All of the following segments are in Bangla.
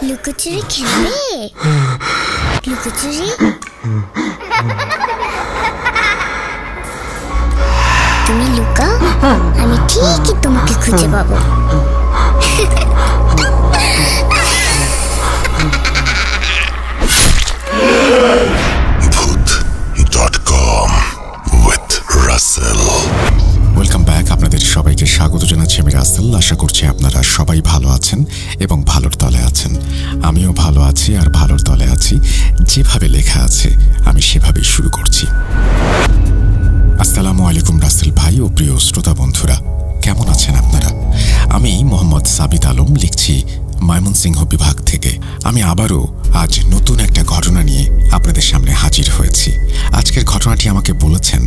লুকোচুরি খেলবে? লুকোচুরি তুমি লুকাও, আমি ঠিকই তোমাকে খুঁজে পাবো। Welcome back. আপনাদের সবাইকে স্বাগত জানাচ্ছি আমি রাসেল। আশা করছি আপনারা সবাই ভালো আছেন এবং ভালোর তলে আছেন। আমিও ভালো আছি আর ভালোর তলে আছি। যেভাবে লেখা আছে আমি সেভাবেই শুরু করছি। আসসালামু আলাইকুম রাসেল ভাই ও প্রিয় শ্রোতা বন্ধুরা, কেমন আছেন আপনারা? আমি মোহাম্মদ সাবিত আলম লিখছি ময়মনসিংহ বিভাগ থেকে। আমি আবারও আজ নতুন একটা ঘটনা নিয়ে আপনাদের সামনে হাজির হয়েছি। আজকের ঘটনাটি আমাকে বলেছেন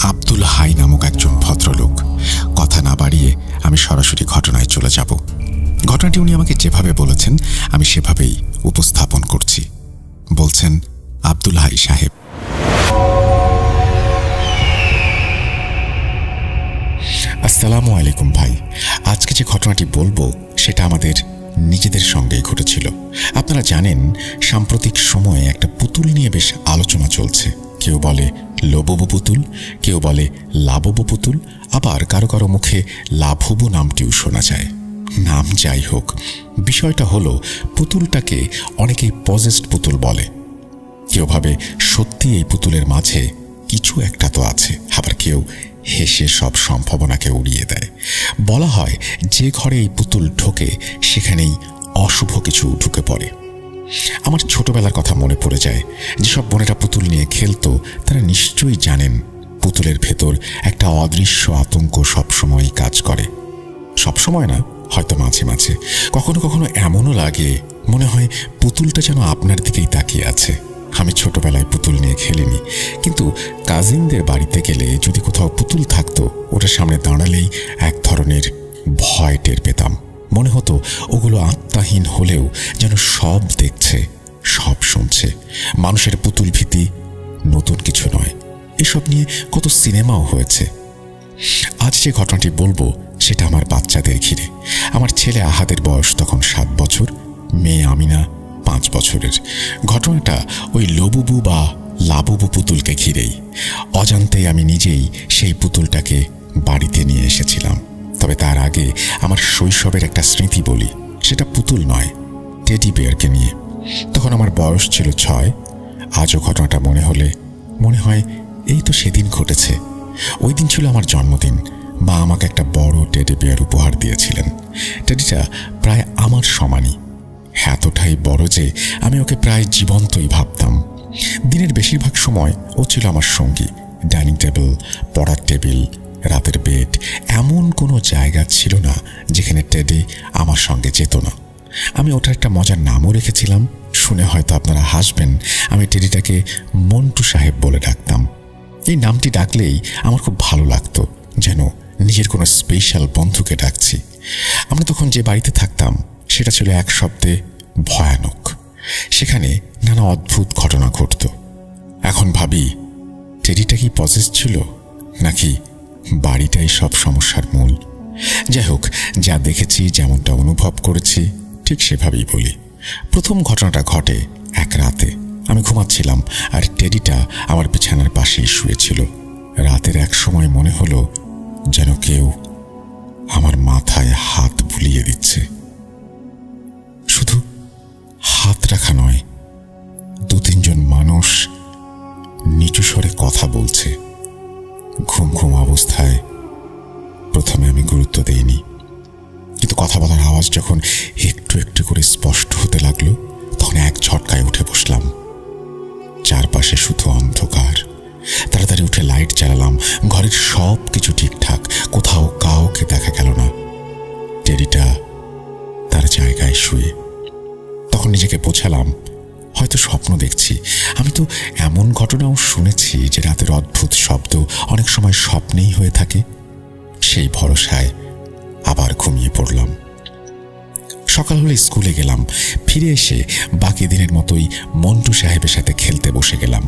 আব্দুল হাই নামক একজন ভদ্রলোক। কথা না বাড়িয়ে আমি সরাসরি ঘটনায় চলে যাব। ঘটনাটি উনি আমাকে যেভাবে বলেছেন আমি সেভাবেই উপস্থাপন করছি। বলছেন আব্দুল হাই সাহেব। আসসালামু আলাইকুম ভাই। আজকে যে ঘটনাটি বলবো সেটা আমাদের নিজেদের সঙ্গেই ঘটেছিল। আপনারা জানেন সাম্প্রতিক সময়ে একটা পুতুল নিয়ে বেশ আলোচনা চলছে। কেউ বলে লোববু পুতুল, কেউ বলে লাববু পুতুল, আবার কারো কারো মুখে লাভবু নামটিও শোনা যায়। নাম যাই হোক, বিষয়টা হলো পুতুলটাকে অনেকেই পজেসড পুতুল বলে। কেউ ভাবে সত্যি এই পুতুলের মাঝে কিছু একটা তো আছে, আবার কেউ হেসে সব সম্ভাবনাকে উড়িয়ে দেয়। বলা হয় যে ঘরে এই পুতুল ঢোকে সেখানেই অশুভ কিছু ঢুকে পড়ে। আমার ছোটবেলার কথা মনে পড়ে যায়। যেসব বোনেরা পুতুল নিয়ে খেলতো তারা নিশ্চয়ই জানেন পুতুলের ভেতর একটা অদৃশ্য আতঙ্ক সবসময়ই কাজ করে। সবসময় না, হয়তো মাঝে মাঝে। কখনো কখনো এমনও লাগে মনে হয় পুতুলটা যেন আপনার দিকেই তাকিয়ে আছে। আমি ছোটবেলায় পুতুল নিয়ে খেলিনি, কিন্তু কাজিনদের বাড়িতে গেলে যদি কোথাও পুতুল থাকতো ওটার সামনে দাঁড়ালেই এক ধরনের ভয় টের পেতাম। মনে হতো ওগুলো আত্মাহীন হলেও যেন সব দেখছে, সব শুনছে। মানুষের পুতুল ভীতি নতুন কিছু নয়, এসব নিয়ে কত সিনেমাও হয়েছে। আজ যে ঘটনাটি বলবো সেটা আমার বাচ্চাদের ঘিরে। আমার ছেলে আহাদের বয়স তখন 7 বছর, মেয়ে আমিনা 5 বছরের। ঘটনাটা ওই লোববু বা লাববু পুতুলকে ঘিরেই। অজান্তেই আমি নিজেই সেই পুতুলটাকে বাড়িতে নিয়ে এসেছিলাম। তবে তার আগে আমার শৈশবের একটা স্মৃতি বলি। সেটা পুতুল নয়, টেডি বিয়ারকে নিয়ে। তখন আমার বয়স ছিল 6। আজও ঘটনাটা মনে হলে মনে হয় এই তো সেদিন ঘটেছে। ওই দিন ছিল আমার জন্মদিন। মা আমাকে একটা বড় টেডি বিয়ার উপহার দিয়েছিলেন। টেডিটা প্রায় আমার সমানই, এতটাই বড় যে আমি ওকে প্রায় জীবন্তই ভাবতাম। দিনের বেশিরভাগ সময় ও ছিল আমার সঙ্গী। ডাইনিং টেবিল, পড়ার টেবিল, রাতের বেড, এমন কোনো জায়গা ছিল না যেখানে টেডি আমার সঙ্গে যেত না। আমি ওটার একটা মজার নামও রেখেছিলাম। শুনে হয়তো আপনারা হাসবেন, আমি টেডিটাকে মন্টু সাহেব বলে ডাকতাম। এই নামটি ডাকলেই আমার খুব ভালো লাগতো, যেন নিজের কোনো স্পেশাল বন্ধুকে ডাকছি। আমরা তখন যে বাড়িতে থাকতাম সেটা ছিল এক শব্দে ভয়ানক। সেখানে নানা অদ্ভুত ঘটনা ঘটত। এখন ভাবি টেডিটা কি পজেস ছিল, নাকি বাড়িটাই সব সমস্যার মূল? যাই হোক, যা দেখেছি, যেমনটা অনুভব করেছি ঠিক সেভাবেই বলি। প্রথম ঘটনাটা ঘটে এক রাতে। আমি ঘুমাচ্ছিলাম আর টেডিটা আমার বিছানার পাশেই শুয়েছিল। রাতের এক সময় মনে হলো যেন কেউ আমার মাথায় হাত বুলিয়ে দিচ্ছে। শুধু হাত রাখা নয়, 2-3 জন মানুষ নিচু স্বরে কথা বলছে। ঘুম ঘুম অবস্থায় প্রথমে আমি গুরুত্ব দেইনি, কিন্তু কথা বলার আওয়াজ যখন একটু একটু করে স্পষ্ট হতে লাগলো তখন এক ঝটকায় উঠে বসলাম। চারপাশে শুধু অন্ধকার। তাড়াতাড়ি উঠে লাইট জ্বালালাম। ঘরের সব কিছু ঠিকঠাক, কোথাও কাউকে দেখা গেল না। টেডিটা তার জায়গায় শুয়ে। তখন নিজেকে বোঝালাম হয়তো স্বপ্ন দেখছি। আমি তো এমন ঘটনাও শুনেছি যে রাতের অদ্ভুত শব্দ অনেক সময় স্বপ্নেই হয়ে থাকে। সেই ভরসায় আবার ঘুমিয়ে পড়লাম। সকাল হলে স্কুলে গেলাম। ফিরে এসে বাকি দিনের মতোই মন্টু সাহেবের সাথে খেলতে বসে গেলাম।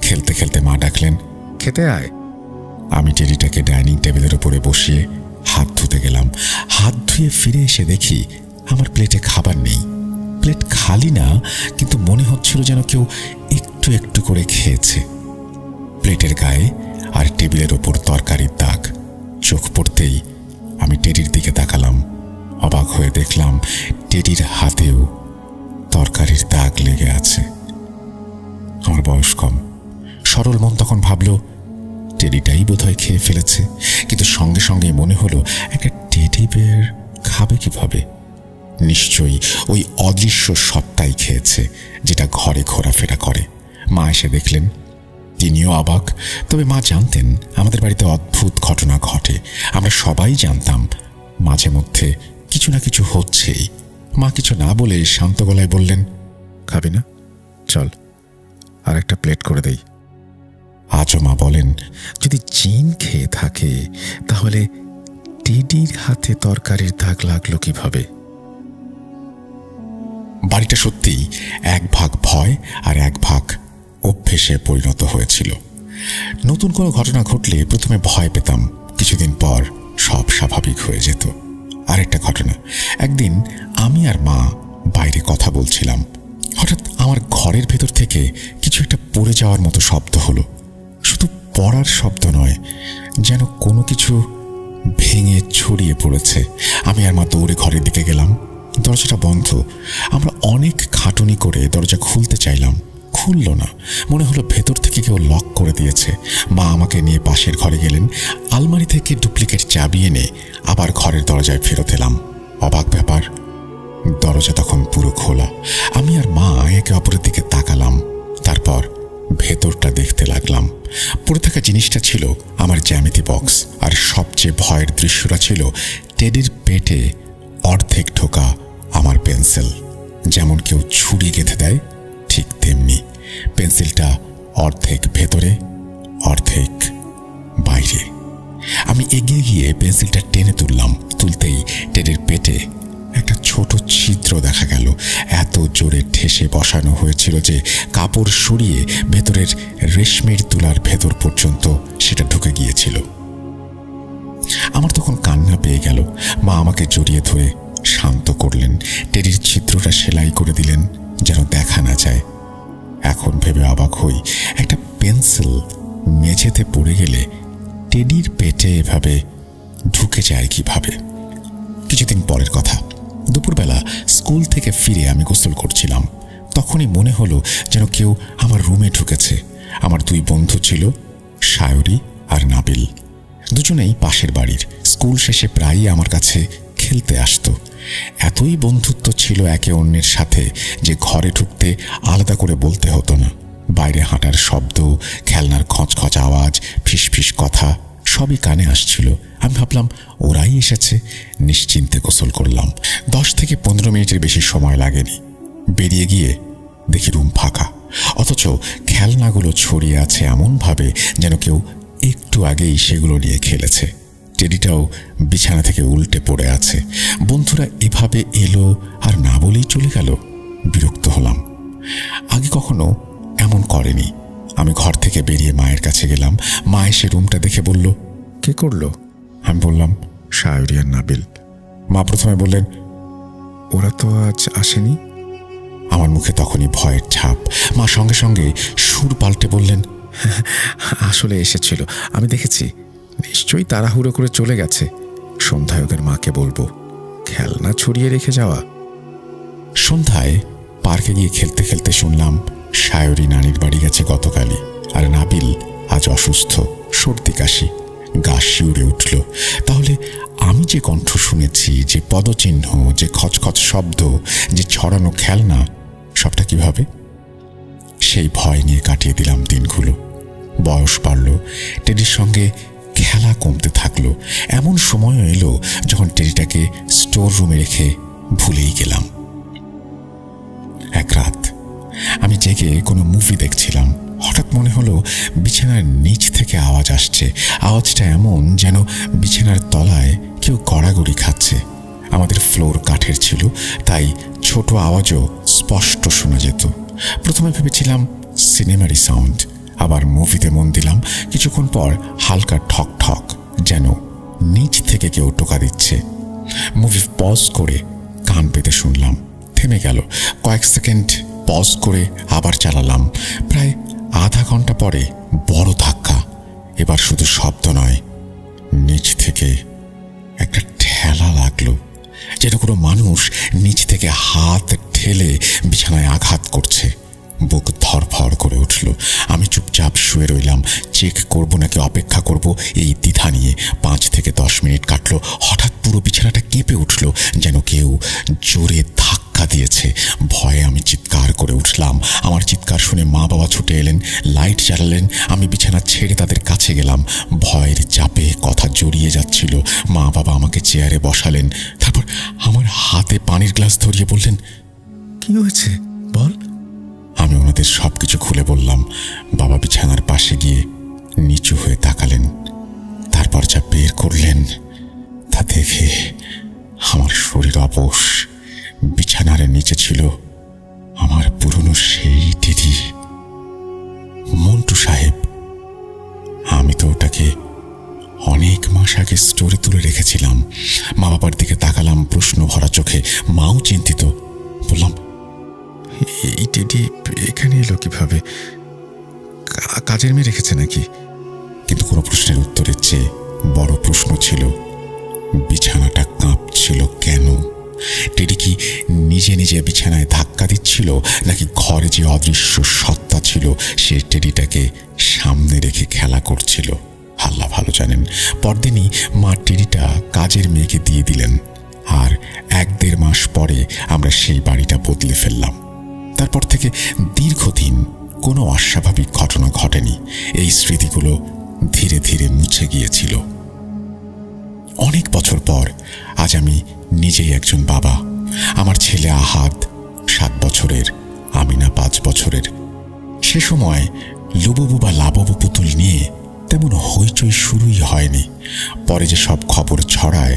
খেলতে খেলতে মা ডাকলেন, খেতে আয়। আমি টেডিটাকে ডাইনিং টেবিলের উপরে বসিয়ে হাত ধুতে গেলাম। হাত ধুয়ে ফিরে এসে দেখি আমার প্লেটে খাবার নেই। প্লেট খালি না, কিন্তু মনে হচ্ছিল যেন কেউ একটু একটু করে খেয়েছে। প্লেটের গায়ে আর টেবিলের ওপর তরকারির দাগ। চোখ পড়তেই আমি টেডির দিকে তাকালাম। অবাক হয়ে দেখলাম টেডির হাতেও তরকারির দাগ লেগে আছে। আমার বয়স কম, সরল মন তখন ভাবল টেডিটাই বোধহয় খেয়ে ফেলেছে। কিন্তু সঙ্গে সঙ্গে মনে হলো একটা টেডি বেয়ার খাবে কিভাবে? নিশ্চয়ই ওই অদৃশ্য সত্তাই খেয়েছে, যেটা ঘরে ঘোরাফেরা করে। মা এসে দেখলেন, তিনিও অবাক। তবে মা জানতেন আমাদের বাড়িতে অদ্ভুত ঘটনা ঘটে। আমরা সবাই জানতাম মাঝে মধ্যে কিছু না কিছু হচ্ছেই। মা কিছু না বলে শান্ত গলায় বললেন, খাবি না? চল আর একটা প্লেট করে দেই। আজও মা বলেন, যদি জিন খেয়ে থাকে তাহলে টেডির হাতে তরকারির দাগ লাগলো কিভাবে? বাড়িটা সত্যিই এক ভাগ ভয় আর এক ভাগ অভ্যেসে পরিণত হয়েছিল। নতুন কোনো ঘটনা ঘটলে প্রথমে ভয় পেতাম, কিছুদিন পর সব স্বাভাবিক হয়ে যেত। আরেকটা ঘটনা, একদিন আমি আর মা বাইরে কথা বলছিলাম। হঠাৎ আমার ঘরের ভেতর থেকে কিছু একটা পড়ে যাওয়ার মতো শব্দ হলো। শুধু পড়ার শব্দ নয়, যেন কোনো কিছু ভেঙে ছড়িয়ে পড়েছে। আমি আর মা দৌড়ে ঘরের দিকে গেলাম। দরজাটা বন্ধ। আমরা অনেক খাটুনি করে দরজা খুলতে চাইলাম, খুলল না। মনে হলো ভেতর থেকে কেউ লক করে দিয়েছে। মা আমাকে নিয়ে পাশের ঘরে গেলেন। আলমারি থেকে ডুপ্লিকেট চাবি এনে আবার ঘরের দরজায় ফেরত এলাম। অবাক ব্যাপার, দরজা তখন পুরো খোলা। আমি আর মা একে অপরের দিকে তাকালাম, তারপর ভেতরটা দেখতে লাগলাম। পড়ে থাকা জিনিসটা ছিল আমার জ্যামিতি বক্স, আর সবচেয়ে ভয়ের দৃশ্যটা ছিল টেডির পেটে অর্ধেক ঢোকা আমার পেন্সিল। যেমন কেউ ছুরি গেঁথে দেয়, ঠিক তেমনি পেন্সিলটা অর্ধেক ভেতরে অর্ধেক বাইরে। আমি এগিয়ে গিয়ে পেন্সিলটা টেনে তুললাম। তুলতেই টেডির পেটে একটা ছোট ছিদ্র দেখা গেল। এত জোরে ঠেসে বসানো হয়েছিল যে কাপড় সরিয়ে ভেতরের রেশমির তুলার ভেতর পর্যন্ত সেটা ঢুকে গিয়েছিল। আমার তখন কান্না পেয়ে গেল। মা আমাকে জড়িয়ে ধরে শান্ত করলেন। টেডির ছিদ্রটা সেলাই করে দিলেন যেন দেখা না যায়। এখন ভেবে অবাক হই, একটা পেন্সিল মেঝেতে পড়ে গেলে টেডির পেটে এভাবে ঢুকে যায় কিভাবে? কিছুদিন পরের কথা, দুপুরবেলা স্কুল থেকে ফিরে আমি গোসল করছিলাম। তখনই মনে হলো যেন কেউ আমার রুমে ঢুকেছে। আমার দুই বন্ধু ছিল, সায়রি আর নাবিল। দুজনেই পাশের বাড়ির। স্কুল শেষে প্রায়ই আমার কাছে খেলতে আসতো। এতই বন্ধুত্ব ছিল একে অন্যের সাথে যে ঘরে ঢুকতে আলাদা করে বলতে হতো না। বাইরে হাঁটার শব্দ, খেলনার খচখচ আওয়াজ, ফিসফিস কথা সবই কানে আসছিল। আমি ভাবলাম ওরাই এসেছে। নিশ্চিন্তে গোসল করলাম। 10 থেকে 15 মিনিটের বেশি সময় লাগেনি। বেরিয়ে গিয়ে দেখি রুম ফাঁকা, অথচ খেলনাগুলো ছড়িয়ে আছে এমনভাবে যেন কেউ একটু আগেই সেগুলো নিয়ে খেলেছে। টেডিটাও বিছানা থেকে উল্টে পড়ে আছে। বন্ধুরা এভাবে এলো আর না বলেই চলে গেল। বিরক্ত হলাম। আগে কখনো এমন করেনি। আমি ঘর থেকে বেরিয়ে মায়ের কাছে গেলাম। মা এসে রুমটা দেখে বলল, কে করলো? আমি বললাম, সায়রি আর নাবিল। মা প্রথমে বললেন, ওরা তো আজ আসেনি। আমার মুখে তখনই ভয়ের ছাপ। মা সঙ্গে সঙ্গে সুর পাল্টে বললেন, আসলে এসেছিল, আমি দেখেছি। নিশ্চয়ই তাড়াহুড়ো করে চলে গেছে। সন্ধ্যায় ওদের মাকে বলবো। খেলনা ছড়িয়ে রেখে যাওয়া। সন্ধ্যায় পার্কে গিয়ে খেলতে খেলতে শুনলাম সায়রি নানির বাড়ি গেছে গতকালই, আর নাবিল আজ অসুস্থ, সর্দি কাশি। গা শিউরে উঠল। তাহলে আমি যে কণ্ঠ শুনেছি, যে পদচিহ্ন, যে খচখচ শব্দ, যে ছড়ানো খেলনা, সবটা কিভাবে? সেই ভয় নিয়ে কাটিয়ে দিলাম দিনগুলো। বয়স বাড়ল, টেডির সঙ্গে খেলা কমতে থাকলো। এমন সময়ও এলো যখন টেডিটাকে স্টোর রুমে রেখে ভুলেই গেলাম। এক রাত আমি জেগে কোনো মুভি দেখছিলাম। হঠাৎ মনে হলো বিছানার নিচ থেকে আওয়াজ আসছে। আওয়াজটা এমন যেন বিছানার তলায় কেউ গড়াগড়ি খাচ্ছে। আমাদের ফ্লোর কাঠের ছিল, তাই ছোট আওয়াজও স্পষ্ট শোনা যেত। প্রথমে ভেবেছিলাম সিনেমারই সাউন্ড। আবার মুভিতে মন দিলাম। কিছুক্ষণ পর হালকা ঠক ঠক, যেন নিচ থেকে কেউ টোকা দিচ্ছে। মুভি পজ করে কান পেতে শুনলাম, থেমে গেল। কয়েক সেকেন্ড পজ করে আবার চালালাম। প্রায় আধা ঘন্টা পরে বড় ধাক্কা। এবার শুধু শব্দ নয়, নিচ থেকে একটা ঠেলা লাগলো, যেন কোনো মানুষ নিচ থেকে হাত ঠেলে বিছানায় আঘাত করছে। বুক ধড়ফড় করে উঠল। আমি চুপচাপ শুয়ে রইলাম। চেক করব নাকি অপেক্ষা করব এই দ্বিধা নিয়ে 5 থেকে 10 মিনিট কাটলো। হঠাৎ পুরো বিছানাটা কেঁপে উঠল, যেন কেউ জোরে ধাক্কা দিয়েছে। ভয়ে আমি চিৎকার করে উঠলাম। আমার চিৎকার শুনে মা বাবা ছুটে এলেন, লাইট জ্বালালেন। আমি বিছানা ছেড়ে তাদের কাছে গেলাম। ভয়ের চাপে কথা জড়িয়ে যাচ্ছিল। মা বাবা আমাকে চেয়ারে বসালেন, তারপর আমার হাতে পানির গ্লাস ধরিয়ে বললেন, কি হয়েছে বল। আমি ওনাদের সবকিছু খুলে বললাম। বাবা বিছানার পাশে গিয়ে নিচু হয়ে তাকালেন, তারপর যা বের করলেন তা দেখে আমার শরীর অবশ। বিছানার নিচে ছিল আমার পুরনো সেই দিদি, মন্টু সাহেব। আমি তো ওটাকে অনেক মাস আগে স্টোরে তুলে রেখেছিলাম। মা বাবার দিকে তাকালাম প্রশ্ন ভরা চোখে। মাও চিন্তিত। বললাম, এই টেডি এখানে এলো কিভাবে? কাজের মেয়ে রেখেছে নাকি? কিন্তু কোনো প্রশ্নের উত্তরের চেয়ে বড় প্রশ্ন ছিল, বিছানাটা কাঁপছিল কেন? টেডি কি নিজে নিজে বিছানায় ধাক্কা দিচ্ছিল, নাকি ঘরে যে অদৃশ্য সত্তা ছিল সে টেডিটাকে সামনে রেখে খেলা করছিল? আল্লাহ ভালো জানেন। পরদিনই মা টেডিটা কাজের মেয়েকে দিয়ে দিলেন, আর 1-1.5 মাস পরে আমরা সেই বাড়িটা বদলে ফেললাম। তারপর থেকে দীর্ঘদিন কোনো অস্বাভাবিক ঘটনা ঘটেনি। এই স্মৃতিগুলো ধীরে ধীরে মুছে গিয়েছিল। অনেক বছর পর আজ আমি নিজেই একজন বাবা। আমার ছেলে আহাদ 7 বছরের, আমিনা 5 বছরের। সে সময় লুববু বা লাববু পুতুল নিয়ে তেমন হইচই শুরুই হয়নি। পরে যে সব খবর ছড়ায়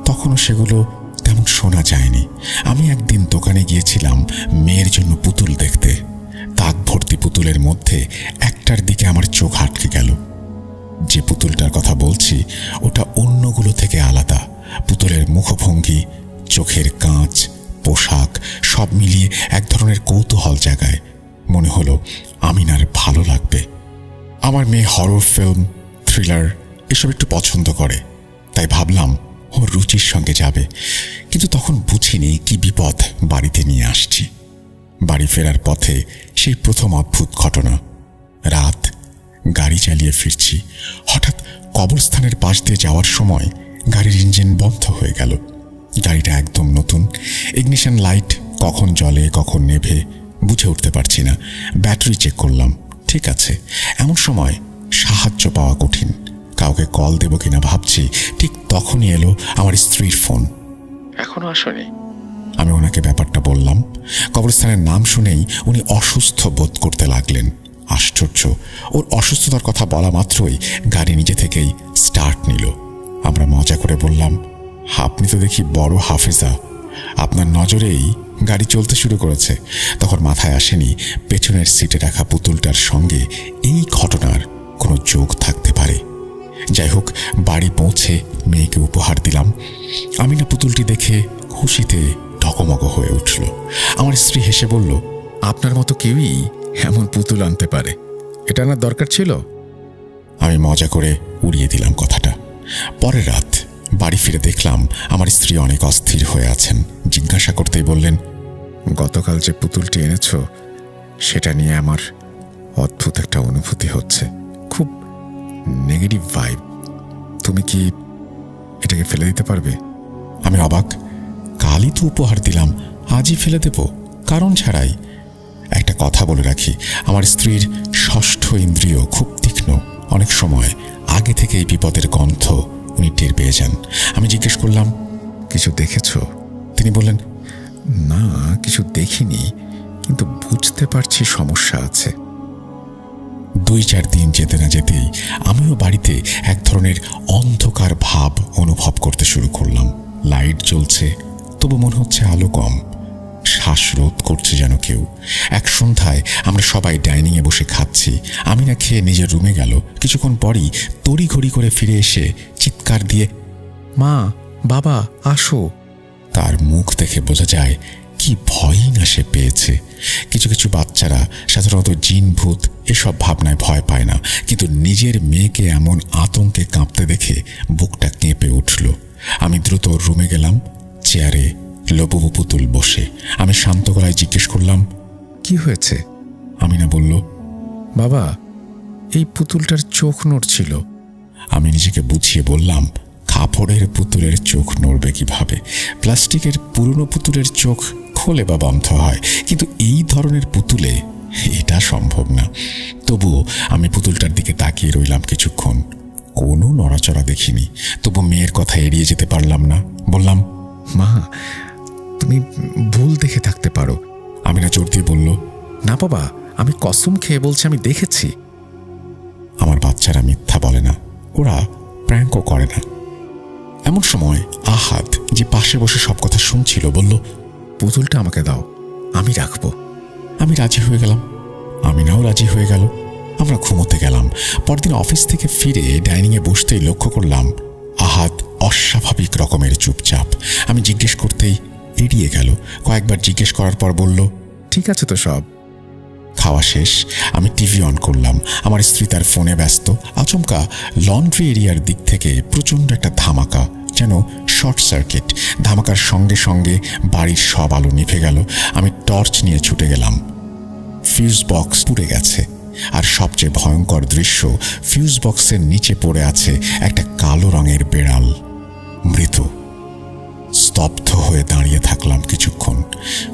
তখনও সেগুলো তেমন শোনা যায়নি। আমি একদিন দোকানে গিয়েছিলাম মেয়ের জন্য পুতুল দেখতে। তাক ভর্তি পুতুলের মধ্যে একটার দিকে আমার চোখ আটকে গেল। যে পুতুলটার কথা বলছি ওটা অন্যগুলো থেকে আলাদা। পুতুলের মুখভঙ্গি, চোখের কাঁচ, পোশাক সব মিলিয়ে এক ধরনের কৌতূহল জাগায়। মনে হলো আমিনার ভালো লাগবে। আমার মেয়ে হরর ফিল্ম, থ্রিলার এসব একটু পছন্দ করে, তাই ভাবলাম ওর রুচির সঙ্গে যাবে। কিন্তু তখন বুঝিনি কি বিপদ বাড়িতে নিয়ে আসছি। বাড়ি ফেরার পথে সেই প্রথম অদ্ভুত ঘটনা। রাত, গাড়ি চালিয়ে ফিরছি। হঠাৎ কবরস্থানের পাশ দিয়ে যাওয়ার সময় গাড়ির ইঞ্জিন বন্ধ হয়ে গেল। গাড়িটা একদম নতুন। ইগনিশন লাইট কখন জ্বলে কখন নেভে বুঝে উঠতে পারছি না। ব্যাটারি চেক করলাম, ঠিক আছে। এমন সময় সাহায্য পাওয়া কঠিন। কাউকে কল দেব কিনা ভাবছি, ঠিক তখনই এলো আমার স্ত্রীর ফোন। এখনো আসেনি? আমি ওনাকে ব্যাপারটা বললাম। কবরস্থানের নাম শুনেই উনি অসুস্থ বোধ করতে লাগলেন। আশ্চর্য, ওর অসুস্থতার কথা বলা মাত্রই গাড়ি নিজে থেকেই স্টার্ট নিল। আমরা মজা করে বললাম, আপনি তো দেখি বড় হাফেজা, আপনার নজরেই গাড়ি চলতে শুরু করেছে। তখন মাথায় আসেনি পেছনের সিটে রাখা পুতুলটার সঙ্গে এই ঘটনার কোনো যোগ থাকতে পারে। যাই হোক, বাড়ি পৌঁছে মেয়েকে উপহার দিলাম। আমিনা পুতুলটি দেখে খুশিতে ঢকমক হয়ে উঠল। আমার স্ত্রী হেসে বলল, আপনার মতো কেউই এমন পুতুল আনতে পারে, এটা আনার দরকার ছিল। আমি মজা করে উড়িয়ে দিলাম কথাটা। পরের রাত বাড়ি ফিরে দেখলাম আমার স্ত্রী অনেক অস্থির হয়ে আছেন। জিজ্ঞাসা করতেই বললেন, গতকাল যে পুতুলটি এনেছ সেটা নিয়ে আমার অদ্ভুত একটা অনুভূতি হচ্ছে, খুব নেগেটিভ ভাইব। তুমি কি এটাকে ফেলে দিতে পারবে? আমি অবাক। কালই তো উপহার দিলাম, আজই ফেলে দেব কারণ ছাড়াই? একটা কথা বলে রাখি, আমার স্ত্রীর 6ষ্ঠ ইন্দ্রিয় খুব তীক্ষ্ণ। অনেক সময় আগে থেকে এই বিপদের গন্ধ উনি টের পেয়ে যান। আমি জিজ্ঞেস করলাম, কিছু দেখেছ? তিনি বললেন, না, কিছু দেখিনি, কিন্তু বুঝতে পারছি সমস্যা আছে। 2-4 দিন যেতে না যেতেই আমিও বাড়িতে এক ধরনের অন্ধকার ভাব অনুভব করতে শুরু করলাম। লাইট জ্বলছে, তবু মনে হচ্ছে আলো কম। শ্বাসরোধ করছে যেন কেউ। এক সন্ধ্যায় আমরা সবাই ডাইনিংয়ে বসে খাচ্ছি। আমিনা খেয়ে নিজের রুমে গেল। কিছুক্ষণ পরই তড়িঘড়ি করে ফিরে এসে চিৎকার দিয়ে, মা, বাবা আসো। তার মুখ দেখে বোঝা যায় কি ভয়ই না সে পেয়েছে। কিছু কিছু বাচ্চারা সাধারণত জিন ভূত এসব ভাবনায় ভয় পায় না, কিন্তু নিজের মেয়েকে এমন আতঙ্কে কাঁপতে দেখে বুকটা কেঁপে উঠল। আমি দ্রুত রুমে গেলাম। চেয়ারে লবুবু পুতুল বসে। আমি শান্ত গলায় জিজ্ঞেস করলাম, কি হয়েছে? আমিনা বলল, বাবা, এই পুতুলটার চোখ নড়ছিল। আমি নিজেকে বুঝিয়ে বললাম, কাপড়ের পুতুলের চোখ নড়বে কিভাবে? প্লাস্টিকের পুরনো পুতুলের চোখ খোলে বা বন্ধ হয়, কিন্তু এই ধরনের পুতুলে এটা সম্ভব না। তবুও আমি পুতুলটার দিকে তাকিয়ে রইলাম কিছুক্ষণ। কোনো নড়াচড়া দেখিনি। তবু মেয়ের কথা এড়িয়ে যেতে পারলাম না। বললাম, মা, তুমি ভুল দেখে থাকতে পারো। আমিনা জোর দিয়ে বলল, না বাবা, আমি কসম খেয়ে বলছি আমি দেখেছি। আমার বাচ্চারা মিথ্যা বলে না, ওরা প্র্যাঙ্কও করে না। এমন সময় আহাদ, যে পাশে বসে সব কথা শুনছিল, বলল, পুতুলটা আমাকে দাও, আমি রাখবো। আমি রাজি হয়ে গেলাম। আমিনাও রাজি হয়ে গেল। আমরা ঘুমোতে গেলাম। পরদিন অফিস থেকে ফিরে ডাইনিংয়ে বসতেই লক্ষ্য করলাম আহাদ অস্বাভাবিক রকমের চুপচাপ। আমি জিজ্ঞেস করতেই এড়িয়ে গেল। কয়েকবার জিজ্ঞেস করার পর বলল, ঠিক আছে তো সব। খাওয়া শেষ। আমি টিভি অন করলাম। আমার স্ত্রী তার ফোনে ব্যস্ত। আচমকা লন্ড্রি এরিয়ার দিক থেকে প্রচণ্ড একটা ধামাকা, যেন শর্ট সার্কিট। ধামাকার সঙ্গে সঙ্গে বাড়ির সব আলো নিভে গেল। আমি টর্চ নিয়ে ছুটে গেলাম। ফিউজ বক্স পুড়ে গেছে। আর সবচেয়ে ভয়ঙ্কর দৃশ্য, ফিউজ বক্সের নিচে পড়ে আছে একটা কালো রঙের বেড়াল, মৃত। স্তব্ধ হয়ে দাঁড়িয়ে থাকলাম কিছুক্ষণ।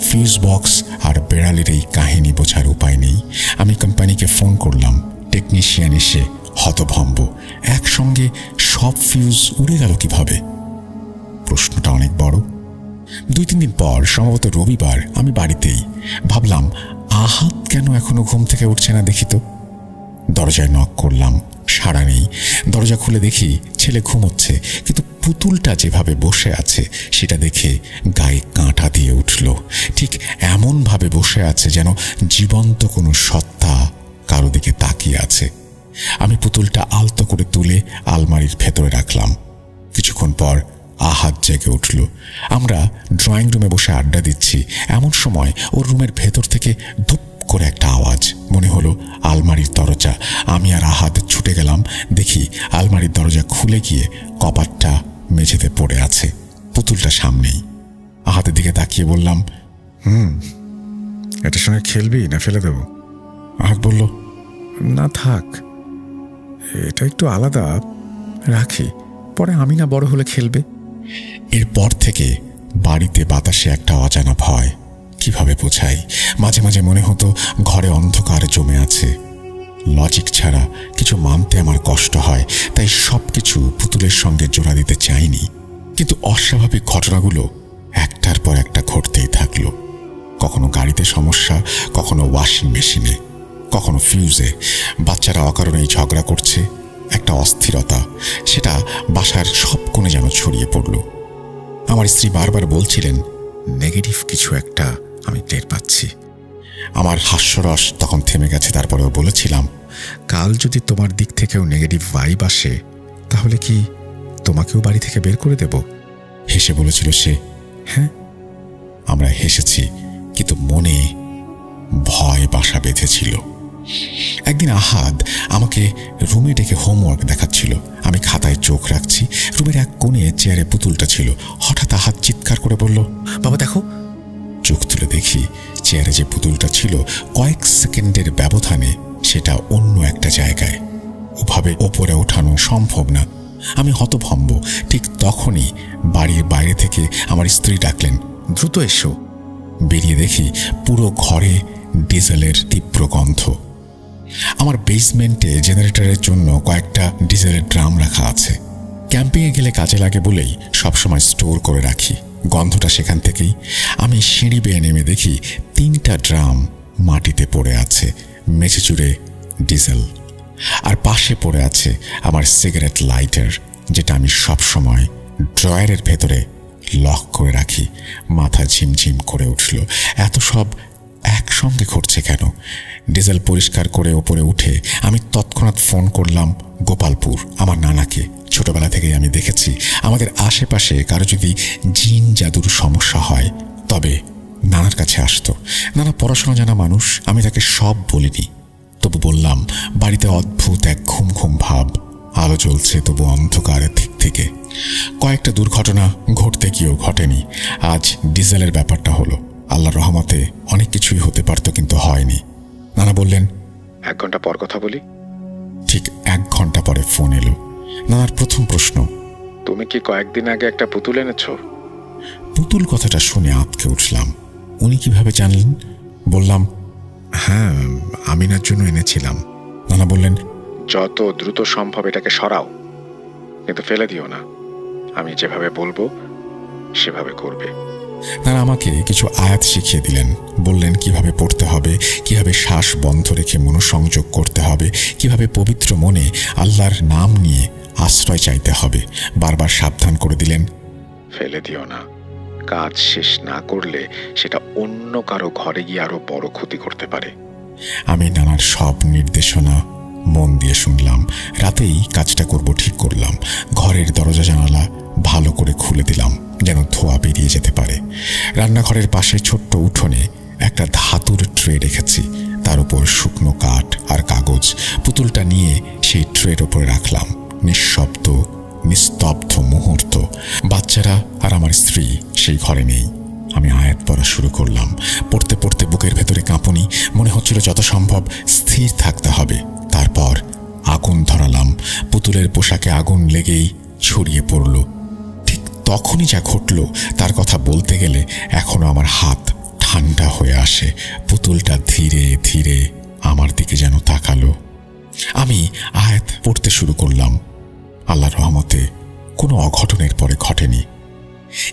ফিউজ বক্স আর বেড়ালের এই কাহিনী বোঝার উপায় নেই। আমি কোম্পানিকে ফোন করলাম। টেকনিশিয়ান এসে হতভম্ব। একসঙ্গে সব ফিউজ উড়ে গেল কিভাবে? প্রশ্নটা অনেক বড়। 2-3 দিন পর, সম্ভবত রবিবার, আমি বাড়িতেই। ভাবলাম, আহাদ কেন এখনো ঘুম থেকে উঠছে না দেখি তো। দরজায় নক করলাম, সাড়া নেই। দরজা খুলে দেখি ছেলে ঘুমোচ্ছে, কিন্তু পুতুলটা যেভাবে বসে আছে সেটা দেখে গায়ে কাঁটা দিয়ে উঠল। ঠিক এমনভাবে বসে আছে যেন জীবন্ত কোনো সত্তা কারো দিকে তাকিয়ে আছে। আমি পুতুলটা আলতো করে তুলে আলমারির ভেতরে রাখলাম। কিছুক্ষণ পর আহাদ জেগে উঠল। আমরা ড্রয়িং রুমে বসে আড্ডা দিচ্ছি। এমন সময় ওর রুমের ভেতর থেকে ধুপ করে একটা আওয়াজ। মনে হলো আলমারির দরজা। আমি আর আহাদ ছুটে গেলাম। দেখি আলমারির দরজা খুলে গিয়ে কপাটটা মেঝেতে পড়ে আছে, পুতুলটা সামনেই। আহাদের দিকে তাকিয়ে বললাম, এটার সঙ্গে খেলবি না ফেলে দেবো? আহাদ বলল, না থাক, এটা একটু আলাদা, রাখি, পরে আমি না বড় হলে খেলবে। এরপর থেকে বাড়িতে বাতাসে একটা অজানা ভয়। কিভাবে বোঝাই? মাঝে মাঝে মনে হতো ঘরে অন্ধকার জমে আছে। লজিক ছাড়া কিছু মানতে আমার কষ্ট হয়, তাই সবকিছু পুতুলের সঙ্গে জোড়া দিতে চাইনি। কিন্তু অস্বাভাবিক ঘটনাগুলো একটার পর একটা ঘটতেই থাকলো। কখনো গাড়িতে সমস্যা, কখনো ওয়াশিং মেশিনে, কখনো ফিউজে। বাচ্চারা অকারণেই ঝগড়া করছে। একটা অস্থিরতা, সেটা বাসার সব কোণে যেন ছড়িয়ে পড়ল। আমার স্ত্রী বারবার বলছিলেন, নেগেটিভ কিছু একটা আমি টের পাচ্ছি। আমার হাস্যরস তখন থেমে গেছে। তারপরেও বলেছিলাম, কাল যদি তোমার দিক থেকেও নেগেটিভ ভাইব আসে, তাহলে কি তোমাকেও বাড়ি থেকে বের করে দেব? হেসে বলেছিল সে। হ্যাঁ। আমরা হেসেছি, কিন্তু মনে ভয় বাসা বেঁধেছিল। একদিন আহাদ আমাকে রুমে ডেকে হোমওয়ার্ক দেখাচ্ছিল। আমি খাতায় চোখ রাখছি। রুমের এক কোণে চেয়ারে পুতুলটা ছিল। হঠাৎ আহাদ চিৎকার করে বলল, বাবা দেখো। চোখ তুলে দেখি চেয়ারে যে পুতুলটা ছিল, কয়েক সেকেন্ডের ব্যবধানে সেটা অন্য একটা জায়গায়। ওভাবে ওপরে ওঠানো সম্ভব না। আমি হতভম্ব। ঠিক তখনই বাড়ির বাইরে থেকে আমার স্ত্রী ডাকলেন, দ্রুত এসো। বেরিয়ে দেখি পুরো ঘরে ডিজেলের তীব্র গন্ধ। আমার বেসমেন্টে জেনারেটরের জন্য কয়েকটা ডিজেলের ড্রাম রাখা আছে। ক্যাম্পিংয়ে গেলে কাজে লাগে বলেই সবসময় স্টোর করে রাখি। গন্ধটা সেখান থেকেই। আমি সিঁড়ি বেয়ে নেমে দেখি 3টা ড্রাম মাটিতে পড়ে আছে, মেঝে জুড়ে ডিজেল। আর পাশে পড়ে আছে আমার সিগারেট লাইটার, যেটা আমি সবসময় ড্রয়ারের ভেতরে লক করে রাখি। মাথা ঝিমঝিম করে উঠল। এত সব একসঙ্গে ঘটছে কেন? ডিজেল পরিষ্কার করে ওপরে উঠে আমি তৎক্ষণাৎ ফোন করলাম গোপালপুর আমার নানাকে। ছোটবেলা থেকেই আমি দেখেছি আমাদের আশেপাশে কারো যদি জিন জাদুর সমস্যা হয় তবে নানার কাছে আসতো। নানা পড়াশোনা জানা মানুষ, আমি তাকে সব বলিনি, তবু বললাম বাড়িতে অদ্ভুত এক ঘুম ঘুম ভাব, আলো জ্বলছে তবু অন্ধকারের দিক থেকে। কয়েকটা দুর্ঘটনা ঘটতে গিয়েও ঘটেনি। আজ ডিজেলের ব্যাপারটা হলো, আল্লাহর রহমতে অনেক কিছুই হতে পারত কিন্তু হয়নি। নানা বললেন 1 ঘন্টা পর কথা বলি। ঠিক 1 ঘন্টা পরে ফোন এলো। নানার প্রথম প্রশ্ন, তুমি কি কয়েকদিন আগে একটা পুতুল এনেছো? পুতুল কথাটা শুনে আঁতকে উঠলাম। উনি কিভাবে জানলেন? বললাম হ্যাঁ, আমিনার জন্য এনেছিলাম। নানা বললেন যত দ্রুত সম্ভব এটাকে সরাও, কিন্তু ফেলে দিও না। আমি যেভাবে বলবো সেভাবে করবে। নানা আমাকে কিছু আয়াত শিখিয়ে দিলেন। বললেন কিভাবে পড়তে হবে, কিভাবে শ্বাস বন্ধ রেখে মনোসংযোগ করতে হবে, কিভাবে পবিত্র মনে আল্লাহর নাম নিয়ে আশ্রয় চাইতে হবে। বারবার সাবধান করে দিলেন ফেলে দিও না। কাজ শেষ না করলে সেটা অন্য কারো ঘরে গিয়ে আরো বড় ক্ষতি করতে পারে। আমি নানার সব নির্দেশনা মন দিয়ে শুনলাম। রাতেই কাজটা করব ঠিক করলাম। ঘরের দরজা জানালা ভালো করে খুলে দিলাম যেন ধোঁয়া বেরিয়ে যেতে পারে। রান্নাঘরের পাশে ছোট্ট উঠোনে একটা ধাতুর ট্রে রেখেছি, তার উপর শুকনো কাঠ আর কাগজ। পুতুলটা নিয়ে সেই ট্রের ওপরে রাখলাম। নিঃশব্দ নিস্তব্ধ মুহূর্ত। বাচ্চারা আর আমার স্ত্রী সেই ঘরে নেই। আমি আয়াত পড়া শুরু করলাম। পড়তে পড়তে বুকের ভেতরে কাঁপুনি, মনে হচ্ছিল যত সম্ভব স্থির থাকতে হবে। তারপর আগুন ধরালাম। পুতুলের পোশাকে আগুন লেগেই ছড়িয়ে পড়ল। ঠিক তখনই যা ঘটল তার কথা বলতে গেলে এখনো আমার হাত ঠান্ডা হয়ে আসে। পুতুলটা ধীরে ধীরে আমার দিকে যেন তাকালো। আমি আয়াত পড়তে শুরু করলাম। আল্লাহর রহমতে কোনো অঘটনের পরে ঘটেনি।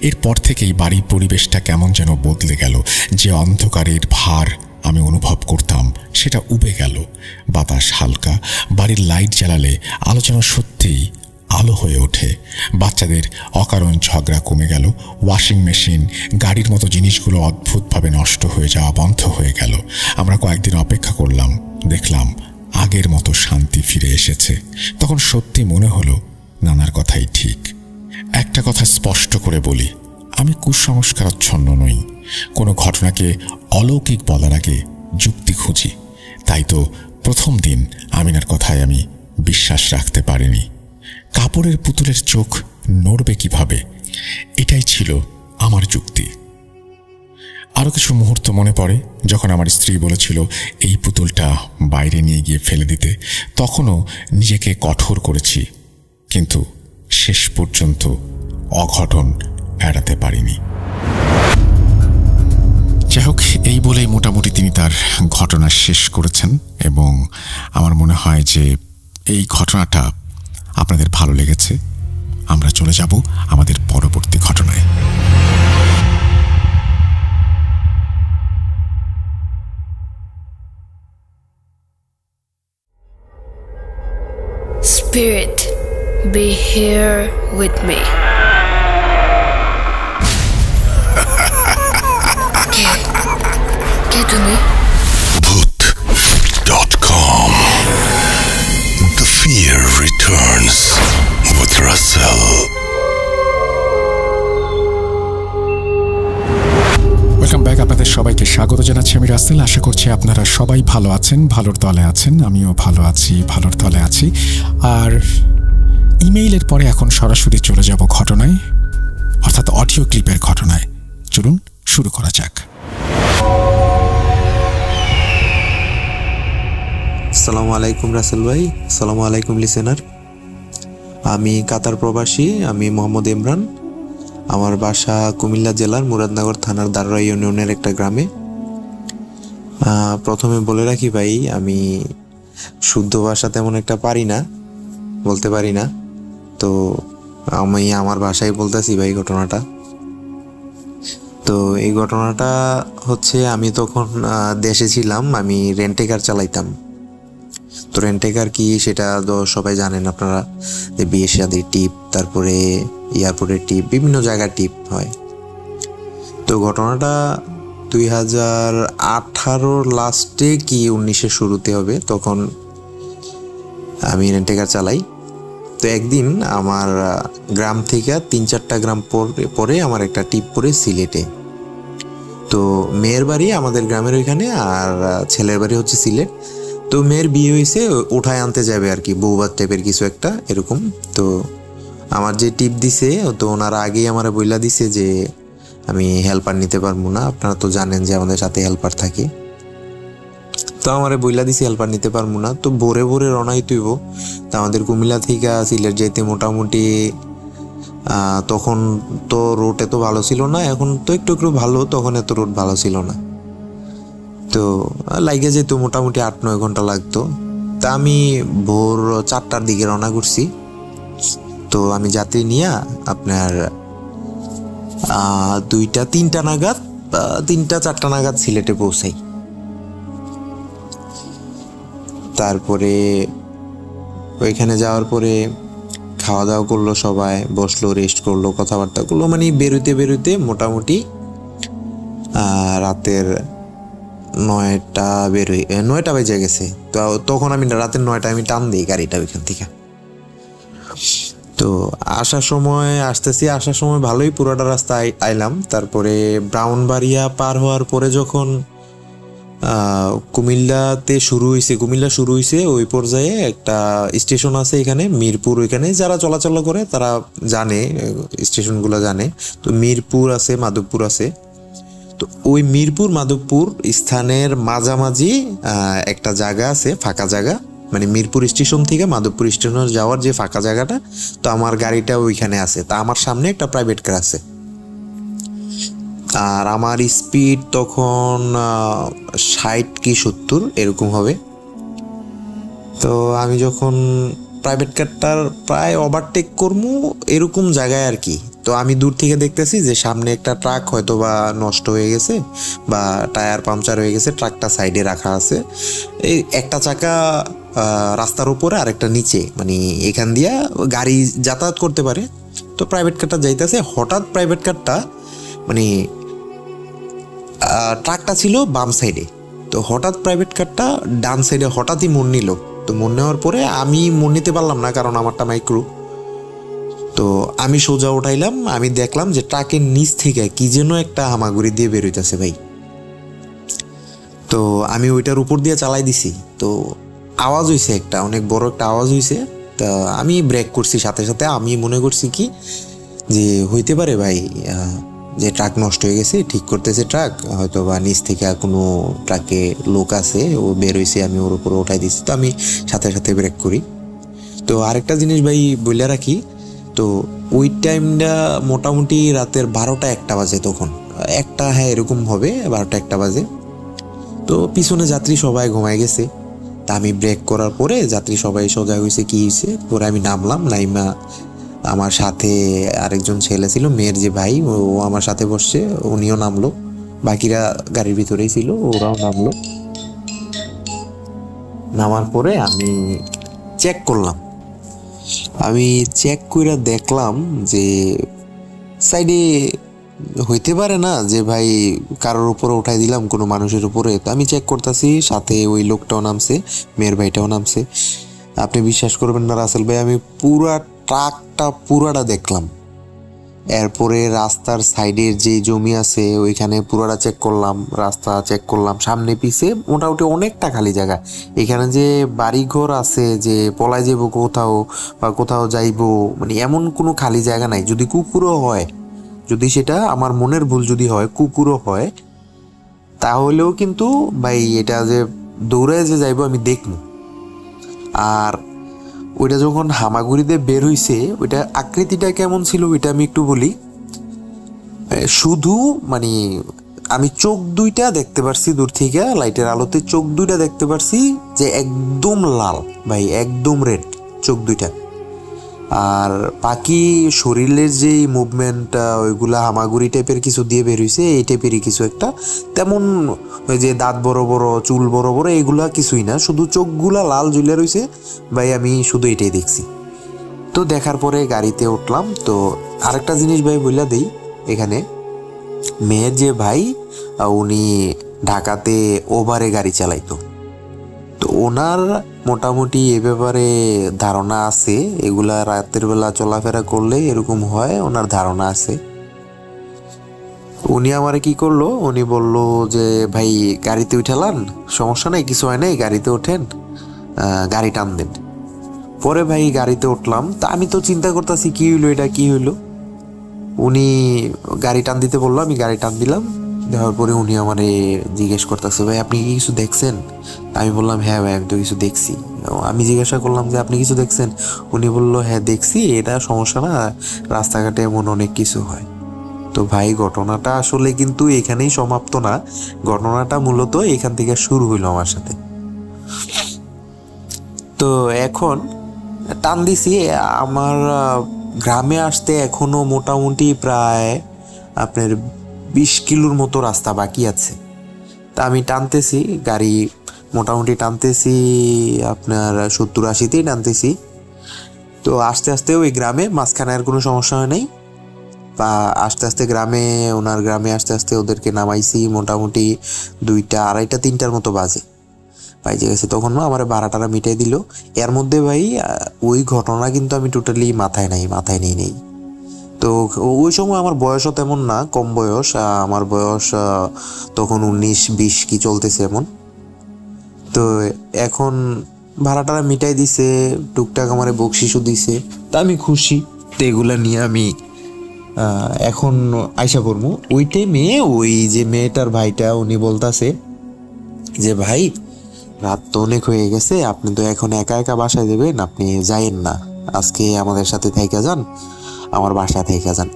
এরপর থেকেই বাড়ির পরিবেশটা কেমন যেন বদলে গেল। যে অন্ধকারের ভার আমি অনুভব করতাম সেটা উবে গেল। বাতাস হালকা, বাড়ির লাইট জ্বালালে আলো যেন সত্যিই আলো হয়ে ওঠে। বাচ্চাদের অকারণ ঝগড়া কমে গেল। ওয়াশিং মেশিন, গাড়ির মতো জিনিসগুলো অদ্ভুতভাবে নষ্ট হয়ে যাওয়া বন্ধ হয়ে গেল। আমরা কয়েকদিন অপেক্ষা করলাম, দেখলাম আগের মতো শান্তি ফিরে এসেছে। তখন সত্যি মনে হলো নানার কথাই ঠিক। একটা কথা স্পষ্ট করে বলি, আমি কুসংস্কারাচ্ছন্ন নই। কোনো ঘটনাকে অলৌকিক বলার আগে যুক্তি খুঁজি। তাই তো প্রথম দিন আমিনার কথায় আমি বিশ্বাস রাখতে পারিনি। কাপড়ের পুতুলের চোখ নড়বে কিভাবে, এটাই ছিল আমার যুক্তি। আরও কিছু মুহূর্ত মনে পড়ে যখন আমার স্ত্রী বলেছিল এই পুতুলটা বাইরে নিয়ে গিয়ে ফেলে দিতে। তখনও নিজেকে কঠোর করেছি, কিন্তু শেষ পর্যন্ত অঘটন এড়াতে পারিনি। যাই হোক, এই বলেই মোটামুটি তিনি তার ঘটনা শেষ করেছেন এবং আমার মনে হয় যে এই ঘটনাটা আপনাদের ভালো লেগেছে। আমরা চলে যাব আমাদের পরবর্তী ঘটনায়। Spirit, be here with me. কে তুমি? Bhoot.com. The fear returns with Russell. Welcome back. আপনাদের সবাইকে স্বাগত জানাচ্ছি আমি রাসেল। আশা করছি আপনারা সবাই ভালো আছেন, ভালোর তলে আছেন। আমিও ভালো আছি, ভালোর তলে আছি। আর ইমেইলের পরে এখন সরাসরি চলে যাব ঘটনায়, অর্থাৎ অডিও ক্লিপের ঘটনায়। চলুন শুরু করা যাক। আসসালামু আলাইকুম রাসেল ভাই, আসসালামু আলাইকুম লিসেনার। আমি কাতার প্রবাসী, আমি মোহাম্মদ ইমরান। আমার বাসা কুমিল্লা জেলার মুরাদনগর থানার দাররা ইউনিয়নের একটা গ্রামে। প্রথমে বলে রাখি ভাই, আমি শুদ্ধ ভাষা তেমন একটা পারি না, বলতে পারি না, তো আমি আমার ভাষায় বলতেছি ভাই ঘটনাটা। তো এই ঘটনাটা হচ্ছে, আমি তখন দেশে ছিলাম, আমি রেন্টেকার চালাইতাম। তো রেন্টেকার কি সেটা তো সবাই জানেন আপনারা, যে বিয়ে শাদী টিপ, তারপরে এয়ারপোর্টের টিপ, বিভিন্ন জায়গার টিপ হয়। তো ঘটনাটা 2018 লাস্টে কি 19-এর শুরুতে হবে, তখন আমি রেন্টেকার চালাই। তো একদিন আমার গ্রাম থেকে 3-4টা গ্রাম পরে আমার একটা টিপ পড়ে সিলেটে। তো মেয়ের বাড়ি আমাদের গ্রামের ওইখানে, আর ছেলের বাড়ি হচ্ছে সিলেট। তো মেয়ের বিয়ে হয়েছে, উঠায় আনতে যাবে আর কি, বউবাদ টাইপের কিছু একটা এরকম। তো আমার যে টিপ দিছে, তো ওনারা আগেই আমার বইলা দিছে যে আমি হেল্পার নিতে পারবো না, আপনারা তো জানেন যে আমাদের সাথে হেল্পার থাকে। তো আমার বইলা দিছে হেল্পার নিতে পারবো না। তো ভোরে ভোরে রওনাই তুইব। তো আমাদের কুমিল্লা থেকে সিলেট যাইতে মোটামুটি তখন তো রোড এত ভালো ছিল না, এখন তো একটু একটু ভালো, তখন এত রোড ভালো ছিল না। তো লাগে যেত মোটামুটি 8-9 ঘন্টা লাগতো। তা আমি ভোর 4টার দিকে রওনা করছি। তো আমি যাত্রী নিয়ে আপনার 2টা-3টা নাগাদ, 3টা-4টা নাগাদ সিলেটে পৌঁছাই। তারপরে ওইখানে যাওয়ার পরে খাওয়া দাওয়া করলো, সবাই বসলো, রেস্ট করলো, কথাবার্তা করলো, মানে বেরোতে বেরোতে মোটামুটি রাতের 9টা বেজে গেছে। তো তখন আমি রাতের 9টায় আমি টান দিই গাড়িটা ওইখান থেকে। তো আসার সময় ভালোই পুরোটা রাস্তা আইলাম। তারপরে ব্রাউনবাড়িয়া পার হওয়ার পরে যখন কুমিল্লা শুরু হয়েছে, ওই পর্যায়ে একটা স্টেশন আছে এখানে মিরপুর। ওইখানে যারা চলাচল করে তারা জানে, স্টেশনগুলো জানে। তো মিরপুর আছে, মাধবপুর আছে। তো ওই মিরপুর মাধবপুর স্থানের মাঝামাঝি একটা জায়গা আছে, ফাঁকা জায়গা, মানে মিরপুর স্টেশন থেকে মাধবপুর স্টেশনে যাওয়ার যে ফাঁকা জায়গাটা, তো আমার গাড়িটা ওইখানে আছে। তা আমার সামনে একটা প্রাইভেট কার আছে, আর আমার স্পিড তখন 60 কি 70 এরকম হবে। তো আমি যখন প্রাইভেট কারটার প্রায় ওভারটেক করবো এরকম জায়গায় আর কি, তো আমি দূর থেকে দেখতেছি যে সামনে একটা ট্রাক হয়তো বা নষ্ট হয়ে গেছে বা টায়ার পাংচার হয়ে গেছে, ট্রাকটা সাইডে রাখা আছে। এই একটা চাকা রাস্তার উপরে আর একটা নিচে, মানে এখান দিয়া গাড়ি যাতায়াত করতে পারে। তো প্রাইভেট কারটা যাইতেছে, হঠাৎ প্রাইভেট কারটা মানে ট্রাকটা ছিল বাম সাইডে, তো হঠাৎ প্রাইভেট কারটা ডান সাইডে হঠাৎই মোড় নিল। তো মোড় নেওয়ার পরে আমি মোড় নিতে পারলাম না, কারণ আমারটা মাইক্রো। তো আমি সোজা উঠাইলাম, আমি দেখলাম যে ট্রাকের নিচ থেকে কি যেন একটা হামাগুড়ি দিয়ে বেরোইতেছে ভাই। তো আমি ওইটার উপর দিয়ে চালাই দিছি। তো আওয়াজ হয়েছে, একটা অনেক বড় একটা আওয়াজ হয়েছে। তা আমি ব্রেক করছি সাথে সাথে। আমি মনে করছি কি যে হইতে পারে ভাই যে ট্রাক নষ্ট হয়ে গেছে, ঠিক করতেছে ট্রাক, হয়তো বা নিচ থেকে কোনো ট্রাকে লোক আছে, ও বের হয়েছে, আমি ওর উপরে উঠাই দিচ্ছি। তো আমি সাথে সাথে ব্রেক করি। তো আরেকটা জিনিস ভাই বলে রাখি, তো ওই টাইমটা মোটামুটি রাতের 12টা-1টা বাজে, তখন 1টা, হ্যাঁ এরকম হবে, 12টা-1টা বাজে। তো পিছনে যাত্রী সবাই ঘুমায় গেছে। তা আমি ব্রেক করার পরে যাত্রী সবাই সজাগ হয়েছে, কি হয়েছে। পরে আমি নামলাম, নাইমা আমার সাথে আরেকজন ছেলে ছিল, মেয়ের যে ভাই, ও আমার সাথে বসছে, উনিও নামলো। বাকিরা গাড়ির ভিতরেই ছিল, ওরাও নামলো। নামার পরে আমি চেক করলাম। আমি চেক করে দেখলাম যে সাইডে হইতে পারে না যে ভাই কারোর উপরে উঠাই দিলাম, কোনো মানুষের উপরে। তো আমি চেক করতেছি, সাথে ওই লোকটাও নামছে, মেয়ের ভাইটাও নামছে। আপনি বিশ্বাস করবেন না রাসেল ভাই, আমি পুরাটা দেখলাম। এরপরে রাস্তার সাইডের যে জমি আছে ওইখানে পুরাটা চেক করলাম, রাস্তা চেক করলাম, সামনে পিছে মোটামুটি অনেকটা খালি জায়গা। এখানে যে বাড়িঘর আছে, যে পলায় যাবো কোথাও বা কোথাও যাইবো, মানে এমন কোনো খালি জায়গা নাই। যদি কুকুরও হয়, যদি সেটা আমার মনের ভুল যদি হয়, কুকুরও হয়, তাহলেও কিন্তু ভাই এটা যে দৌড়ায় যে যাইবো আমি দেখবো। আর ওইটা যখন হামাগুড়িতে বের হইছে, ওইটা আকৃতিটা কেমন ছিল ওইটা আমি একটু বলি। শুধু মানে আমি চোখ দুইটা দেখতে পারছি দূর থেকে, লাইটের আলোতে চোখ দুইটা দেখতে পারছি যে একদম লাল ভাই, একদম রেড চোখ দুইটা। আর বাকি শরীরের যে মুভমেন্ট, ওইগুলা হামাগুড়ি টাইপের কিছু দিয়ে বের হইছে, এই টাইপেরই কিছু একটা। তেমন ওই যে দাঁত বড় বড়, চুল বড় বড়, এইগুলা কিছুই না, শুধু চোখগুলা লাল ঝুলে রয়েছে ভাই। আমি শুধু এটাই দেখছি। তো দেখার পরে গাড়িতে উঠলাম। তো আরেকটা জিনিস ভাই বইলা দেই, এখানে মেয়ের যে ভাই উনি ঢাকাতে ওভারে গাড়ি চালাইতো। তো ওনার মোটামুটি এ ব্যাপারে ধারণা আছে, এগুলা রাতের বেলা চলাফেরা করলে এরকম হয়, ওনার ধারণা আছে। উনি আমারে কি করলো, উনি বলল যে ভাই গাড়িতে উঠালান, সমস্যা নাই, কিছু হয় নাই, গাড়িতে ওঠেন, গাড়ি টান দেন। পরে ভাই গাড়িতে উঠলাম, তা আমি তো চিন্তা করতেছি কি হইলো, এটা কি হইলো। উনি গাড়ি টান দিতে বললো, আমি গাড়ি টান দিলাম। দেওয়ার পরে উনি আমারে জিজ্ঞেস করতেছে ভাই আপনি কি কিছু দেখছেন? আমি বললাম হ্যাঁ ভাই আমি তো কিছু দেখছি। আমি জিজ্ঞাসা করলাম যে আপনি কিছু দেখছেন? উনি বললো হ্যাঁ দেখছি, এটা সমস্যা না, রাস্তাঘাটে এমন অনেক কিছু হয়। তো ভাই ঘটনাটা আসলে কিন্তু এখানেই সমাপ্ত না, ঘটনাটা মূলত এখান থেকে শুরু হইলো আমার সাথে। তো এখন টান দিছি, আমার গ্রামে আসতে এখনো মোটামুটি প্রায় আপনার 20 কিলোর মতো রাস্তা বাকি আছে। তা আমি টানতেছি গাড়ি, মোটামুটি টানতেছি আপনার 70-80তেই টানতেছি। তো আস্তে আস্তে ওই গ্রামে মাঝখানে আর কোনো সমস্যা হয় নাই, বা আস্তে আস্তে ওনার গ্রামে আস্তে আস্তে ওদেরকে নামাইছি। মোটামুটি 2টা, 2:30, 3টার মতো বাজে ভাই যে গেছে। তখন আমার ভাড়াটারা মিটাই দিল। এর মধ্যে ভাই ওই ঘটনা কিন্তু আমি টোটালি মাথায় নেই। তো ওই সময় আমার বয়সও তেমন না, কম বয়স, আমার বয়স তখন 19-20 কি চলতেছে এমন। তো এখন ভাড়াটারা মিটাই দিছে, টুকটাক আমার বকশিসও দিছে, তা আমি খুশি। তো এগুলা নিয়ে আমি এখন আইসা করবো। ওই টাইমে ওই যে মেয়েটার ভাইটা উনি বলতাছে যে ভাই রাত তো অনেক হয়ে গেছে, আপনি তো এখন একা একা বাসায় দেবেন, আপনি যাইয়েন না, আজকে আমাদের সাথে থেকে যান, আমার বাসায় থেকে যান।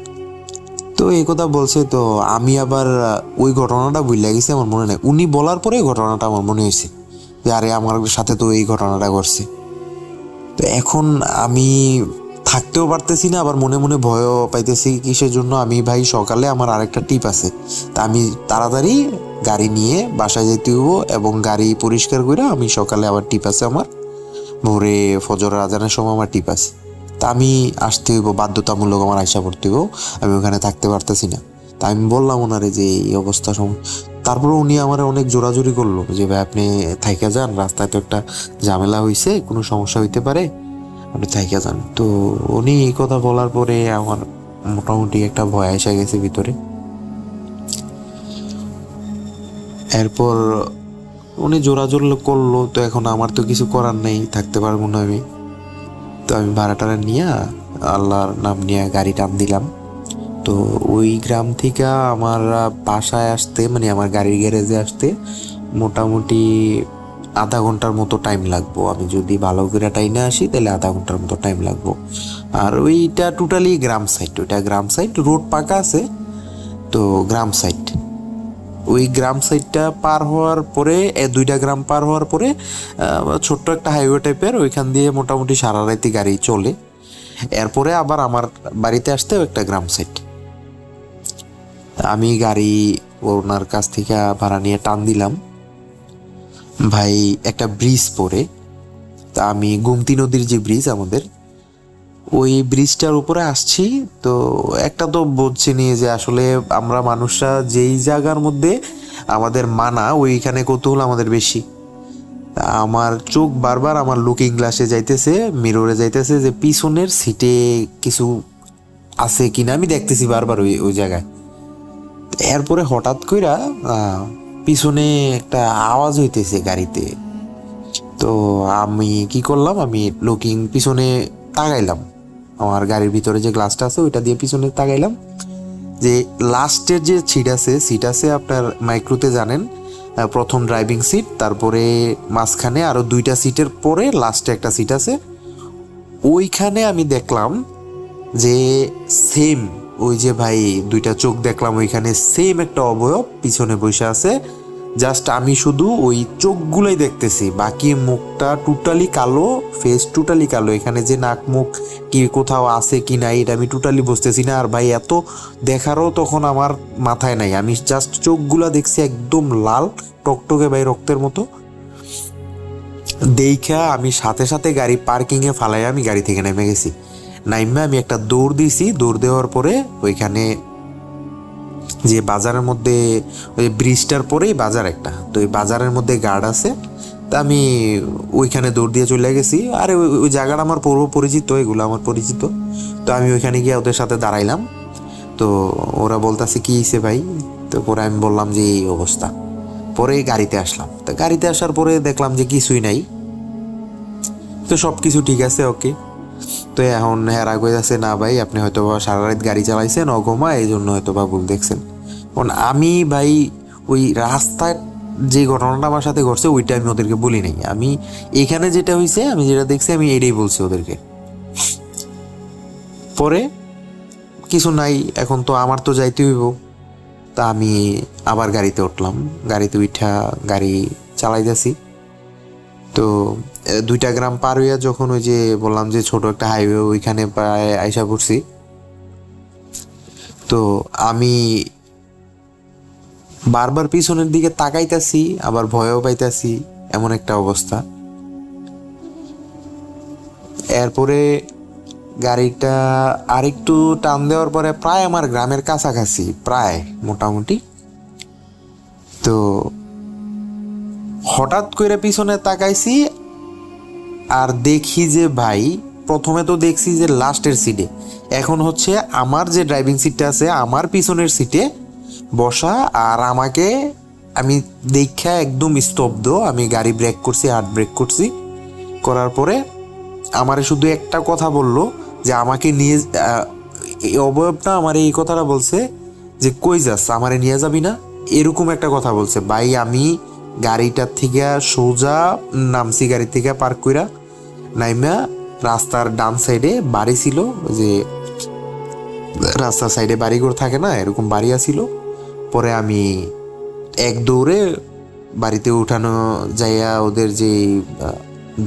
তো এই কথা বলছে। তো আমি আবার ওই ঘটনাটা ভুলে গেছি, আমার মনে নেই। উনি বলার পরে ঘটনাটা আমার মনে হয়েছে যে আরে আমার সাথে তো এই ঘটনাটা ঘটছে। তো এখন আমি থাকতেও পারতেছি না, আবার মনে মনে ভয়ও পাইতেছি। কিসের জন্য? আমি ভাই সকালে আমার আরেকটা টিপ আছে, তা আমি তাড়াতাড়ি গাড়ি নিয়ে বাসায় যেতে হইব, এবং গাড়ি পরিষ্কার করে আমি সকালে আবার টিপ আছে আমার, ভোরে ফজর আজানের সময় আমার টিপ আছে। তা আমি আসতে হইব, বাধ্যতামূলক আমার আশা করতে হইব, আমি ওখানে থাকতে পারতেছি না। তা আমি বললাম ওনারে যে এই অবস্থা তারপরে উনি আমার অনেক জোরাজোরি করলো যে ভাই আপনি থাইকা যান, রাস্তায় তো একটা ঝামেলা হয়েছে, কোনো সমস্যা হইতে পারে, আপনি থাইকা যান। তো উনি এই কথা বলার পরে আমার মোটামুটি একটা ভয় এসে গেছে ভিতরে। এরপর উনি জোরাজোর করলো, তো এখন আমার তো কিছু করার নেই, থাকতে পারবো না আমি। তো আমি ভাড়াটারা নিয়ে আল্লাহর নাম নিয়ে গাড়ি টান দিলাম। তো ওই গ্রাম থেকে আমার বাসায় আসতে, মানে আমার গাড়ির গ্যারেজে আসতে মোটামুটি আধা ঘন্টার মতো টাইম লাগবো। আমি যদি ভালো করে টাইমে আসি তাহলে আধা ঘন্টার মতো টাইম লাগবো। আর ওইটা টোটালি গ্রাম সাইড, ওইটা গ্রাম সাইড, রোড পাকা আছে, তো গ্রাম সাইড। ওই গ্রাম সাইডটা পার হওয়ার পরে, 2টা গ্রাম পার হওয়ার পরে ছোট্ট একটা হাইওয়ে টাইপের, ওইখান দিয়ে মোটামুটি সারা রাতি গাড়ি চলে। এরপরে আবার আমার বাড়িতে আসতেও একটা গ্রাম সাইড। আমি গাড়ি ওনার কাছ থেকে ভাড়া নিয়ে টান দিলাম ভাই, একটা ব্রিজ পরে। তা আমি গোমতী নদীর যে ব্রিজ আমাদের, ওই ব্রিজটার উপরে আসছি। তো একটা তো বুঝছিনি যে আসলে আমরা মানুষরা যেই জায়গার মধ্যে আমাদের মানা, ওইখানে কৌতূহল আমাদের বেশি। আমার চোখ বারবার আমার লুকিং গ্লাসে যাইতেছে, মিররে যাইতেছে যে পিছনের সিটে কিছু আছে কিনা, আমি দেখতেছি বারবার ওই জায়গায়। এরপরে হঠাৎ কইরা পিছনে একটা আওয়াজ হইতেছে গাড়িতে। তো আমি কি করলাম, আমি লুকিং পিছনে তাকাইলাম, আমার গাড়ির ভিতরে যে গ্লাসটা আছে ওইটা দিয়ে পিছনে তাকাইলাম, যে লাস্টের যে সিট আছে আপনার মাইক্রোতে জানেন, প্রথম ড্রাইভিং সিট, তারপরে মাঝখানে আরো 2টা সিটের পরে লাস্টে একটা সিট আছে। ওইখানে আমি দেখলাম যে সেম ওই যে ভাই 2টা চোখ দেখলাম, ওইখানে সেম একটা অবয়ব পিছনে বসে আছে। জাস্ট আমি শুধু ওই চোখগুলোই দেখতেছি, বাকি মুখটা টোটালি কালো, ফেস টোটালি কালো। এখানে যে নাক মুখ কি কোথাও আছে কি নাই এটা আমি টোটালি বুঝতেছি না। আর ভাই এত দেখারও তখন আমার মাথায় নাই, আমি জাস্ট চোখগুলা দেখছি একদম লাল টকটকে ভাই, রক্তের মতো। দেখা আমি সাথে সাথে গাড়ি পার্কিংয়ে ফালাই আমি গাড়ি থেকে নেমে গেছি। নাইমে আমি একটা দৌড় দিছি, দৌড় দেওয়ার পরে ওইখানে যে বাজারের মধ্যে ওই ব্রিজটার পরেই বাজার একটা, তো ওই বাজারের মধ্যে গার্ড আছে। তা আমি ওইখানে দৌড় দিয়ে চলে গেছি। আরে ওই জায়গাটা আমার পূর্ব পরিচিত, এগুলো আমার পরিচিত। তো আমি ওইখানে গিয়ে ওদের সাথে দাঁড়াইলাম। তো ওরা বলতেছে কি হয়েছে ভাই? তো পরে আমি বললাম যে এই অবস্থা। পরে গাড়িতে আসলাম। তো গাড়িতে আসার পরে দেখলাম যে কিছুই নাই, তো সব কিছু ঠিক আছে, ওকে। তো এখন হেরা কই আছে, না ভাই আপনি হয়তো বা সারা রাত গাড়ি চালাইছেন অঘমা, এই জন্য হয়তো বা ভুল দেখছেন। কারণ আমি ভাই ওই রাস্তায় যে ঘটনাটা আমার সাথে ঘটছে ওইটা আমি ওদেরকে বলি নাই। আমি এখানে যেটা হয়েছে, আমি যেটা দেখছি আমি এটাই বলছি ওদেরকে। পরে কিছু নাই, এখন তো আমার তো যাইতে হইব। তা আমি আবার গাড়িতে উঠলাম। গাড়িতে উঠা গাড়ি চালাইতেছি। তো 2টা গ্রাম পার হইয়া যখন ওই যে বললাম যে ছোট একটা হাইওয়ে, ওইখানে প্রায় আইসা পড়ছি। তো আমি বারবার পিছনের দিকে তাকাইতাছি, আবার ভয়ও পাইতাছি, এমন একটা অবস্থা। এরপরে গাড়িটা আরেকটু টান দেওয়ার পরে প্রায় আমার গ্রামের কাছাকাছি, প্রায় মোটামুটি। তো হঠাৎ করে পিছনে তাকাইছি আর দেখি যে ভাই, প্রথমে তো দেখছি যে লাস্টের সিটে, এখন হচ্ছে আমার যে ড্রাইভিং সিটটা আছে আমার পিছনের সিটে বসা, আর আমাকে আমি দেখা একদম স্তব্ধ। আমি গাড়ি ব্রেক করছি, হার্ড ব্রেক করছি, করার পরে আমারে শুধু একটা কথা বললো যে আমাকে নিয়ে, এই অবয়বটা আমার এই কথাটা বলছে যে কই যাস, আমারে নিয়ে যাবি না, এরকম একটা কথা বলছে। ভাই আমি গাড়িটার থেকে সোজা নামছি, গাড়ি থেকে পার্ক কইরা নাইমা রাস্তার ডান সাইডে বাড়ি ছিল, যে রাস্তার সাইডে বাড়িঘর থাকে না, এরকম বাড়ি আছিল। পরে আমি এক দৌড়ে বাড়িতে উঠানো যাইয়া, ওদের যে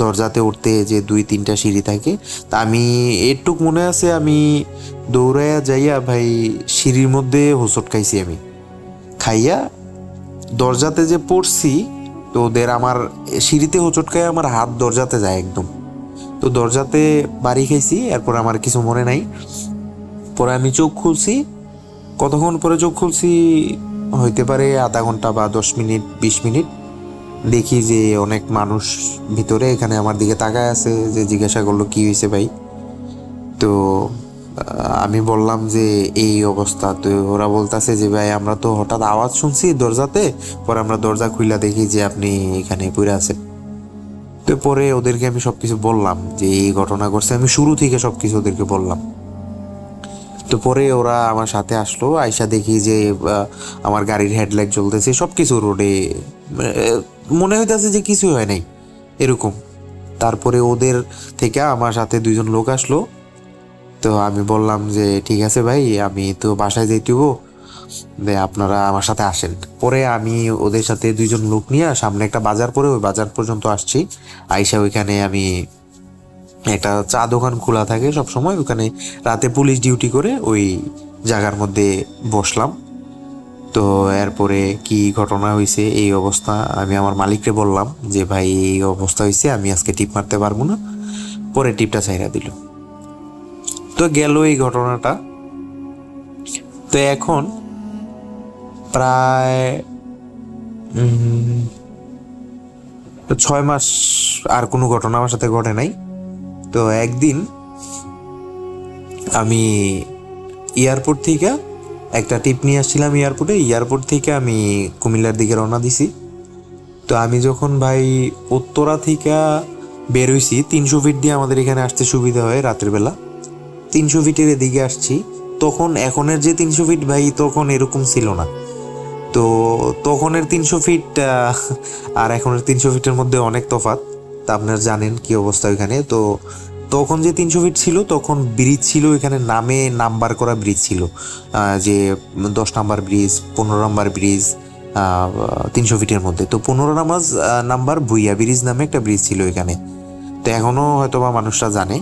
দরজাতে উঠতে যে 2-3টা সিঁড়ি থাকে, তা আমি এটুক মনে আছে আমি দৌড়াইয়া যাইয়া ভাই সিঁড়ির মধ্যে হোঁচট খাইছি। আমি খাইয়া দরজাতে যে পড়ছি, তো ওদের আমার সিঁড়িতে হোঁচট খাইয়া আমার হাত দরজাতে যায় একদম। তো দরজাতে বাড়ি খাইছি, এরপর আমার কিছু মনে নাই। পরে আমি চোখ খুলছি, কতক্ষণ পরে চোখ খুলছি হইতে পারে আধা ঘন্টা বা 10 মিনিট 20 মিনিট। দেখি যে অনেক মানুষ ভিতরে এখানে আমার দিকে তাকায় আছে, যে জিজ্ঞাসা করলো কি হয়েছে ভাই। তো আমি বললাম যে এই অবস্থা। তো ওরা বলতেছে যে ভাই আমরা তো হঠাৎ আওয়াজ শুনছি দরজাতে, পরে আমরা দরজা খুইলা দেখি যে আপনি এখানে পড়ে আছেন। তো পরে ওদেরকে আমি সবকিছু বললাম যে এই ঘটনা ঘটছে, আমি শুরু থেকে সবকিছু ওদেরকে বললাম। তো পরে ওরা আমার সাথে আসলো, আইসা দেখি যে আমার গাড়ির হেডলাইট জ্বলতেছে, সবকিছু রোডে, মনে হইতেছে যে কিছু হয় নাই এরকম। তারপরে ওদের থেকে আমার সাথে 2জন লোক আসলো। তো আমি বললাম যে ঠিক আছে ভাই, আমি তো বাসায় যাইতেব, আপনারা আমার সাথে আসেন। পরে আমি ওদের সাথে 2জন লোক নিয়ে সামনে একটা বাজার, পরে ওই বাজার পর্যন্ত আসছি। আইসা ওইখানে আমি, একটা চা দোকান খোলা থাকে সব সময়, ওখানে রাতে পুলিশ ডিউটি করে, ওই জায়গার মধ্যে বসলাম। তো এরপরে কি ঘটনা হয়েছে, এই অবস্থা, আমি আমার মালিককে বললাম যে ভাই এই অবস্থা হয়েছে, আমি আজকে টিপ মারতে পারবো না। পরে টিপটা ছাইরা দিল। তো গেল এই ঘটনাটা। তো এখন প্রায় 6 মাস আর কোনো ঘটনা আমার সাথে ঘটে নাই। তো একদিন আমি এয়ারপোর্ট থেকে একটা টিপ নিয়ে আসছিলাম, এয়ারপোর্ট থেকে আমি কুমিল্লার দিকে রওনা দিছি। তো আমি যখন ভাই উত্তরা থেকে বের হইছি, 300 ফিট দিয়ে আমাদের এখানে আসতে সুবিধা হয় রাতের বেলা, 300 ফিটের এদিকে আসছি। তখন এখনের যে 300 ফিট ভাই, তখন এরকম ছিল না। তো তখনের 300 ফিট আর এখনের 300 ফিটের মধ্যে অনেক তফাৎ। তা আপনারা জানেন কি অবস্থা ওইখানে। তো তখন যে 300 ফিট ছিল, তখন ব্রিজ ছিল এখানে, নামে নাম্বার করা ব্রিজ ছিল, যে 10 নাম্বার ব্রিজ, 15 নাম্বার ব্রিজ, 300 ফিটের মধ্যে। তো 15 নাম্বার ভুইয়া ব্রিজ নামে একটা ব্রিজ ছিল এখানে। তো এখনও হয়তো বা মানুষরা জানে।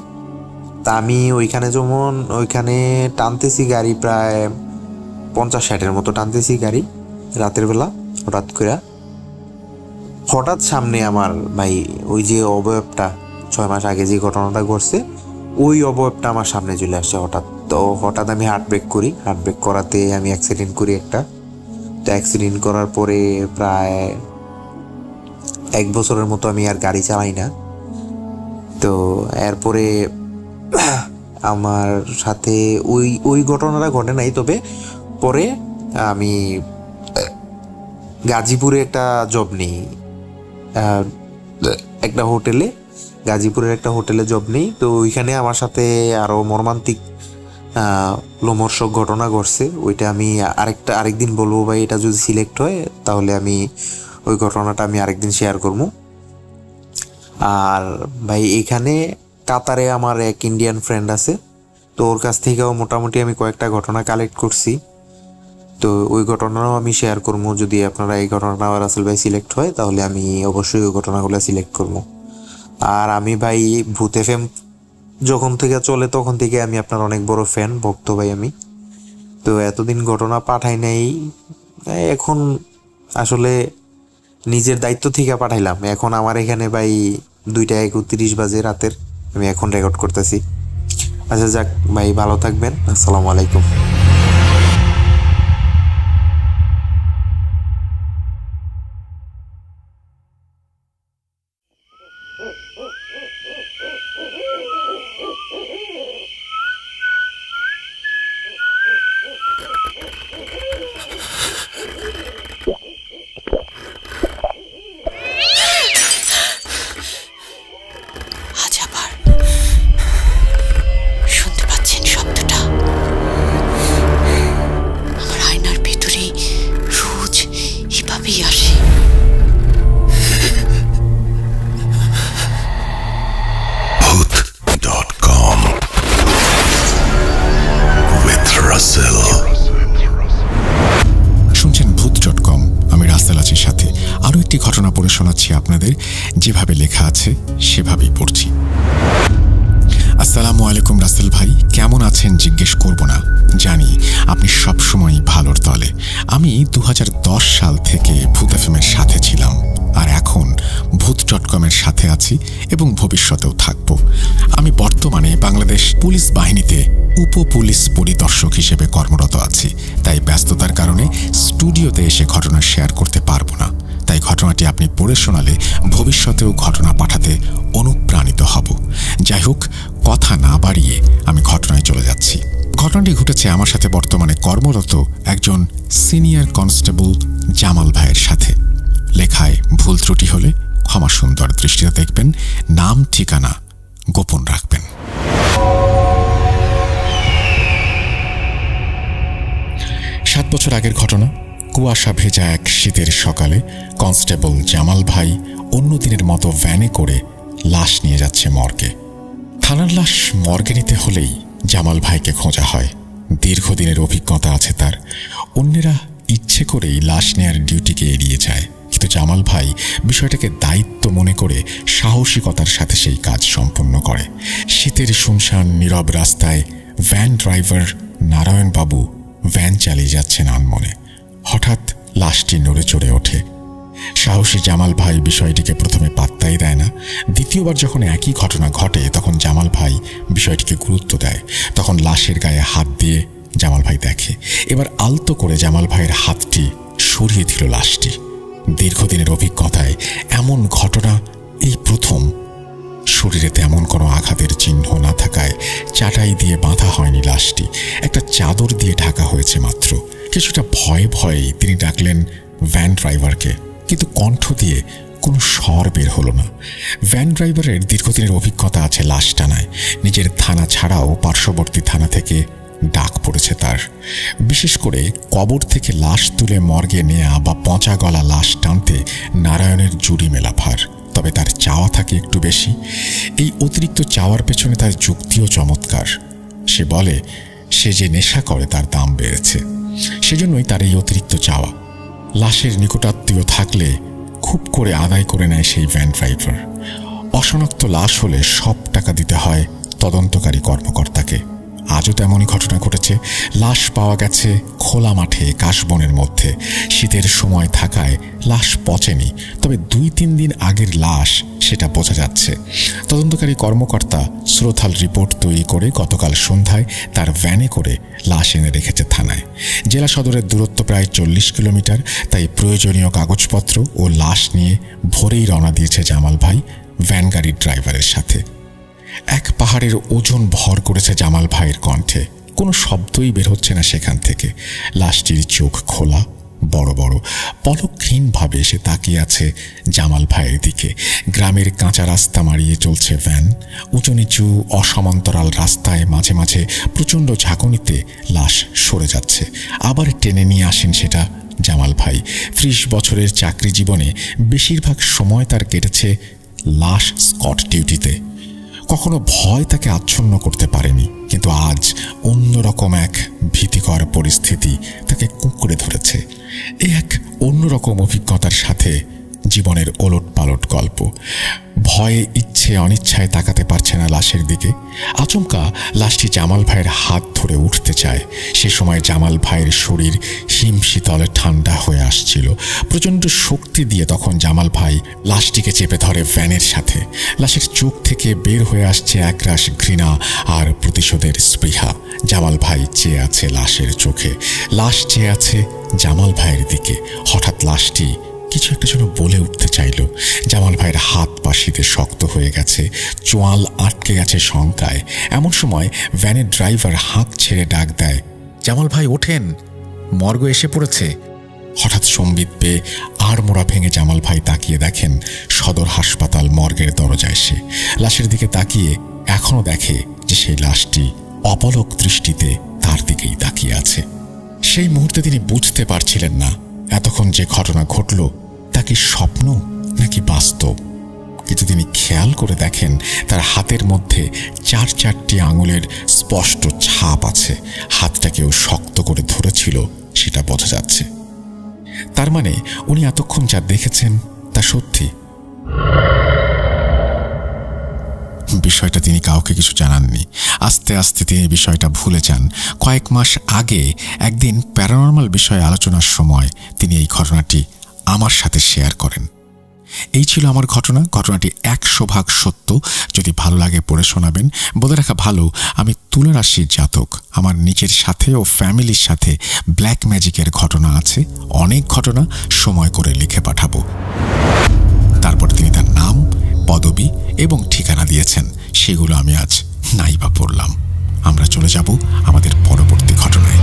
তা আমি ওইখানে যেমন ওইখানে টানতেছি গাড়ি, প্রায় 50-60-এর মতো টানতেছি গাড়ি রাতের বেলা। হঠাৎ সামনে আমার ভাই ওই যে অবয়বটা 6 মাস আগে যে ঘটনাটা ঘটছে, ওই অবয়বটা আমার সামনে চলে আসছে হঠাৎ। তো হঠাৎ আমি হার্ট ব্রেক করি, হার্ট ব্রেক করাতে আমি অ্যাক্সিডেন্ট করি একটা। তো অ্যাক্সিডেন্ট করার পরে প্রায় 1 বছরের মতো আমি আর গাড়ি চালাই না। তো এরপরে আমার সাথে ওই ঘটনাটা ঘটে নাই, তবে পরে আমি গাজীপুরে একটা জব নিই, একটা হোটেলে, গাজীপুরের একটা হোটেলে জব নেই। তো ওইখানে আমার সাথে আরও মর্মান্তিক লোমর্ষক ঘটনা ঘটছে। ওইটা আমি আরেকদিন বলবো ভাই। এটা যদি সিলেক্ট হয় তাহলে আমি ওই ঘটনাটা আমি আরেকদিন শেয়ার করবো। আর ভাই এখানে কাতারে আমার এক ইন্ডিয়ান ফ্রেন্ড আছে, তো ওর কাছ থেকেও মোটামুটি আমি কয়েকটা ঘটনা কালেক্ট করছি। তো ওই ঘটনাও আমি শেয়ার করবো। যদি আপনারা এই ঘটনাটা রাসেল ভাই সিলেক্ট হয় তাহলে আমি অবশ্যই ওই ঘটনাগুলো সিলেক্ট করবো। আর আমি ভাই ভূত এফএম যখন থেকে চলে তখন থেকে আমি আপনার অনেক বড় ফ্যান, ভক্ত ভাই আমি। তো এতদিন ঘটনা পাঠাই নাই, এখন আসলে নিজের দায়িত্ব থেকে পাঠাইলাম। এখন আমার এখানে ভাই 2:31 বাজে রাতের, আমি এখন রেকর্ড করতেছি। আচ্ছা যাক ভাই, ভালো থাকবেন, আসসালামু আলাইকুম। আজ আবার শুনতে পাচ্ছেন শব্দটা? আমার আয়নার ভেতরে রোজ এভাবেই আসে। Bhoot.com with Russell. শুনছেন Bhoot.com, আমি রাসেল আছি সাথে। আরও একটি ঘটনা পড়ে শোনাচ্ছি আপনাদের, যেভাবে লেখা আছে সেভাবেই পড়ছি। আসসালামু আলাইকুম রাসেল ভাই, কেমন আছেন জিজ্ঞেস করব না, জানি আপনি সবসময় ভালোর তলে। আমি 2010 সাল থেকে ভূত এফএমের সাথে ছিলাম, আর এখন Bhoot.com-এর সাথে আছি এবং ভবিষ্যতেও থাকব। আমি বর্তমানে বাংলাদেশ পুলিশ বাহিনীতে উপপুলিশ পরিদর্শক হিসেবে কর্মরত আছি, তাই ব্যস্ততার কারণে স্টুডিওতে এসে ঘটনা শেয়ার করতে পারবো না। তাই ঘটনাটি আপনি পড়ে শোনালে ভবিষ্যতেও ঘটনা পাঠাতে অনুপ্রাণিত হব। যাই হোক, কথা না বাড়িয়ে আমি ঘটনায় চলে যাচ্ছি। ঘটনাটি ঘটেছে আমার সাথে বর্তমানে কর্মরত একজন সিনিয়র কনস্টেবল জামাল ভাইয়ের সাথে। লেখায় ভুল ত্রুটি হলে ক্ষমা সুন্দর দৃষ্টিতে দেখবেন, নাম ঠিকানা গোপন রাখবেন। 7 বছর আগের ঘটনা। কুয়াশা ভেজা এক শীতের সকালে কনস্টেবল জামাল ভাই অন্য দিনের মতো ভ্যানে করে লাশ নিয়ে যাচ্ছে মর্গে। থানার লাশ মর্গে নিতে হলেই জামাল ভাইকে খোঁজা হয়। দীর্ঘদিনের অভিজ্ঞতা আছে তার। অন্যেরা ইচ্ছে করেই লাশ নেয়ার ডিউটিকে এড়িয়ে যায়, কিন্তু জামাল ভাই বিষয়টাকে দায়িত্ব মনে করে সাহসিকতার সাথে সেই কাজ সম্পন্ন করে। শীতের শুনশান নীরব রাস্তায় ভ্যান ড্রাইভার নারায়ণবাবু ভ্যান চালিয়ে যাচ্ছেন আনমনে। হঠাৎ লাশটি নড়ে চড়ে ওঠে। সাহসী জামাল ভাই বিষয়টিকে প্রথমে পাত্তাই দেয় না। দ্বিতীয়বার যখন একই ঘটনা ঘটে তখন জামাল ভাই বিষয়টিকে গুরুত্ব দেয়। তখন লাশের গায়ে হাত দিয়ে জামাল ভাই দেখে। এবার আলতো করে জামাল ভাইয়ের হাতটি সরিয়ে দিল লাশটি। দীর্ঘদিনের অভিজ্ঞতায় এমন ঘটনা এই প্রথম। শরীরে তেমন কোনো আঘাতের চিহ্ন না থাকায় চাটাই দিয়ে বাঁধা হয়নি লাশটি, একটা চাদর দিয়ে ঢাকা হয়েছে মাত্র। কিছুটা ভয়ে ভয়েই তিনি ডাকলেন ভ্যান ড্রাইভারকে, কিন্তু কণ্ঠ দিয়ে কোনো স্বর বের হলো না। ভ্যান ড্রাইভারের দীর্ঘদিনের অভিজ্ঞতা আছে লাশ টানায়। নিজের থানা ছাড়াও পার্শ্ববর্তী থানা থেকে ডাক পড়েছে তার। বিশেষ করে কবর থেকে লাশ তুলে মর্গে নেয়া বা পচা গলা লাশ টানতে নারায়ণের জুড়ি মেলা ভার। তবে তার চাওয়া থাকে একটু বেশি। এই অতিরিক্ত চাওয়ার পেছনে তার যুক্তিও চমৎকার। সে বলে সে যে নেশা করে তার দাম বেড়েছে, সেজন্যই তার এই অতিরিক্ত চাওয়া। লাশের নিকটাত্মীয় থাকলে খুব করে আদায় করে নেয় সেই ভ্যান ড্রাইভার। অশনাক্ত লাশ হলে সব টাকা দিতে হয় তদন্তকারী কর্মকর্তাকে। আজও তেমনই ঘটনা ঘটেছে। লাশ পাওয়া গেছে খোলা মাঠে কাশবনের মধ্যে। শীতের সময় থাকায় লাশ পচেনি, তবে 2-3 দিন আগের লাশ সেটা বোঝা যাচ্ছে। তদন্তকারী কর্মকর্তা শ্রোথাল রিপোর্ট তৈরি করে গতকাল সন্ধ্যায় তার ভ্যানে করে লাশ এনে রেখেছে থানায়। জেলা সদরের দূরত্ব প্রায় 40 কিলোমিটার, তাই প্রয়োজনীয় কাগজপত্র ও লাশ নিয়ে ভোরেই রওনা দিয়েছে জামাল ভাই ভ্যান গাড়ির ড্রাইভারের সাথে। এক পাহাড়ের ওজন ভর করেছে জামাল ভাইয়ের কণ্ঠে। কোনো শব্দই বের হচ্ছে না সেখান থেকে। লাশটির চোখ খোলা, বড় বড়, পলকহীনভাবে এসে তাকিয়ে আছে জামাল ভাইয়ের দিকে। গ্রামের কাঁচা রাস্তা মারিয়ে চলছে ভ্যান। উঁচু নিচু অসমান্তরাল রাস্তায় মাঝে মাঝে প্রচণ্ড ঝাঁকুনিতে লাশ সরে যাচ্ছে, আবার টেনে নিয়ে আসেন সেটা জামাল ভাই। 30 বছরের চাকরি জীবনে বেশিরভাগ সময় তার কেটেছে লাশ স্কট ডিউটিতে। কখনো ভয় তাকে আচ্ছন্ন করতে পারেনি, কিন্তু আজ অন্যরকম এক ভীতিকর পরিস্থিতি তাকে কুঁকড়ে ধরেছে। এই এক অন্যরকম অভিজ্ঞতার সাথে জীবনের ওলট পালট গল্প। ভয়ে ইচ্ছে অনিচ্ছায় তাকাতে পারছে না লাশের দিকে। আচমকা লাশটি জামাল ভাইয়ের হাত ধরে উঠতে চায়। সে সময় জামাল ভাইয়ের শরীর হিমশীতলে ঠান্ডা হয়ে আসছিল। প্রচণ্ড শক্তি দিয়ে তখন জামাল ভাই লাশটিকে চেপে ধরে ভ্যানের সাথে। লাশের চোখ থেকে বের হয়ে আসছে একরাশ ঘৃণা আর প্রতিশোধের স্পৃহা। জামাল ভাই চেয়ে আছে লাশের চোখে, লাশ চেয়ে আছে জামাল ভাইয়ের দিকে। হঠাৎ লাশটি কিছু একটা যেন বলে উঠতে চাইল। জামাল ভাইয়ের হাত পা শীতে শক্ত হয়ে গেছে, চোয়াল আটকে গেছে শঙ্কায়। এমন সময় ভ্যানের ড্রাইভার হাঁক ছেড়ে ডাক দেয়, জামাল ভাই ওঠেন, মর্গ এসে পড়েছে। হঠাৎ সম্বিত পেয়ে আড়মোড়া ভেঙে জামাল ভাই তাকিয়ে দেখেন সদর হাসপাতাল মর্গের দরজায়। সে লাশের দিকে তাকিয়ে এখনো দেখে যে সেই লাশটি অপলক দৃষ্টিতে তার দিকেই তাকিয়ে আছে। সেই মুহূর্তে তিনি বুঝতে পারছিলেন না এতক্ষণ যে ঘটনা ঘটল তা কি স্বপ্ন নাকি বাস্তব। কিন্তু তিনি খেয়াল করে দেখেন তার হাতের মধ্যে 4-4টি আঙুলের স্পষ্ট ছাপ আছে। হাতটা কেউ শক্ত করে ধরেছিল সেটা বোঝা যাচ্ছে। তার মানে উনি এতক্ষণ যা দেখেছেন তা সত্যি। বিষয়টা তিনি কাউকে কিছু জানাননি। আস্তে আস্তে তিনি বিষয়টা ভুলে যান। কয়েক মাস আগে একদিন প্যারানর্মাল বিষয়ে আলোচনার সময় তিনি এই ঘটনাটি আমার সাথে শেয়ার করেন। এই ছিল আমার ঘটনাটি 100% সত্য। যদি ভালো লাগে পড়ে শোনাবেন। বলে রাখা ভালো, আমি তুলা রাশির জাতক। আমার নিজের সাথে ও ফ্যামিলির সাথে ব্ল্যাক ম্যাজিকের ঘটনা আছে, অনেক ঘটনা। সময় করে লিখে পাঠাবো। তারপর তিনি তার নাম, পদবি এবং ঠিকানা দিয়েছেন, সেগুলো আমি আজ নাই বা পড়লাম। আমরা চলে যাব আমাদের পরবর্তী ঘটনায়।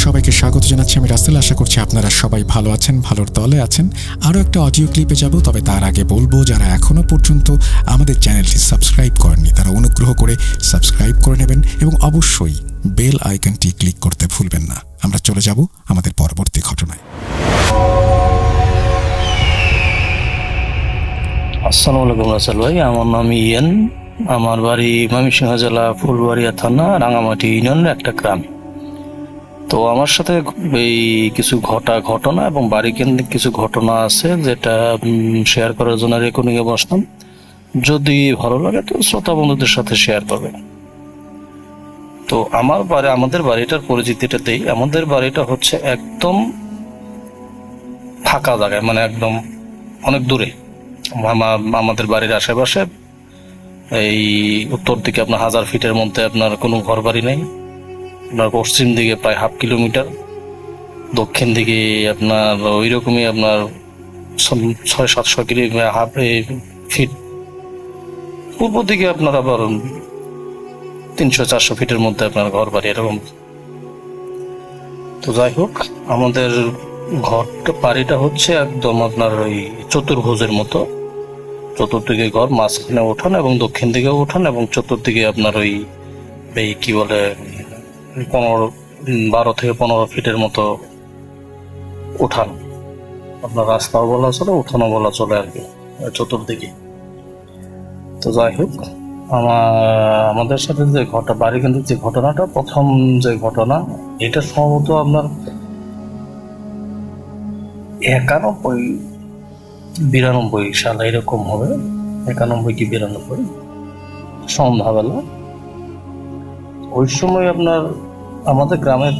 সবাইকে স্বাগত জানাচ্ছি আমি রাসেল। আশা করছি আপনারা সবাই ভালো আছেন, ভালোর দলে আছেন। আরও একটা অডিও ক্লিপে যাব, তবে তার আগে বলবো যারা এখনও পর্যন্ত আমাদের চ্যানেলটি সাবস্ক্রাইব করেননি তারা অনুগ্রহ করে সাবস্ক্রাইব করে নেবেন এবং অবশ্যই বেল আইকনটি ক্লিক করতে ভুলবেন না। আমরা চলে যাব আমাদের পরবর্তী ঘটনায়। আসসালামু আলাইকুম রাসেল ভাই, আমার নাম ইয়ান। আমার বাড়ি ময়মনসিংহ জেলা ফুলবাড়িয়া থানা রাঙামাটি ইউনিয়নের একটা গ্রাম। তো আমার সাথে এই কিছু ঘটনা এবং বাড়ি কেন্দ্রিক কিছু ঘটনা আছে যেটা শেয়ার করার জন্য রেকর্ডিংয়ে বসলাম। যদি ভালো লাগে তো শ্রোতা বন্ধুদের সাথে শেয়ার করবেন। তো আমাদের বাড়িটার পরিচিতিটা দেই। আমাদের বাড়িটা হচ্ছে একদম ফাঁকা জায়গায়, মানে একদম অনেক দূরে। আমাদের বাড়ির আশেপাশে এই উত্তর দিকে আপনার 1000 ফিটের মধ্যে আপনার কোনো ঘর বাড়ি নেই। আপনার পশ্চিম দিকে প্রায় 1/2 কিলোমিটার, দক্ষিণ দিকে আপনার ওই রকমই আপনার 600-700 ফিট পূর্ব দিকে আপনার আবার 300-400 ফিটের মধ্যে আপনার ঘর বাড়ি এরকম। তো যাই হোক, আমাদের ঘরটা বাড়িটা হচ্ছে একদম আপনার ওই চতুর্ভুজের মতো, চতুর্দিকে ঘর, মাঝখানে উঠান এবং দক্ষিণ দিকে উঠান, এবং চতুর্দিকে আপনার ওই কি বলে 12 থেকে 15 ফিটের মতো উঠান, আপনার রাস্তাও বলা চলে, উঠানও বলা চলে আর কি চতুর্দিকে। তো যাই হোক, আমাদের সাথে যে বাড়ি কিন্তু যে ঘটনাটা, প্রথম যে ঘটনা, এটা সম্ভবত আপনার 91-92 সাল এরকম হবে, 91 কি 92 সন্ধ্যাবেলা। ওই সময় আপনার আমাদের গ্রামের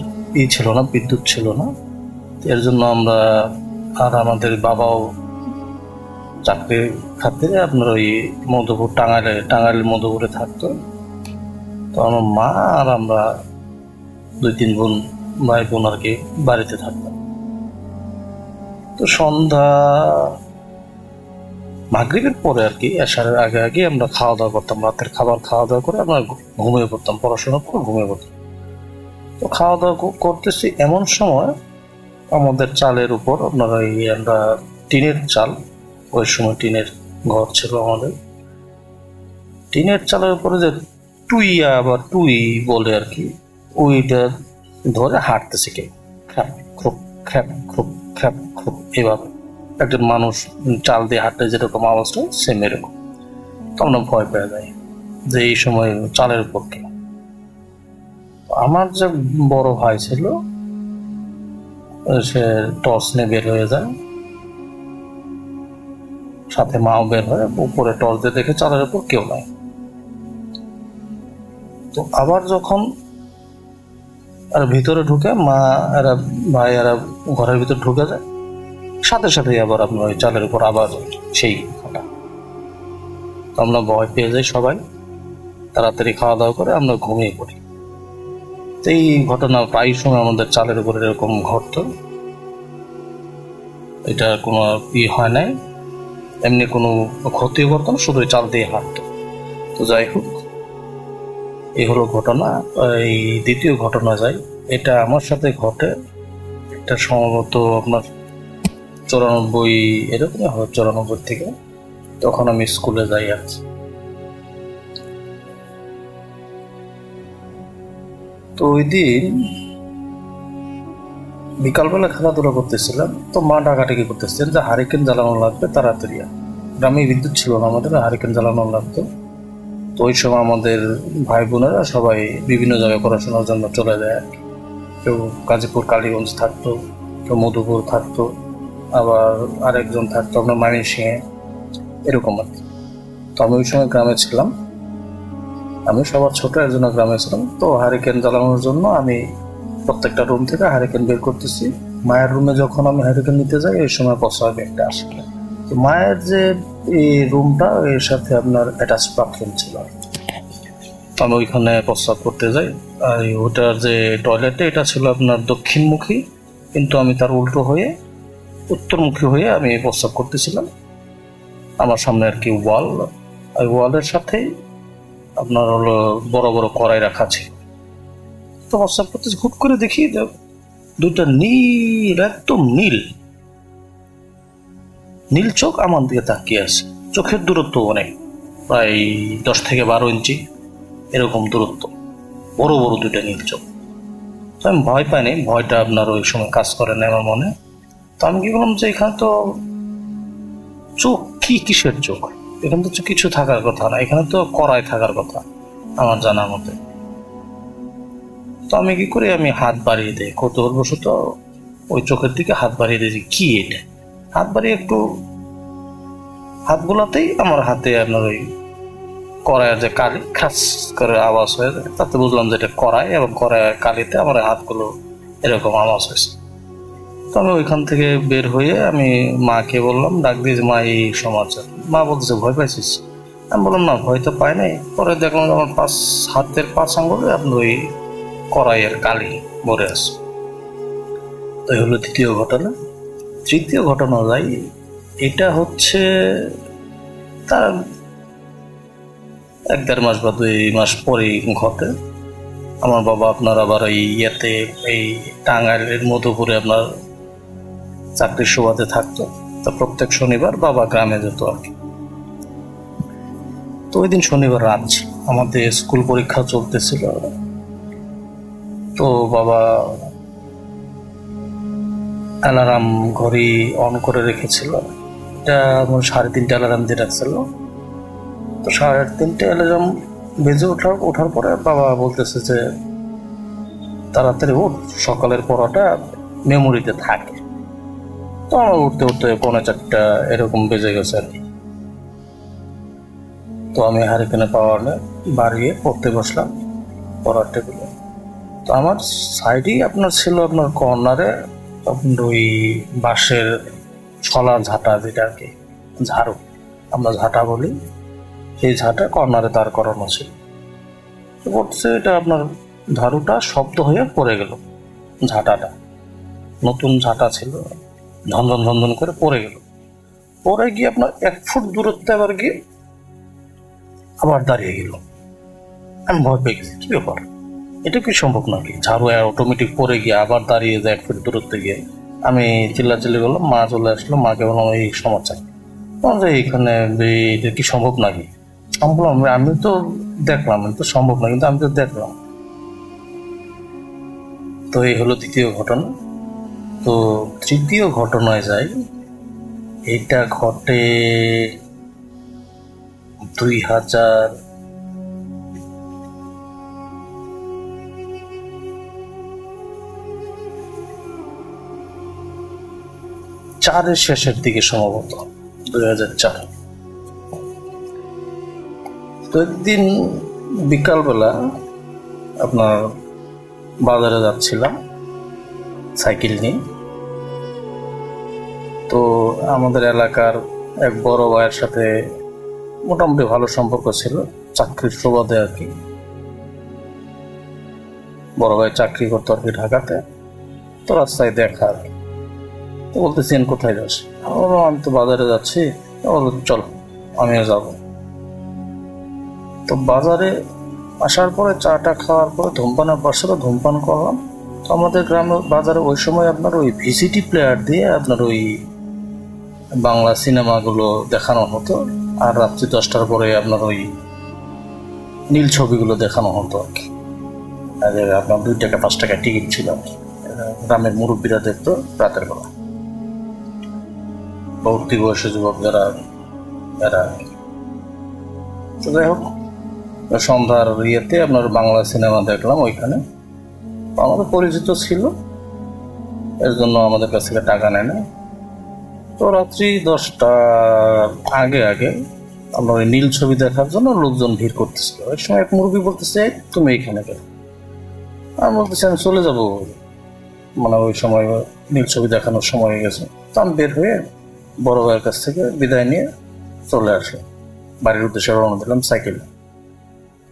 ছিল না, বিদ্যুৎ ছিল না, এর জন্য আমরা আর আমাদের বাবাও চাকরির খাতিরে আপনার ওই মধুপুর টাঙ্গাইলের মধুপুরে থাকতো। তো আমার মা আর আমরা 2-3 ভাই বোন আর কি বাড়িতে থাকতাম। তো সন্ধ্যা মাগরিবের পরে আর কি, এশারের আগে আগে আমরা খাওয়া দাওয়া করতাম, রাতের খাবার খাওয়া দাওয়া করে আমরা ঘুমিয়ে পড়তাম, পড়াশোনার পর ঘুমিয়ে পড়তাম। তো খাওয়া দাওয়া করতেছি, এমন সময় আমাদের চালের উপর আপনার আমরা টিনের চাল, ওই সময় টিনের ঘর ছিল আমাদের, টিনের চালের উপরে যে টুইয়া বা টুই বলে আর কি, ওইটা ধরে হাঁটতেছে কেউ, খ্যাপ খুব খ্যাপ খুব খ্যাপ খুব, এভাবে একজন মানুষ চাল দিয়ে হাঁটতে যেরকম আওয়াজটা সেম এরকম। তো আমরা ভয় পেয়ে যাই যে এই সময় চালের উপর কে। আমার যে বড় ভাই ছিল, সে টর্চ নিয়ে বের হয়ে যায়, সাথে মাও বের হয়ে, উপরে টর্চ দিয়ে দেখে চালের উপর কেউ নাই। তো আবার যখন আর ভিতরে ঢুকে, মা এরা ভাই এরা ঘরের ভিতর ঢুকে যায়, সাথে সাথে আবার আপনার ওই চালের উপর আবার সেই ফাটা। তো আমরা ভয় পেয়ে যাই সবাই, তাড়াতাড়ি খাওয়া দাওয়া করে আমরা ঘুমিয়ে পড়ি। এই ঘটনা প্রায় সময় আমাদের চালের উপরে এরকম ঘটতো। এটা কোনো হয় নাই, এমনি কোনো ক্ষতিও করতো না, শুধু চাল দিয়ে হাঁটতো। তো যাই হোক, এই হলো ঘটনা। এই দ্বিতীয় ঘটনা যাই, এটা আমার সাথে ঘটে, এটা সম্ভবত আপনার 94 এরকমই হয়, 94 থেকে। তখন আমি স্কুলে যাই আর কি। তো ওই দিন বিকালবেলা খেলাধুলা করতেছিলাম, তো মা ডাকাডাকি করতেছিলেন যে হারিকেন জ্বালানো লাগবে তাড়াতাড়ি। গ্রামে বিদ্যুৎ ছিল না আমাদের, হারিকেন জ্বালানো লাগতো। তো ওই সময় আমাদের ভাই বোনেরা সবাই বিভিন্ন জায়গায় পড়াশোনার জন্য চলে যায় আর কি। কেউ গাজীপুর কালীগঞ্জ থাকতো, কেউ মধুপুর থাকতো, আবার আরেকজন থাকতো আপনার ময়মনসিংহে, এরকম আর কি। তো আমি ওই সময় গ্রামে ছিলাম, আমি সবার ছোট এর জন্য গ্রামে ছিলাম। তো হারিকেন জ্বালানোর জন্য আমি প্রত্যেকটা রুম থেকে হারিকেন বের করতেছি। মায়ের রুমে যখন আমি হারিকেন নিতে যাই, এই সময় প্রস্রাব একটা আসে। তো মায়ের যে এই রুমটা, এর সাথে আপনার অ্যাটাচ বাথরুম ছিল, আমি ওইখানে প্রস্রাব করতে যাই। আর ওটার যে টয়লেটটা, এটা ছিল আপনার দক্ষিণমুখী, কিন্তু আমি তার উল্টো হয়ে উত্তরমুখী হয়ে আমি প্রস্রাব করতেছিলাম। আমার সামনে আর কি ওয়াল, আর ওয়ালের সাথেই আপনার হলো বড় বড় কড়াই রাখা ছিল। তো প্রস্রাব করতেছি, হুট করে দেখি দুইটা নীল, একদম নীল নীল চোখ আমার দিকে তাকিয়ে আছে। চোখের দূরত্ব অনেক, প্রায় 10 থেকে 12 ইঞ্চি এরকম দূরত্ব, বড় বড় দুইটা নীল চোখ। তো আমি ভয় পাইনি, ভয়টা আপনার ওই সময় কাজ করে না আমার মনে। তো আমি কি বললাম যে এখানে তো চোখ, কিসের চোখ, এখানে তো কিছু থাকার কথা না, এখানে তো কড়াই থাকার কথা আমার জানা মতে। তো আমি কি করি, আমি হাত বাড়িয়ে দিই, কৌতূহলবশত ওই চোখের দিকে হাত বাড়িয়ে দিয়েছি। কি এটা? হাত বাড়িয়ে একটু হাত বোলাতেই আমার হাতে আপনার ওই কড়াইয়ের যে কালি খাস করে আওয়াজ হয়ে যায়, তাতে বুঝলাম যে এটা কড়াই, এবং কড়াইয়ের কালিতে আমার হাতগুলো এরকম আওয়াজ হয়েছে। তো আমি ওইখান থেকে বের হয়ে আমি মাকে বললাম, ডাক দিয়ে, মা এই সমাচার। মা বলতেছে ভয় পাইছিস? আমি বললাম না, ভয় তো পাই নাই। পরে দেখলাম আমার হাতের 5 আঙ্গুলে আপনার ওই কড়াইয়ের কালি ভরে আছে। তো এই হলো দ্বিতীয় ঘটনা। তৃতীয় ঘটনা যাই, এটা হচ্ছে তার 1-1.5 মাস বা 2 মাস পরেই ঘটে। আমার বাবা আপনার আবার এই টাঙ্গাইলের মধুপুরে আপনার চাকরির সুবাদে থাকতো। তো প্রত্যেক শনিবার বাবা গ্রামে যেত আর কি। তো ওই দিন শনিবার রাত ছিল, আমাদের স্কুল পরীক্ষা চলতেছিল। তো বাবা অ্যালার্ম ঘড়ি অন করে রেখেছিল, এটা 3:30 অ্যালার্ম দিয়ে রাখছিল। তো 3:30 অ্যালার্ম বেজে ওঠার পরে বাবা বলতেছে যে তাড়াতাড়ি উঠ, সকালের পড়াটা মেমোরিতে থাকে। তো আমার উঠতে 3:45 এরকম বেজে গেছে আর কি। তো আমি হারিকেনে পাওয়ার বাড়িয়ে পড়তে বসলাম পড়ার টেবিলে। তো আমার সাইডেই আপনার ছিল আপনার কর্নারে আপনার ওই বাঁশের ছলার ঝাঁটা, যেটা আর কি ঝাড়ু আমরা ঝাঁটা বলি, সেই ঝাঁটা কর্নারে দাঁড় করানো ছিল। তো পড়ছে, এটা আপনার ঝাড়ুটা শব্দ হয়ে পড়ে গেল, ঝাঁটাটা নতুন ঝাঁটা ছিল, ঝনঝন ঝনঝন করে পড়ে গেল। পরে গিয়ে আপনার 1 ফুট দূরত্বে আবার গিয়ে আবার দাঁড়িয়ে গেল। আমি ভয় পেয়ে গেছি, কি ব্যাপার, এটা কি সম্ভব নাকি? ঝাড়ু অটোমেটিক পরে গিয়ে আবার দাঁড়িয়ে যায় 1 ফুট দূরত্বে গিয়ে। আমি চিল্লাচিল্লি করলাম, মা চলে আসলো, মাকে বললাম এই সমাচার, এইখানে এটা কি সম্ভব নাকি? সম্ভব, আমি তো দেখলাম, তো সম্ভব না, কিন্তু আমি তো দেখলাম। তো এই হলো দ্বিতীয় ঘটনা। তো তৃতীয় ঘটনায় যাই। এটা ঘটে 2004 শেষের দিকে, সম্ভবত 2004। তো একদিন বিকালবেলা আপনার বাজারে যাচ্ছিলাম সাইকেল নিয়ে। তো আমাদের এলাকার এক বড় ভাইয়ের সাথে মোটামুটি ভালো সম্পর্ক ছিল, চাকরির সুবাদে আর কি। বড় ভাই চাকরি করতো আর কি ঢাকাতে। তো রাস্তায় দেখা আর কি। তো বলতেছেন কোথায় যাস? আমি তো বাজারে যাচ্ছি। চল আমিও যাব। তো বাজারে আসার পরে চাটা খাওয়ার পরে ধূমপানের পাশে ধূমপান করলাম। তো আমাদের গ্রামের বাজারে ওই সময় আপনার ওই ভিসিডি প্লেয়ার দিয়ে আপনার ওই বাংলা সিনেমাগুলো দেখানো হতো, আর রাত্রি 10টার পরে আপনার ওই নীল ছবিগুলো দেখানো হতো আর কি। আপনার 2 টাকা 5 টাকা টিকিট ছিল আর কি। গ্রামের মুরব্বীরা দেখতো রাতের বেলা, ভর্তি বয়সী যুবক যারা এরা। তো যাই হোক, সন্ধ্যার ইয়েতে আপনার বাংলা সিনেমা দেখলাম ওইখানে। আমাদের পরিচিত ছিল, এর জন্য আমাদের কাছ থেকে টাকা নেয় না। তো রাত্রি 10টার আগে আমরা ওই নীল ছবি দেখার জন্য লোকজন ভিড় করতেছিল। ওই সময় এক মুরব্বী বলতেছে, তুমি এইখানে গেলে? আমি বলতেছি আমি চলে যাবো, মানে ওই সময় নীল ছবি দেখানোর সময় হয়ে গেছে। তো আমি বের হয়ে বড় ভাইয়ের কাছ থেকে বিদায় নিয়ে চলে আসি, বাড়ির উদ্দেশ্যে রওনা দিলাম সাইকেলে।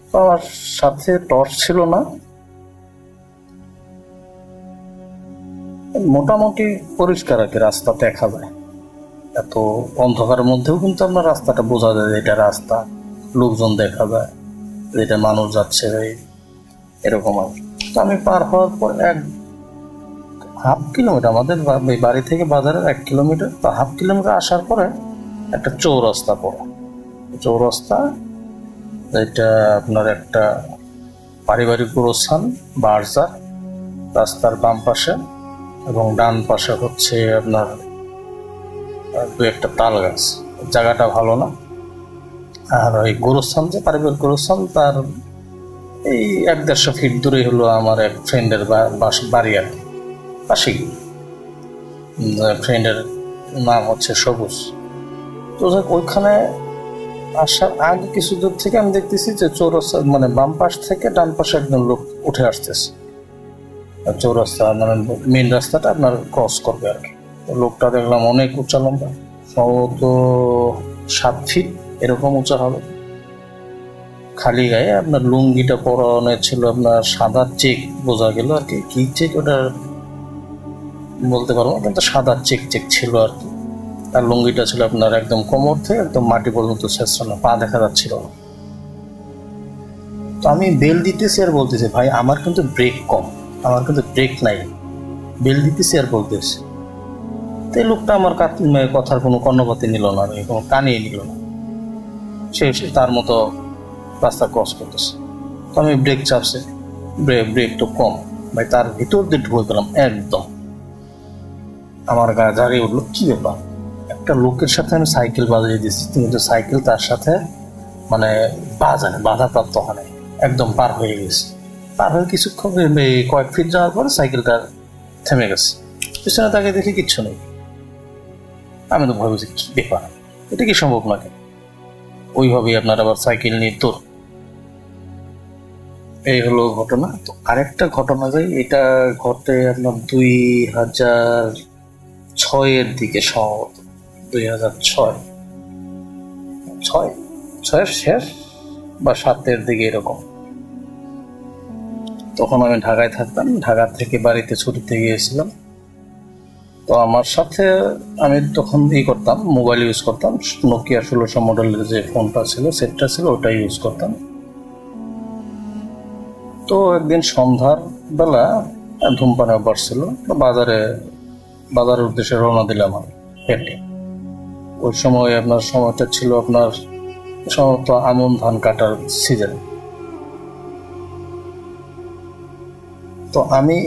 তো আমার সাথে টর্চ ছিল না, মোটামুটি পরিষ্কার আর কি রাস্তা দেখা যায়। এত অন্ধকারের মধ্যেও কিন্তু আপনার রাস্তাটা বোঝা যায় যে এটা রাস্তা, লোকজন দেখা যায় যে এটা মানুষ যাচ্ছে এরকম আর কি। তো আমি পার হওয়ার পর 1.5 কিলোমিটার, আমাদের বাড়ি থেকে বাজারের 1 কিলোমিটার, তো 1/2 কিলোমিটার আসার পরে একটা চৌরাস্তা পড়ে। চৌরাস্তা এটা আপনার একটা পারিবারিক গোরস্থান, বাজার। রাস্তার বাম পাশে এবং ডান পাশে হচ্ছে আপনার 2-1টা তাল গাছ। জায়গাটা ভালো না। আর ওই গোরস্থান, যে পারিবারিক গোরস্থান, তার এই 1-150 ফিট দূরে হলো আমার এক ফ্রেন্ডের বাড়ি আর কি, পাশেই। ফ্রেন্ডের নাম হচ্ছে সবুজ। তো ওইখানে আসার আগে কিছু দূর থেকে আমি দেখতেছি যে চৌরাস্তা, মানে বাম পাশ থেকে ডান পাশে একজন লোক উঠে আসতেছে। চৌরাস্তা মানে মেন রাস্তাটা আপনার ক্রস করবে আর কি। লোকটা দেখলাম অনেক উঁচা, লম্বা, সম্ভবত 7 ফিট এরকম উঁচা হবে। খালি গায়ে আপনার লুঙ্গিটা পরানো ছিল আপনার সাদা চেক, বোঝা গেল আর কি। কি চেক ওটা বলতে পারবো না, কিন্তু সাদা চেক ছিল আর কি। আর লুঙ্গিটা ছিল আপনার একদম কোমর থেকে একদম মাটি পর্যন্ত শেষ ছিল না, পা দেখা যাচ্ছিল না। তো আমি বেল দিতেছি আর বলতেছি, ভাই আমার কিন্তু ব্রেক কম, আমার কিন্তু ব্রেক নাই, বেল দিতেছি আর বলতেছি। তো এই লোকটা আমার কথার কোনো কর্ণপাতি নিল না, কোনো কানেই নিল না, সে তার মতো রাস্তা ক্রস করতেছে। তো আমি ব্রেক চাপছে, ব্রেক তো কম, ভাই তার ভিতর দিয়ে ঢুকে গেলাম একদম। আমার গা ঝাড়িয়ে উঠলো, কি ব্যাপার, একটা লোকের সাথে আমি সাইকেল বাজিয়ে দিচ্ছি, কিন্তু সাইকেল তার সাথে মানে বাধাপ্রাপ্ত হয় নাই, একদম পার হয়ে গেছে। পার হয়ে কিছুক্ষণ কয়েক ফিট যাওয়ার পরে সাইকেলটা থেমে গেছে, পিছনে তাকে দেখি কিচ্ছু নেই। আমি তো ভাবছি কি ব্যাপার, এটা কি সম্ভব নাকি? ওইভাবেই আপনার আবার সাইকেল নিয়ে তোর। এই হলো ঘটনা। তো আরেকটা ঘটনা যাই, এটা ঘটে আপনার 2006-এর দিকে, সম্ভবত 2006-এর শেষ বা 7-এর দিকে এরকম। তখন আমি ঢাকায় থাকতাম, ঢাকা থেকে বাড়িতে ছুটিতে গিয়েছিলাম। তো আমার সাথে আমি তখন করতাম, মোবাইল ইউজ করতাম, নোকিয়া 1600 মডেলের যে ফোনটা ছিল, সেটটা ছিল, ওটাই ইউজ করতাম। তো একদিন সন্ধ্যার বেলা ধূমপানে অভ্যাস ছিল, বাজারের উদ্দেশ্যে রওনা দিলাম আমি হেঁটে। ওই সময় আপনার সময়টা ছিল আপনার সম্ভবত আমন ধান কাটার সিজন। তো আমি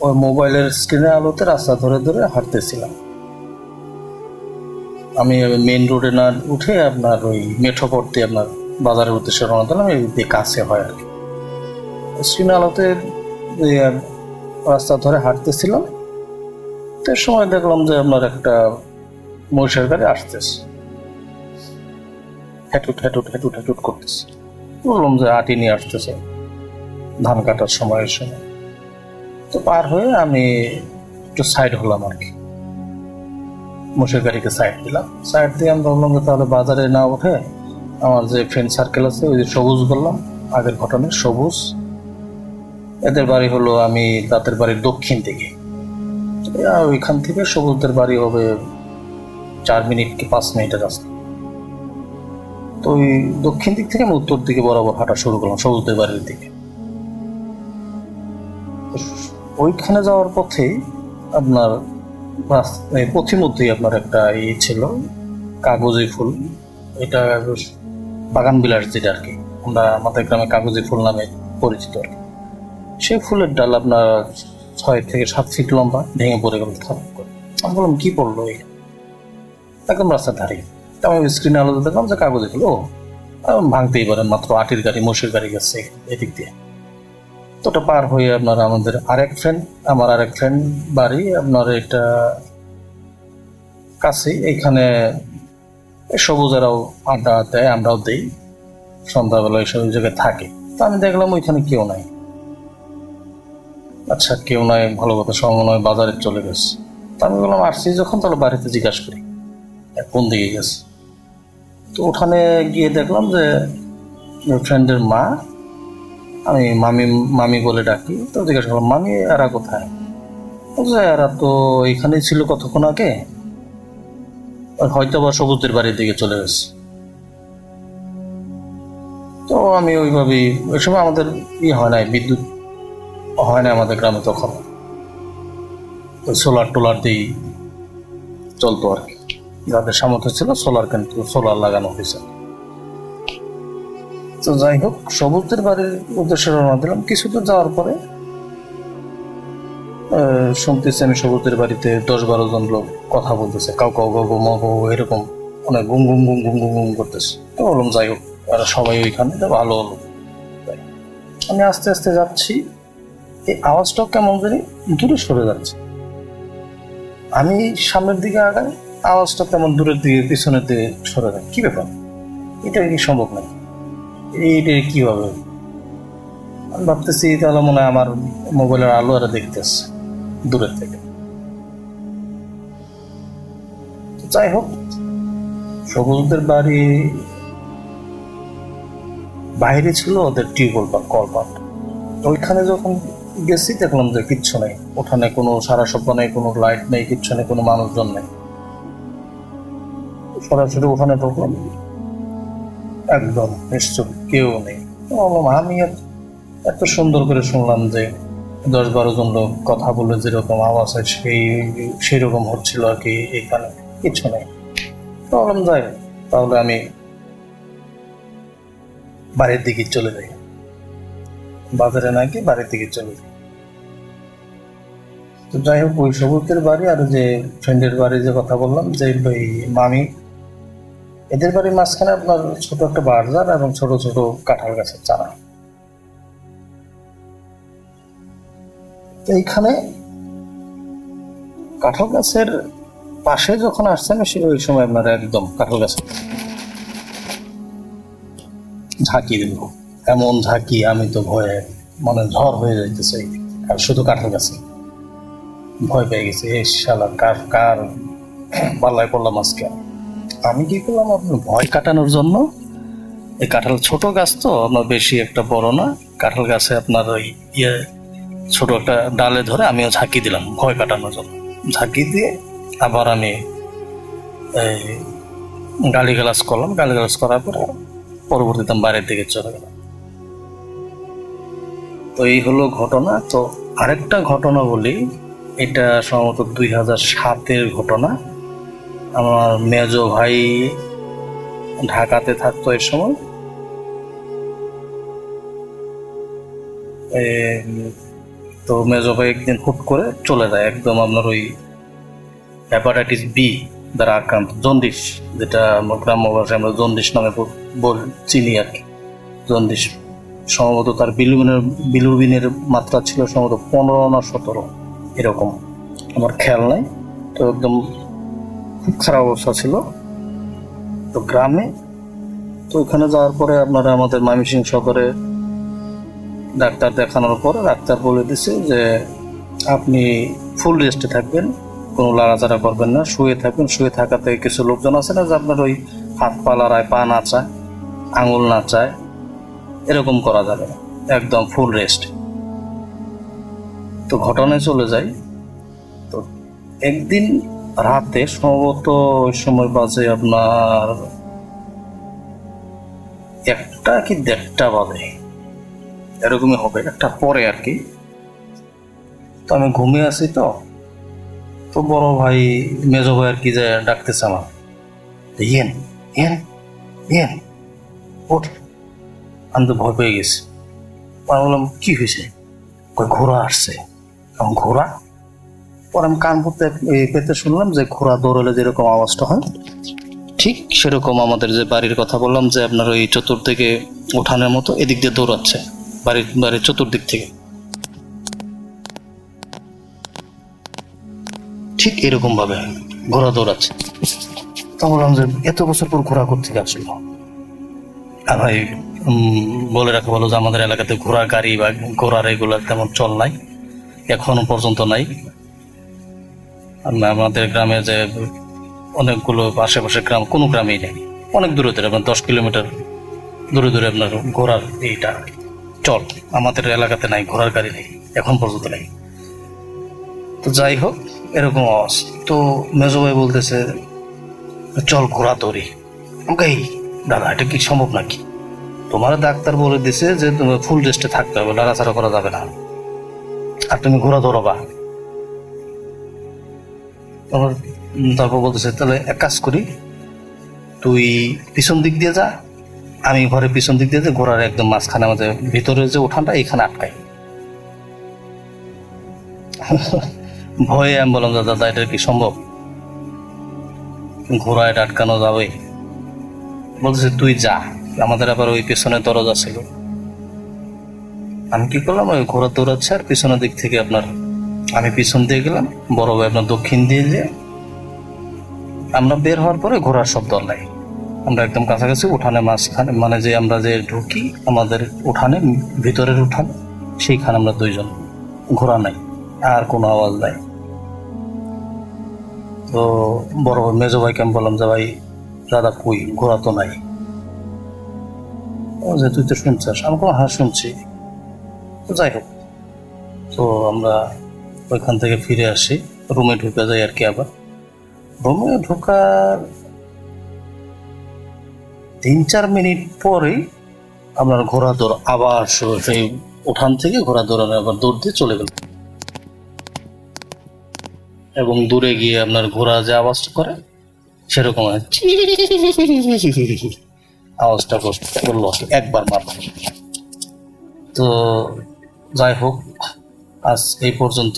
ওই মোবাইলের স্ক্রিনের আলোতে রাস্তা ধরে ধরে হাঁটতেছিলাম। আমি মেইন রোডে না উঠে আপনার ওই মেঠো পড়তে আপনার বাজারের উদ্দেশ্যে রওনা দিলাম, এই কাছে হয় আর কি। স্ক্রিনের আলোতে রাস্তা ধরে হাঁটতেছিলাম, তো সময় দেখলাম যে আপনার একটা মহিষের গাড়ি আসতেছে, হেঁটুট করতেছে। বললাম যে আটি নিয়ে আসতেছে ধান কাটার সময়ের সময়। তো পার হয়ে আমি একটু সাইড হলাম আর কি, মহিষের গাড়িকে সাইড দিলাম। সাইড দিয়ে আমি ভাবলাম যে তাহলে বাজারে না উঠে আমার যে ফ্রেন্ড সার্কেল আছে, ওই যে সবুজ বললাম আগের ঘটনায়, সবুজ, এদের বাড়ি হলো আমি তাদের বাড়ির দক্ষিণ দিকে। ওইখান থেকে সবুজদের বাড়ি হবে 4 মিনিট কি 5 মিনিটের রাস্তা। তো ওই দক্ষিণ দিক থেকে আমি উত্তর দিকে বরাবর হাঁটা শুরু করলাম, সবুজদের বাড়ির দিকে। ওইখানে যাওয়ার পথেই আপনার পথিমধ্যেই আপনার একটা ছিল কাগজি ফুল, এটা বাগান বিলাস যেটা আর কি, আমরা আমাদের গ্রামে কাগজি ফুল নামে পরিচিত আর কি। সেই ফুলের ডাল আপনার 6 থেকে 7 ফিট লম্বা, ভেঙে পড়ে গেল খারাপ করে। আমি বললাম কি পড়লো এই, একদম রাস্তার ধারে। আমি স্ক্রিনে আলোতে দেখলাম যে কাগজে ফুল, ও ভাঙতেই পারেন, মাত্র আটির গাড়ি, মহিষের গাড়ি গেছে এদিক দিয়ে। তো ওটা পার হয়ে আপনার আমার আরেক ফ্রেন্ড বাড়ি আপনার এটা কাছে, এইখানে সবুজেরাও আড্ডা দেয়, আমরাও দেই, সন্ধ্যাবেলা এইসব জায়গায় থাকে। তো আমি দেখলাম ওইখানে কেউ নাই। আচ্ছা কেউ নাই, ভালো কথা, সময় নয়, বাজারে চলে গেছে। তো আমি বললাম আসছি যখন তাহলে বাড়িতে জিজ্ঞাসা করি কোন দিকে গেছে। তো ওখানে গিয়ে দেখলাম যে ফ্রেন্ডের মা, আমি মামি বলে ডাকি। তো জিজ্ঞাসা করলাম মামি এরা কোথায়? বলছে এরা তো এখানেই ছিল কতক্ষণ আগে, হয়তো বা সবুজের বাড়ির দিকে চলে গেছে। তো আমি ওইভাবেই, ওই সময় আমাদের হয় নাই, বিদ্যুৎ হয় না আমাদের গ্রামে, তখন ওই সোলার টোলার দিয়েই চলতো আর কি, যাদের সামর্থ্য ছিল সোলার, কিন্তু সোলার লাগানো হয়েছে। তো যাই হোক, সবুজদের বাড়ির উদ্দেশ্যে রওনা দিলাম। কিছু দূর যাওয়ার পরে শুনতেছি আমি সবুজদের বাড়িতে 10-12 জন লোক কথা বলতেছে, কাউ এরকম অনেক গুম গুম গুম গুম গুম গুম করতেছে। তো বললাম যাই হোক, এরা সবাই ওইখানে, ভালো হলো। আমি আস্তে আস্তে যাচ্ছি, এই আওয়াজটাও কেমন জানি দূরে সরে যাচ্ছে। আমি সামনের দিকে আগাই, আওয়াজটা কেমন দূরের দিকে, পিছনের দিকে সরে যায়। কি ব্যাপার, এটা কি সম্ভব নাকি? এইটা কিভাবে? আমি ভাবতেছি তাহলে মনে হয় আমার মোবাইলের আলো আর দেখতেছে দূরের থেকে। যাই হোক, সবুজদের বাড়ি বাইরে ছিল ওদের টিউবওয়েল বা কলপাট। ওইখানে যখন গেছি দেখলাম যে কিচ্ছু নেই, ওখানে কোনো সারা শব্দ নেই, কোনো লাইট নেই, কিচ্ছু নেই, কোনো মানুষজন নেই। সরাসরি ওখানে ঢুকলাম, একদম নিশ্চুপ, কেউ নেই, আমি এত সুন্দর করে শুনলাম যে 10-12 জন লোক কথা বলে যেরকম আওয়াজ হয় সেই রকম হচ্ছিল আর কি, এখানে কিছু নেই। বললাম যাই তাহলে আমি বাড়ির দিকে চলে যাই, বাজারে নাকি বাড়ির দিকে চলে যাই। তো যাই হোক, ওই সবুজের বাড়ি আর যে ফ্রেন্ডের বাড়ি যে কথা বললাম যে ওই মামি, এদের বাড়ির মাঝখানে আপনার ছোট একটা বাজার এবং ছোট ছোট কাঁঠাল গাছের চারা। এইখানে কাঁঠাল গাছের পাশে যখন আসছেন ওই সময় আপনার একদম কাঁঠাল গাছ ঝাঁকি দিল, এমন ঝাঁকি আমি তো ভয়ে মানে ঝড় হয়ে যাইতেছে। আর শুধু কাঁঠাল গাছে ভয় পেয়ে গেছে, এই শালা কার পাল্লায় পড়লাম আজকে। আমি কি করলাম, আপনার ভয় কাটানোর জন্য এই কাঁঠাল ছোট গাছ তো আপনার বেশি একটা বড় না, কাঁঠাল গাছে আপনার ওই ছোট একটা ডালে ধরে আমিও ঝাঁকি দিলাম ভয় কাটানোর জন্য। ঝাঁকি দিয়ে আবার আমি গালিগালাজ করলাম, গালিগালাজ করার পরে পরবর্তীতে আমি বাইরের দিকে চলে গেলাম। তো এই হলো ঘটনা। তো আরেকটা ঘটনা বলি, এটা সম্ভবত 2007-এর ঘটনা। আমার মেজো ভাই ঢাকাতে থাকতো এই সময়। তো মেজো ভাই একদিন হুট করে চলে যায়, একদম আপনার ওই হেপাটাইটিস বি দ্বারা আক্রান্ত, জন্ডিস, যেটা আমরা গ্রাম্য ভাষায় আমরা জন্ডিস নামে চিনি আর কি। জন্ডিস সম্ভবত তার বিলুবিনের মাত্রা ছিল সম্ভবত 15 না 17 এরকম, আমার খেয়াল নাই। তো একদম খুব খারাপ অবস্থা ছিল তো গ্রামে। তো ওখানে যাওয়ার পরে আপনারা আমাদের ময়মনসিংহ শহরে ডাক্তার দেখানোর পরে ডাক্তার বলে দিছে যে আপনি ফুল রেস্টে থাকবেন, কোনো লাড়াচাড়া করবেন না, শুয়ে থাকবেন। শুয়ে থাকাতে কিছু লোকজন আছে না যে আপনার ওই হাত পা লড়ায়, পা নাচায়, আঙুল নাচায়, এরকম করা যাবে না, একদম ফুল রেস্ট। তো ঘটনায় চলে যাই। তো একদিন রাতে সম্ভবত ওই সময় বাজে আপনার 1টা কি 1:30 বাজে, এরকমই হবে, 1টার পরে আর কি। তো আমি ঘুমিয়ে আছি। তো বড় ভাই মেজো ভাই আর কি যে ডাকতেছে আমার, ইয়েন ইয়েন ইয়েন ওঠ। আমি তো ভয় পেয়ে গেছি। আমি বললাম কি হয়েছে? ঘোড়া আসছে। এখন ঘোড়া? পরে আমি কান পেতে শুনলাম যে ঘোড়া দৌড়ালে যেরকম আওয়াজটা হয় ঠিক সেরকম আমাদের যে বাড়ির কথা বললাম যে আপনার ওই চতুর্দিকে উঠানের মতো এদিক দিয়ে দৌড়াচ্ছে, বাড়ির চতুর্দিক থেকে ঠিক এরকম ভাবে ঘোড়া দৌড়াচ্ছে। তো বললাম যে এত বছর পর ঘোড়া কোথেকে আসলো? আর ভাই বলে রাখা ভালো যে আমাদের এলাকাতে ঘোড়া গাড়ি বা ঘোড়ার এগুলো তেমন চল নাই, এখনো পর্যন্ত নাই। আমাদের গ্রামে যে অনেকগুলো আশেপাশে গ্রাম, কোনো গ্রামেই নেই, অনেক দূরে দূরে আপনার 10 কিলোমিটার দূরে দূরে আপনার ঘোড়ার এইটা চল। আমাদের এলাকাতে নাই, ঘোড়ার গাড়ি নেই, এখন পর্যন্ত নেই। তো যাই হোক, এরকম আওয়াজ। তো মেজো ভাই বলতেছে চল ঘোড়া ধরি। এই দাদা, এটা কি সম্ভব নাকি? তোমার ডাক্তার বলে দিছে যে তুমি ফুল রেস্টে থাকতে হবে, লড়াচাড়া করা যাবে না, আর তুমি ঘোড়া ধরবা। তারপর বলতেছে তাহলে এক কাজ করি, তুই পিছন দিক দিয়ে যা, আমি ঘরের পিছন দিক দিয়ে ঘোড়ার একদম মাঝখানে আমাদের ভিতরে যে উঠানটা এইখানে আটকাই। ভয়ে আমি বললাম দাদা এটা কি সম্ভব? ঘোড়া এটা আটকানো যাবে? বলতেছে তুই যা, আমাদের আবার ওই পেছনে দরজা ছিল। আমি কি করলাম, ওই ঘোড়া দৌড়াচ্ছে আর পিছনের দিক থেকে আপনার আমি পিছন দিয়ে গেলাম, বড় ভাই আপনার দক্ষিণ দিয়ে যে আমরা বের হওয়ার পরে ঘোড়ার শব্দ নাই। আমরা একদম কাছাকাছি উঠানে মাঝখানে, মানে যে আমরা যে ঢুকি আমাদের উঠানে, ভিতরের উঠান, সেইখানে আমরা দুইজন, ঘোড়া নাই, আর কোনো আওয়াজ নাই। তো বড় মেজো ভাইকে আমি বললাম যে ভাই দাদা কই, ঘোড়া তো নাই। ও যে তুই তো শুনছিস? আমি কোনো হ্যাঁ শুনছি। তো যাই হোক, তো আমরা ওইখান থেকে ফিরে আসি, রুমে ঢুকে যাই আর কি। আবার রুমে ঢোকার 3-4 মিনিট পরেই আপনার ঘোড়া দৌড় আবার সেই উঠান থেকে ঘোড়া দৌড়ানো আবার দৌড় দিয়ে চলে গেল এবং দূরে গিয়ে আপনার ঘোড়া যে আওয়াজটা করে সেরকম আওয়াজটা করলো একবার মাত্র। তো যাই হোক, আজ এই পর্যন্ত।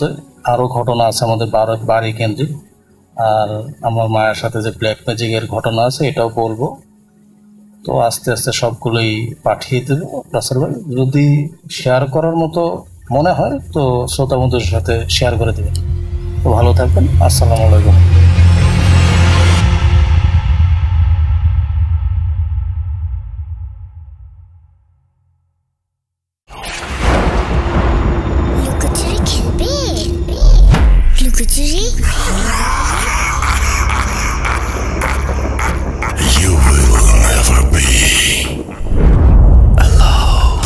আরো ঘটনা আছে আমাদের বাড়ি কেন্দ্রিক, আর আমার মায়ের সাথে যে ব্ল্যাক ম্যাজিকের ঘটনা আছে এটাও বলবো। তো আস্তে আস্তে সবগুলোই পাঠিয়ে দেবো রাসেল ভাই, যদি শেয়ার করার মতো মনে হয় তো শ্রোতা বন্ধুদের সাথে শেয়ার করে দেবেন। তো ভালো থাকবেন, আসসালামু আলাইকুম। লুকোচুরি খেলবে? লুকোচুরি You will never be alone.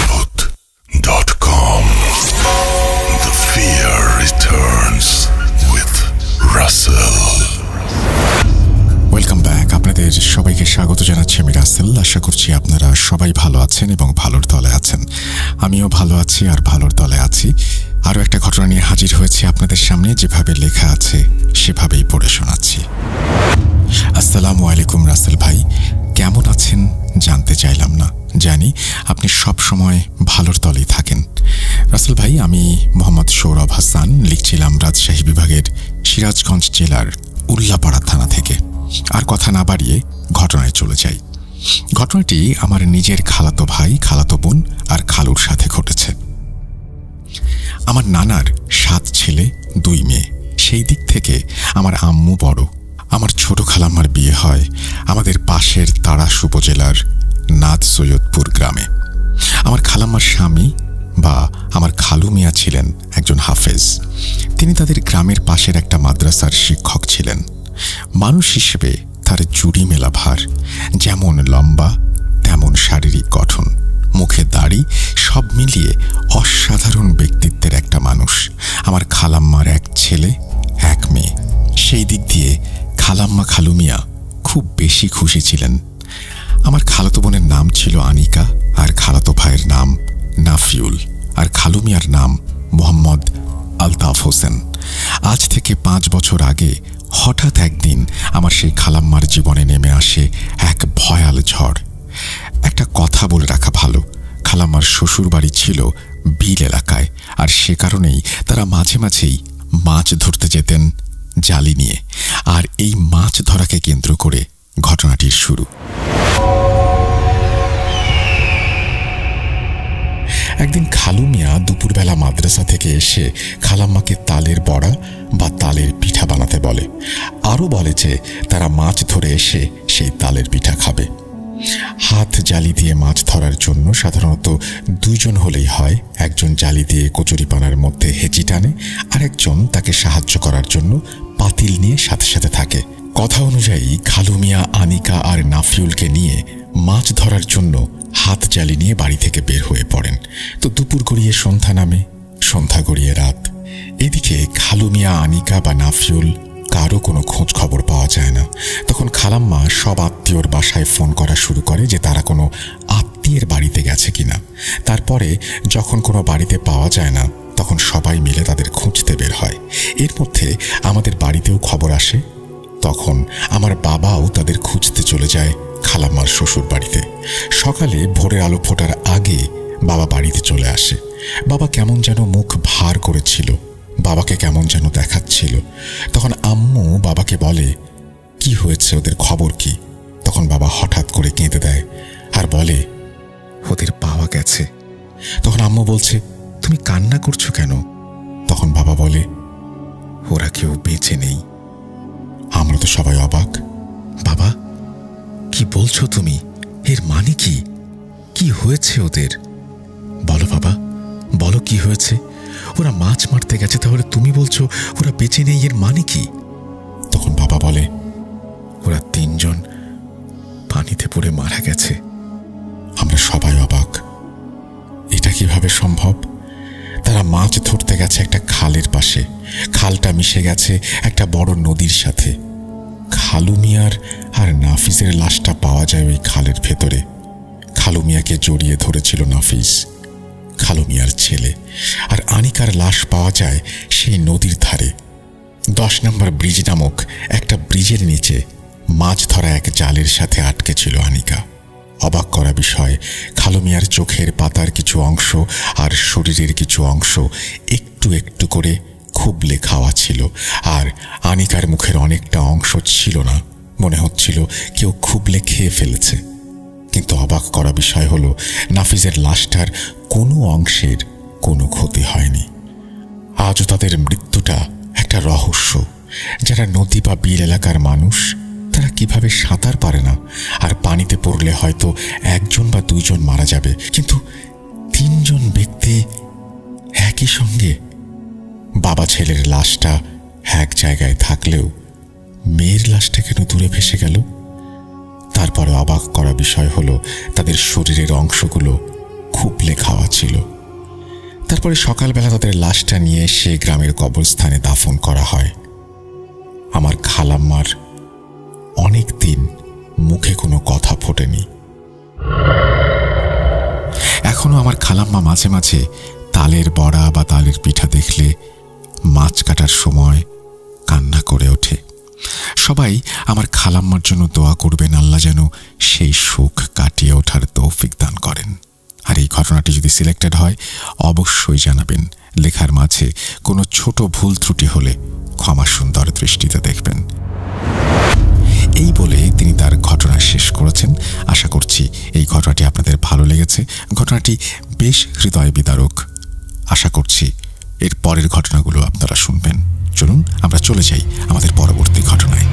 Foot.com. The fear returns with Russell. Welcome back. আপনাদের সবাইকে স্বাগত জানাচ্ছি আমি রাসেল। আশা করছি আপনারা সবাই ভালো আছেন এবং ভালোর দলে আছেন। আমিও ভালো আছি আর ভালোর দলে আছি। আরও একটা ঘটনা নিয়ে হাজির হয়েছি আপনাদের সামনে, যেভাবে লেখা আছে সেভাবেই পড়ে শোনাচ্ছি। আসসালামু আলাইকুম রাসেল ভাই, কেমন আছেন জানতে চাইলাম না, জানি আপনি সব সময় ভালোর দলেই থাকেন। রাসেল ভাই, আমি মোহাম্মদ সৌরভ হাসান, লিখছিলাম রাজশাহী বিভাগের সিরাজগঞ্জ জেলার উল্লাপাড়া থানা থেকে। আর কথা না বাড়িয়ে ঘটনায় চলে যাই। ঘটনাটি আমার নিজের খালাতো ভাই, খালাতো বোন আর খালুর সাথে ঘটেছে। আমার নানার 7 ছেলে 2 মেয়ে। সেই দিক থেকে আমার আম্মু বড়। আমার ছোট খালাম্মার বিয়ে হয় আমাদের পাশের তাড়াশ উপজেলার নাদ সৈয়দপুর গ্রামে। আমার খালাম্মার স্বামী বা আমার খালু মিয়া ছিলেন একজন হাফেজ। তিনি তাদের গ্রামের পাশের একটা মাদ্রাসার শিক্ষক ছিলেন। মানুষ হিসেবে তার জুড়ি মেলা ভার, যেমন লম্বা তেমন শারীরিক গঠন, মুখে দাড়ি, সব মিলিয়ে অসাধারণ ব্যক্তিত্বের একটা মানুষ। আমার খালাম্মার 1 ছেলে 1 মেয়ে। সেই দিক দিয়ে খালাম্মা খালু মিয়া খুব বেশি খুশি ছিলেন। আমার খালাতো বোনের নাম ছিল আনিকা, আর খালাতো ভাইয়ের নাম নাফিউল, আর খালু মিয়ার নাম মোহাম্মদ আলতাফ হোসেন। আজ থেকে 5 বছর আগে হঠাৎ একদিন আমার সেই খালাম্মার জীবনে নেমে আসে এক ভয়াল ঝড়। একটা কথা বলে রাখা ভালো, খালাম্মার শ্বশুর বাড়ি ছিল বিল এলাকায়, আর সে কারণেই তারা মাঝে মাঝেই মাছ ধরতে যেতেন জালি নিয়ে। আর এই মাছ ধরাকে কেন্দ্র করে ঘটনাটির শুরু। একদিন খালু মিয়া দুপুরবেলা মাদ্রাসা থেকে এসে খালাম্মাকে তালের বড়া বা তালের পিঠা বানাতে বলে। আরও বলে যে তারা মাছ ধরে এসে সেই তালের পিঠা খাবে। হাত জালি দিয়ে মাছ ধরার জন্য সাধারণত 2 জন হলেই হয়। একজন জালি দিয়ে কচুরিপানার মধ্যে হেঁচি টানে, আর একজন তাকে সাহায্য করার জন্য পাতিল নিয়ে সাথে সাথে থাকে। কথা অনুযায়ী খালু মিয়া আনিকা আর নাফিউলকে নিয়ে মাছ ধরার জন্য হাত জালি নিয়ে বাড়ি থেকে বের হয়ে পড়েন। তো দুপুর গড়িয়ে সন্ধ্যা নামে, সন্ধ্যা গড়িয়ে রাত। এদিকে খালু মিয়া আনিকা বা নাফিউল কারো কোনো খোঁজ খবর পাওয়া যায় না। তখন খালাম্মা সব আত্মীয়র বাসায় ফোন করা শুরু করে যে তারা কোনো আত্মীয়ের বাড়িতে গেছে কিনা। তারপরে যখন কোনো বাড়িতে পাওয়া যায় না তখন সবাই মিলে তাদের খুঁজতে বের হয়। এর মধ্যে আমাদের বাড়িতেও খবর আসে। তখন আমার বাবাও তাদের খুঁজতে চলে যায় খালাম্মার শ্বশুর বাড়িতে। সকালে ভোরের আলো ফোটার আগে বাবা বাড়িতে চলে আসে। বাবা কেমন যেন মুখ ভার করেছিল, বাবাকে কেমন যেন দেখাচ্ছিল। তখন আম্মু বাবাকে বলে, কি হয়েছে, ওদের খবর কি? তখন বাবা হঠাৎ করে কেঁদে দেয় আর বলে, ওদের পাওয়া গেছে। তখন আম্মু বলছে, তুমি কান্না করছো কেন? তখন বাবা বলে, ওরা কেউ বেঁচে নেই। আমরা তো সবাই অবাক। বাবা, কি বলছো তুমি? এর মানে কি? কি হয়েছে ওদের? বলো বাবা, বলো কি হয়েছে? ওরা মাছ মারতে গেছে, তাহলে তুমি বলছো ওরা বেঁচে নেই, এর মানে কি? তখন বাবা বলে, ওরা 3 জন পানিতে পড়ে মারা গেছে। আমরা সবাই অবাক, এটা কিভাবে সম্ভব? তারা মাছ ধরতে গেছে একটা খালের পাশে। খালটা মিশে গেছে একটা বড় নদীর সাথে। খালু মিয়ার আর নাফিসের লাশটা পাওয়া যায় ওই খালের ভেতরে। খালু মিয়াকে জড়িয়ে ধরেছিল নাফিস, খালু মিয়ার ছেলে। আর আনিকার লাশ পাওয়া যায় সেই নদীর ধারে 10 নম্বর ব্রিজ নামক একটা ব্রিজের নিচে মাছ ধরা এক জালের সাথে আটকে ছিল আনিকা। অবাক করা বিষয়, খালু মিয়ার চোখের পাতার কিছু অংশ আর শরীরের কিছু অংশ একটু একটু করে খুবলে খাওয়া ছিল, আর আনিকার মুখের অনেকটা অংশ ছিল না। মনে হচ্ছিল কেউ খুবলে খেয়ে ফেলেছে। কিন্তু অবাক করা বিষয় হলো নাফিজের লাশটার কোনো অংশের কোনো ক্ষতি হয়নি। আজও তাদের মৃত্যুটা একটা রহস্য। যারা নদী বা বিল এলাকার মানুষ, তারা কিভাবে সাঁতার পারে না, আর পানিতে পড়লে হয়তো 1জন বা 2জন মারা যাবে, কিন্তু 3জন ব্যক্তি একই সঙ্গে। বাবা ছেলের লাশটা এক জায়গায় থাকলেও মেয়ের লাশটা কেন দূরে ভেসে গেল? তারপরে অবাক করা বিষয় হলো তাদের শরীরের অংশগুলো খুবলে খাওয়া ছিল। তারপরে সকালবেলা তাদের লাশটা নিয়ে সে গ্রামের কবরস্থানে দাফন করা হয়। আমার খালাম্মার অনেক দিন মুখে কোনো কথা ফোটেনি। এখনো আমার খালাম্মা মাঝে মাঝে তালের বড়া বা তালের পিঠা দেখলে মাছ কাটার সময় কান্না করে ওঠে। সবাই আমার খালাম্মার জন্য দোয়া করবেন, আল্লাহ যেন সেই সুখ কাটিয়ে ওঠার তৌফিক দান করেন। আর এই ঘটনাটি যদি সিলেক্টেড হয় অবশ্যই জানাবেন। লেখার মাঝে কোনো ছোট ভুল ত্রুটি হলে ক্ষমা সুন্দর দৃষ্টিতে দেখবেন। এই বলে তিনি তার ঘটনা শেষ করেছেন। আশা করছি এই ঘটনাটি আপনাদের ভালো লেগেছে। ঘটনাটি বেশ হৃদয় বিদারক। আশা করছি এর পরের ঘটনাগুলো আপনারা শুনবেন। চলুন আমরা চলে যাই আমাদের পরবর্তী ঘটনায়।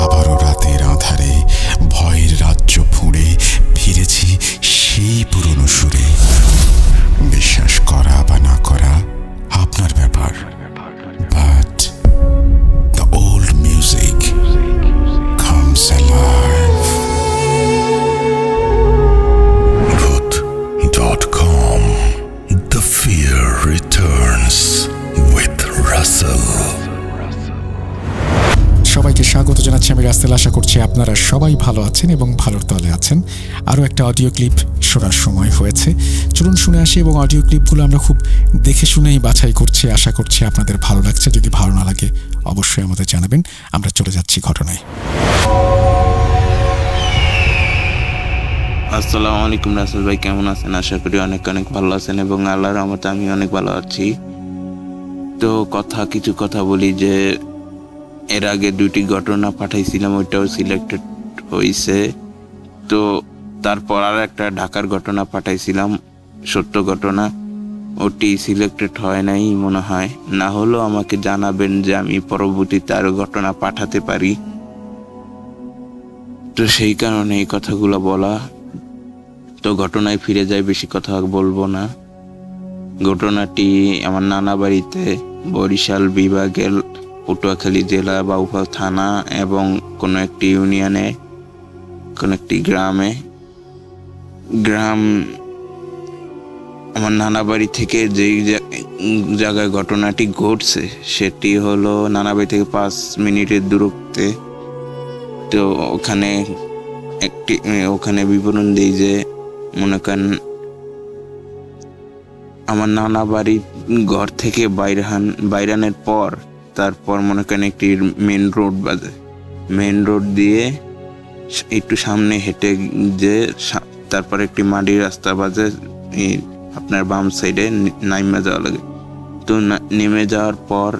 আবারও রাতের আঁধারে ভয়ের রাজ্য ফুঁড়ে ফিরেছি সেই পুরনো সুরে। বিশ্বাস করা বা না করা আপনার ব্যাপার, but the old music comes alive. Voot.com. The fear returns with Russell. সবাইকে স্বাগত জানাচ্ছি আমি রাসেল। আশা করছি আপনারা সবাই ভালো আছেন এবং ভালোর তলে আছেন। আরও একটা অডিও ক্লিপ শোনার সময় হয়েছে, চলুন শুনে আসি। এবং অডিও ক্লিপগুলো আমরা খুব দেখে শুনেই বাছাই করছি। আশা করছি আপনাদের ভালো লাগছে। যদি ভালো না লাগে অবশ্যই আমাদের জানাবেন। আমরা চলে যাচ্ছি ঘটনায়। আসসালামু আলাইকুম রাসেল ভাই, কেমন আছেন? আশা করি অনেক অনেক ভালো আছেন এবং আল্লাহর রহমতে আমি অনেক ভালো আছি। তো কিছু কথা বলি যে এর আগে 2টি ঘটনা পাঠাইছিলাম, ওইটাও সিলেক্টেড হয়েছে। তো তারপর আর একটা ঢাকার ঘটনা পাঠাইছিলাম, সত্য ঘটনা, ওটি সিলেক্টেড হয় নাই মনে হয়। না হলেও আমাকে জানাবেন যে আমি পরবর্তীতে আরও ঘটনা পাঠাতে পারি। তো সেই কারণে এই কথাগুলো বলা। তো ঘটনায় ফিরে যাই, বেশি কথা বলবো না। ঘটনাটি আমার নানা বাড়িতে, বরিশাল বিভাগের পটুয়াখালী জেলা বাউফল থানা এবং কোনো একটি ইউনিয়নে, কোনো একটি গ্রাম আমার নানা বাড়ি থেকে যেই জায়গায় ঘটনাটি ঘটছে সেটি হলো নানা বাড়ি থেকে 5 মিনিটের দূরত্বে। তো ওখানে বিবরণ দিই যে মনে করেন আমার নানা বাড়ির ঘর থেকে বাইরানের পর তারপর মনে করেন একটি মেন রোড বাজে। মেন রোড দিয়ে একটু সামনে হেঁটে যে তারপর একটি মাটির রাস্তা বাজে, আপনার বাম সাইডে নাইমা যাওয়া লাগে। তো নেমে যাওয়ার পর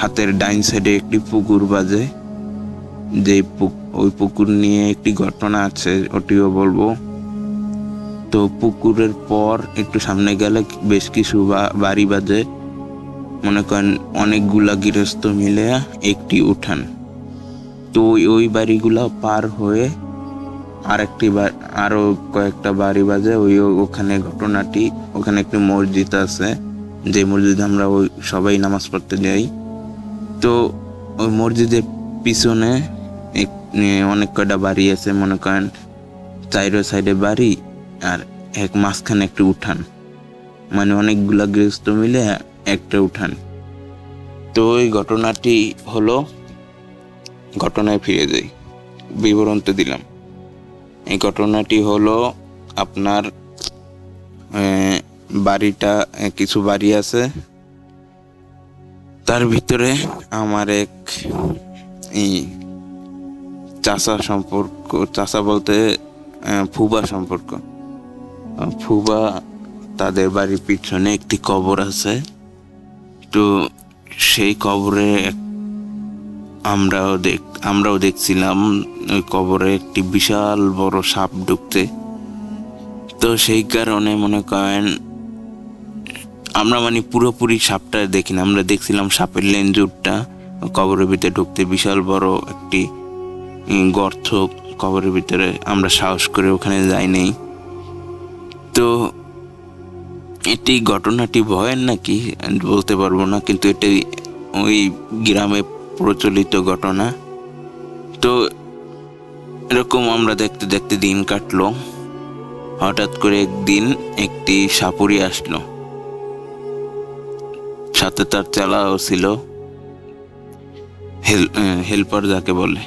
হাতের ডাইন সাইডে একটি পুকুর বাজে। যে ওই পুকুর নিয়ে একটি ঘটনা আছে, ওটিও বলবো। তো পুকুরের পর একটু সামনে গেলে বেশ কিছু বাড়ি বাজে, মনে করেন অনেকগুলা গৃহস্থ মিলে একটি উঠান। তো ওই বাড়িগুলা পার হয়ে আরো কয়েকটা বাড়ি বাজে। ওখানে ঘটনাটি, ওখানে একটি মসজিদ আছে, যে মসজিদে আমরা সবাই নামাজ পড়তে যাই। তো ওই মসজিদের পিছনে অনেক কয়টা বাড়ি আছে, মনে করেন চাইরো সাইডে বাড়ি আর এক মাঝখানে একটা উঠান, মানে অনেকগুলা গৃহস্থ মিলে একটা উঠান। তো ওই ঘটনাটি হলো, ঘটনায় ফিরে যাই, বিবরণ তো দিলাম। এই ঘটনাটি হলো আপনার বাড়িটা, কিছু বাড়ি আছে, তার ভিতরে আমার এক চাচা সম্পর্ক, চাচা বলতে ফুবা সম্পর্ক। ফুবা তাদের বাড়ির পিছনে একটি কবর আছে। তো সেই কবরে আমরাও দেখছিলাম ওই কবরে একটি বিশাল বড় সাপ ঢুকতে। তো সেই কারণে মনে করেন আমরা মানে পুরোপুরি সাপটা দেখিনি, আমরা দেখছিলাম সাপের লেঞ্জুরটা কবরের ভিতরে ঢুকতে, বিশাল বড় একটি গর্ত কবরের ভিতরে। আমরা সাহস করে ওখানে যাই নাই। তো এটি ঘটনাটি ভয়ের নাকি বলতে পারবো না, কিন্তু এটি ওই গ্রামে প্রচলিত ঘটনা। তো এরকম আমরা দেখতে দেখতে দিন কাটলো। হঠাৎ করে একদিন একটি সাপুরি আসলো, সাথে তার চালাও ছিল, হেল্পার যাকে বলে।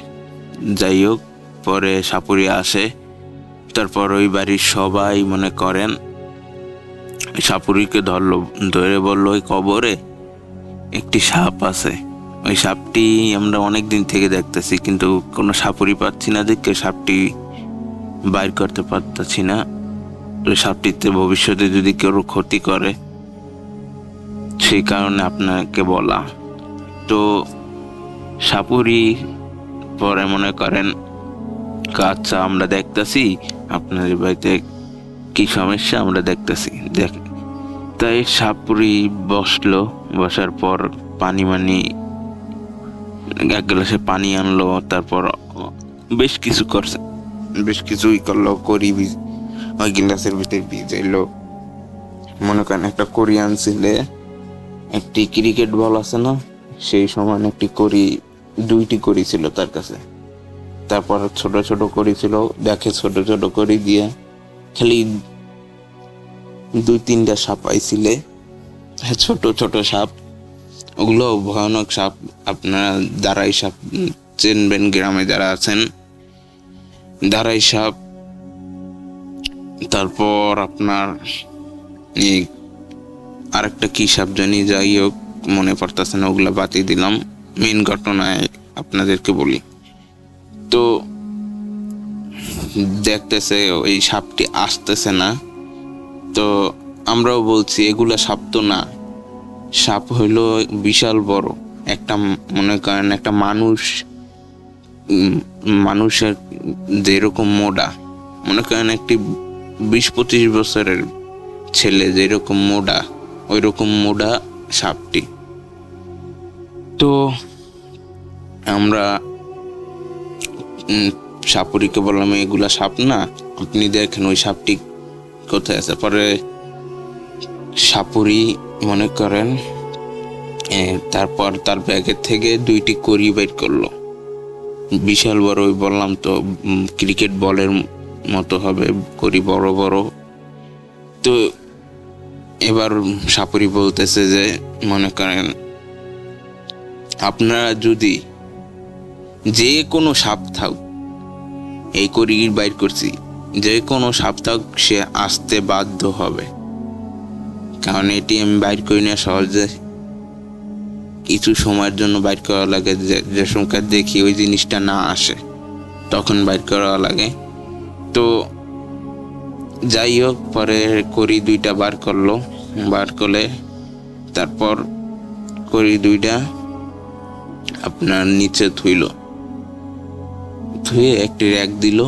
যাই হোক, পরে সাপুরি আসে। তারপর ওই বাড়ির সবাই মনে করেন সাপুরিকে ধরে বললো ওই কবরে একটি সাপ আছে। ওই সাপটি আমরা অনেক দিন থেকে দেখতেছি, কিন্তু কোনো সাপুরি পাচ্ছি না, দেখে সাপটি বাইর করতে পারতেছি না। ওই সাপটিতে ভবিষ্যতে যদি কেউ ক্ষতি করে, সেই কারণে আপনাকে বলা। তো সাপুরি পরে মনে করেন আচ্ছা আমরা দেখতেছি আপনাদের বাড়িতে কি সমস্যা, আমরা দেখতেছি। তাই সাপুরি বসলো, বসার পর এক গ্লাসে পানি আনলো। তারপর বেশ কিছুই করলো, করি ওই গ্লাসের ভিতরে ভিজাইলো। মনে করেন একটা কোরিয়ান ছেলে, একটি ক্রিকেট বল আছে না, সেই সময় একটি দুইটি করি ছিল তার কাছে। তারপর ছোট ছোট করি ছিল, দেখে ছোট ছোট করি দিয়ে খালি 2-3টা সাপ আইছিলে, ছোট ছোট সাপ। ওগুলো ভয়ানক সাপ। আপনারা দাঁড়াই সাপ চিনবেন, গ্রামে যারা আছেন, দাঁড়াই সাপ। তারপর আপনার আরেকটা কি সাপ জানি, যাই হোক মনে পড়তেছে না, ওগুলা বাতিয়ে দিলাম। মেন ঘটনায় আপনাদেরকে বলি। তো দেখতেছে ওই সাপটি আসতেছে না। তো আমরাও বলছি এগুলা সাপ তো না, সাপ হইলো বিশাল বড় একটা, মনে করেন একটা মানুষের যেরকম মোটা, মনে করেন একটি 20-25 বছরের ছেলে যেরকম মোটা, ওই রকম মোটা সাপটি। তো আমরা সাপুরিকে বললাম এগুলা সাপ না, আপনি দেখেন ওই সাপটি কোথায় আছে। পরে সাপুরি মনে করেন তারপর তার ব্যাগের থেকে 2টি করি বের করলো, বিশাল বড়। ওই বললাম তো ক্রিকেট বলের মতো হবে, করি বড় বড়। তো এবার সাপুরি বলতেছে যে মনে করেন আপনারা যদি যে কোনো সাপ থাক, এই করি বাইর করছি, যে কোনো সাপ থাক সে আসতে বাধ্য হবে, কারণ এটি আমি বাইর করি না সহজে, কিছু সময়ের জন্য বাইর করা লাগে। যে সংখ্যা দেখি ওই জিনিসটা না আসে তখন বাইর করা লাগে। তো যাই হোক, পরে করি 2টা বার করলো, বার করে তারপর করি 2টা আপনার নিচে ধুয়ে একটি র্যাক দিল।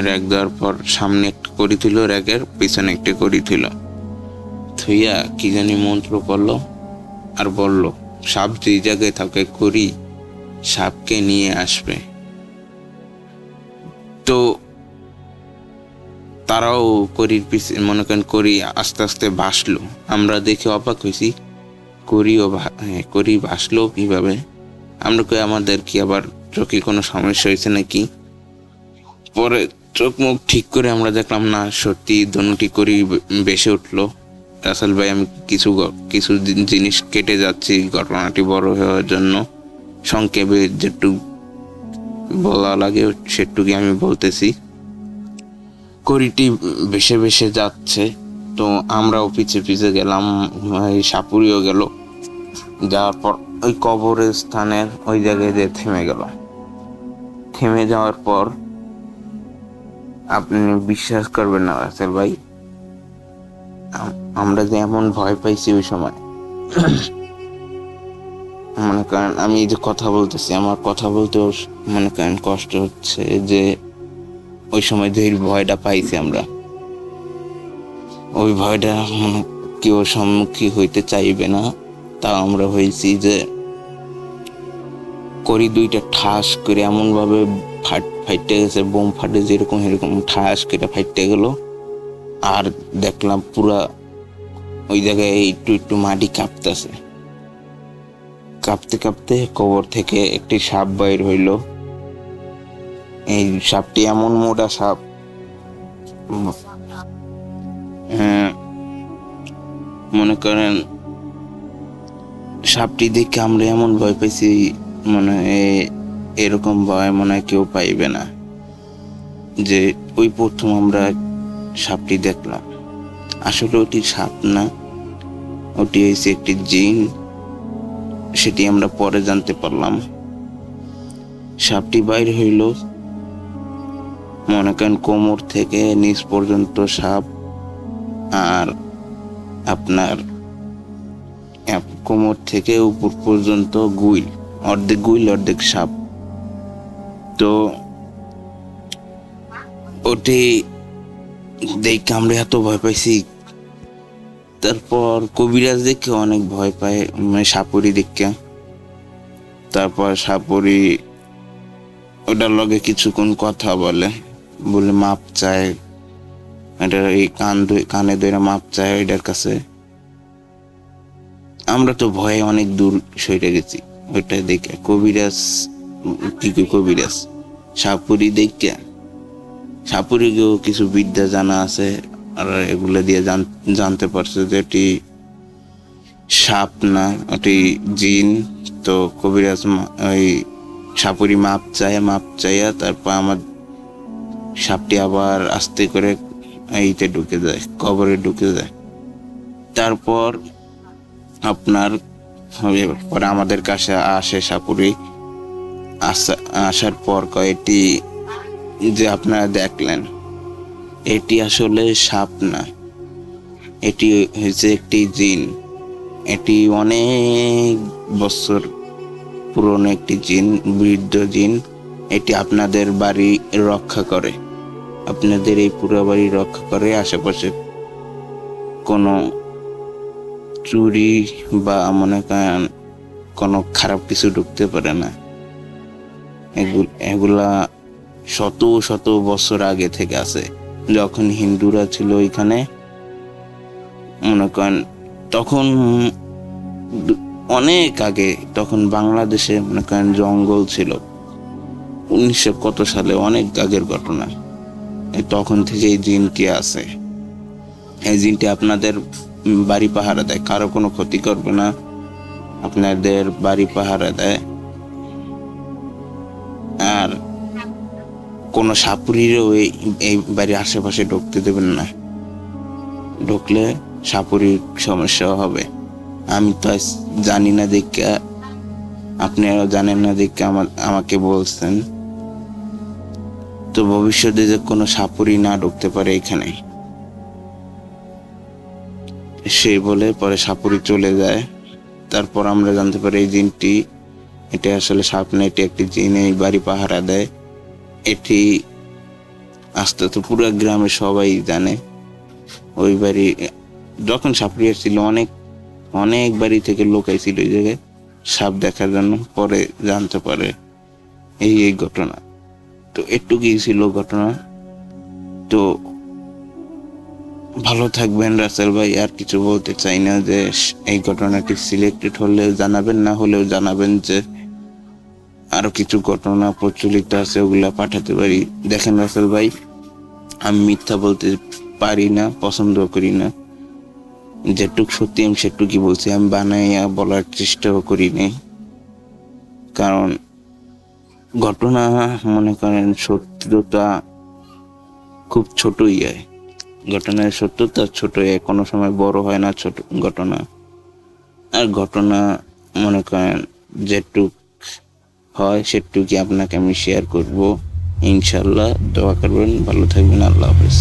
র্যাক দেওয়ার পর সামনে একটা করি থইল, র্যাকের পিছনে একটা করি থইল, থুইয়া কি জানি মন্ত্র করলো আর বলল সাপ যে জায়গায় থাকে করি সাপকে নিয়ে আসবে। তো তারাও করির পিছনে মনে করেন করি আস্তে আস্তে ভাসলো। আমরা দেখে অবাক হয়েছি, করি ভাসলো কিভাবে। আমরা কই আমাদের কি আবার চোখে কোনো সমস্যা হয়েছে নাকি। পরে চোখ মুখ ঠিক করে আমরা দেখলাম না, সত্যি দুটি করি বেশি উঠলো। রাসেল ভাই, আমি কিছু জিনিস কেটে যাচ্ছি ঘটনাটি বড় হওয়ার জন্য। সংক্ষেপে যেটুকু বলা লাগে সেটুকুই আমি বলতেছি। করিটি বেশে বেশে যাচ্ছে, তো আমরাও পিছে পিছে গেলাম, সাপুরিও গেল। যাওয়ার পর ওই কবরের স্থানের ওই জায়গায় যে থেমে গেল। থেমে যাওয়ার পর আপনি বিশ্বাস করবেন না রাসেল ভাই, আমরা যে এমন ভয় পাইছি ওই সময়। মনে করেন আমি এই যে কথা বলতেছি, আমার কথা বলতেও মনে করেন কষ্ট হচ্ছে, যে ওই সময় যে ভয়টা পাইছি আমরা, ওই ভয়টা কেউ সম্মুখীন হইতে চাইবে না। তা আমরা হয়েছি যে করি দুইটা ঠাস করে এমন ভাবে ফাইটে গেছে, বোম ফাটে যেরকম এরকম ঠাস করে ফাইটে গেল। আর দেখলাম পুরা ওই জায়গায় একটু একটু মাটি কাঁপতেছে। কাঁপতে কাঁপতে কবর থেকে একটি সাপ বাইর হইল। এই সাপটি এমন মোটা সাপ, মনে করেন সাপটি দেখে আমরা এমন ভয় পাইছি, মনে হয় এরকম ভয় মনে হয় কেউ পাইবে না। যে ওই প্রথম আমরা সাপটি দেখলাম, আসলে ওটি সাপ না, ওটি হয়েছে একটি জিন। সেটি আমরা পরে জানতে পারলাম। সাপটি বাইর হইল, মনে করেন কোমর থেকে নিচ পর্যন্ত সাপ, আর আপনার কোমর থেকে উপর পর্যন্ত গুইল, অর্ধেক গুইল অর্ধেক সাপ। তো ওটি দেখে আমরা এত ভয় পাইছি। তারপর কবিরাজ দেখে অনেক ভয় পায়, মানে সাপুরি দেখে। তারপর সাপুরি ওটার লগে কিছুক্ষণ কথা বলে মাপ চায়, এটা এই কানে ধরে মাপ চায় ওইটার কাছে। আমরা তো ভয়ে অনেক দূর সরে গেছি ওইটা দেখে। কবিরাজ কবিরাজ সাপুরি দেখে, সাপুরিকেও কিছু বিদ্যা জানা আছে, আর এগুলো দিয়ে জানতে পারছে যে এটি সাপ না, ওটি জিন। তো কবিরাজ ওই সাপুরি মাপ চাইয়া তারপর আমার সাপটি আবার আস্তে করে এইতে ঢুকে যায়, কবরে ঢুকে যায়। তারপর আপনার পরে আমাদের কাছে আসে সাপুরি। আসার পর কয়েকটি যে আপনারা দেখলেন, এটি আসলে সাপ না, এটি হয়েছে একটি জিন। এটি অনেক বছর পুরনো একটি জিন, বৃদ্ধ জিন। এটি আপনাদের বাড়ি রক্ষা করে, আপনাদের এই পুরো বাড়ি রক্ষা করে। আশেপাশে কোনো চুরি বা মনে করেন কোনো খারাপ কিছু ঢুকতে পারে না। এগুলা শত শত বছর আগে থেকে আছে। যখন হিন্দুরা ছিল এখানে, মনে করেন তখন অনেক আগে, তখন বাংলাদেশে মনে করেন জঙ্গল ছিল। 1900 কত সালে, অনেক আগের ঘটনা। তখন থেকে এই জিনটি আছে। এই জিনটি আপনাদের বাড়ি পাহারা দেয়, কারো কোনো ক্ষতি করবে না, আপনাদের বাড়ি পাহারা দেয়। আর কোনো সাপুরিরও এই বাড়ির আশেপাশে ঢুকতে দেবেন না, ঢুকলে সাপুরির সমস্যা হবে। আমি তো জানি না দেখে, আপনারাও জানেন না দেখে আমাকে বলছেন। তো ভবিষ্যতে যে কোনো সাপুরি না ঢুকতে পারে এখানে, সেই বলে পরে সাপুরি চলে যায়। তারপর আমরা জানতে পারি এই জিনটি, এটা আসলে সাপ না, এটি একটি জিন, এই বাড়ি পাহারা দেয়। এটি আস্তে আস্তে পুরো গ্রামে সবাই জানে। ওই বাড়ি যখন সাপুরি ছিল, অনেক অনেক বাড়ি থেকে লোক আইছিল ওই জায়গায় সাপ দেখার জন্য। পরে জানতে পারে এই ঘটনা। তো একটুকুই ছিল ঘটনা। তো ভালো থাকবেন রাসেল ভাই, আর কিছু বলতে চাই না। যে এই ঘটনাটি সিলেক্টেড হলেও জানাবেন, না হলেও জানাবেন যে আরো কিছু ঘটনা প্রচলিত আছে, ওগুলা পাঠাতে পারি। দেখেন রাসেল ভাই, আমি মিথ্যা বলতে পারি না, পছন্দ করি না। যেটুক সত্যি আমি সেটুকুই বলছি, আমি বানাইয়া বলার চেষ্টাও করি নাই। কারণ ঘটনা মনে করেন সত্যতা খুব ছোটই হয়, ঘটনার সত্যতা ছোট হয়, কোনো সময় বড় হয় না ছোট ঘটনা। আর ঘটনা মনে করেন যেটুক হয় সেটুকুই আপনাকে আমি শেয়ার করব ইনশাল্লাহ। দোয়া করবেন, ভালো থাকবেন, আল্লাহ হাফেজ।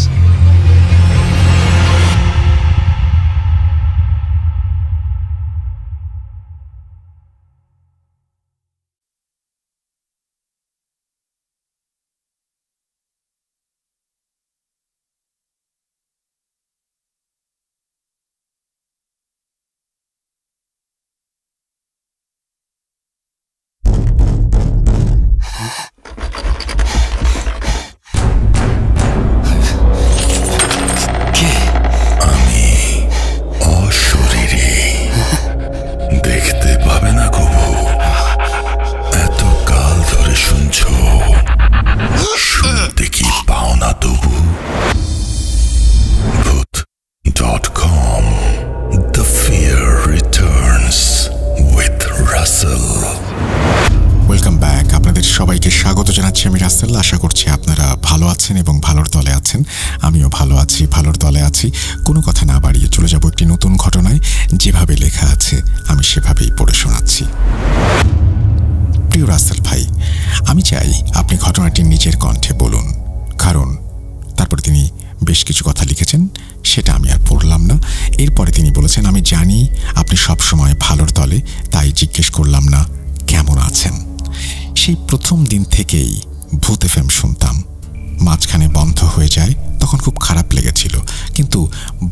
সবাইকে স্বাগত জানাচ্ছি আমি রাসেল। আশা করছি আপনারা ভালো আছেন এবং ভালোর দলে আছেন। আমিও ভালো আছি, ভালোর দলে আছি। কোনো কথা না বাড়িয়ে চলে যাব একটি নতুন ঘটনায়। যেভাবে লেখা আছে আমি সেভাবেই পড়ে শোনাচ্ছি। প্রিয় রাসেল ভাই, আমি চাই আপনি ঘটনাটি নিজের কণ্ঠে বলুন, কারণ তারপর তিনি বেশ কিছু কথা লিখেছেন, সেটা আমি আর পড়লাম না। এরপরে তিনি বলেছেন, আমি জানি আপনি সবসময় ভালোর দলে, তাই জিজ্ঞেস করলাম না কেমন আছেন। সেই প্রথম দিন থেকেই ভূত এফএম শুনতাম, মাঝখানে বন্ধ হয়ে যায়, তখন খুব খারাপ লেগেছিল, কিন্তু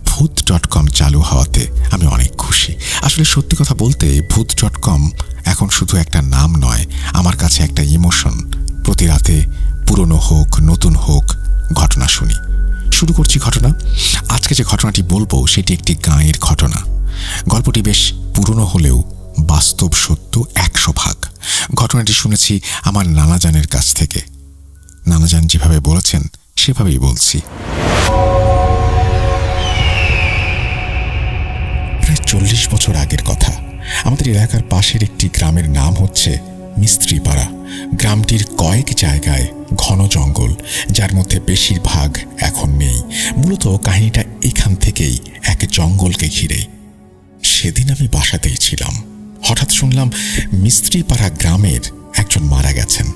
ভূত.com চালু হওয়াতে আমি অনেক খুশি। আসলে সত্যি কথা বলতে ভূত.com এখন শুধু একটা নাম নয়, আমার কাছে একটা ইমোশন। প্রতি রাতে পুরনো হোক নতুন হোক ঘটনা শুনি। শুরু করছি ঘটনা। আজকে যে ঘটনাটি বলবো সেটি একটি গাঁয়ের ঘটনা। গল্পটি বেশ পুরনো হলেও বাস্তব সত্য 100%। ঘটনাটি শুনেছি আমার নানাজানের কাছ থেকে। নানাজান যেভাবে বলেছেন সেভাবেই বলছি। প্রায় 40 বছর আগের কথা। আমাদের এলাকার পাশের একটি গ্রামের নাম হচ্ছে মিস্ত্রিপাড়া। গ্রামটির কয়েক জায়গায় ঘন জঙ্গল, যার মধ্যে বেশিরভাগ এখন নেই। মূলত কাহিনীটা এখান থেকেই, এক জঙ্গলকে ঘিরে। সেদিন আমি বাসাতেই ছিলাম, হঠাৎ শুনলাম মিস্ত্রিপাড়া গ্রামের একজন মারা গেছেন।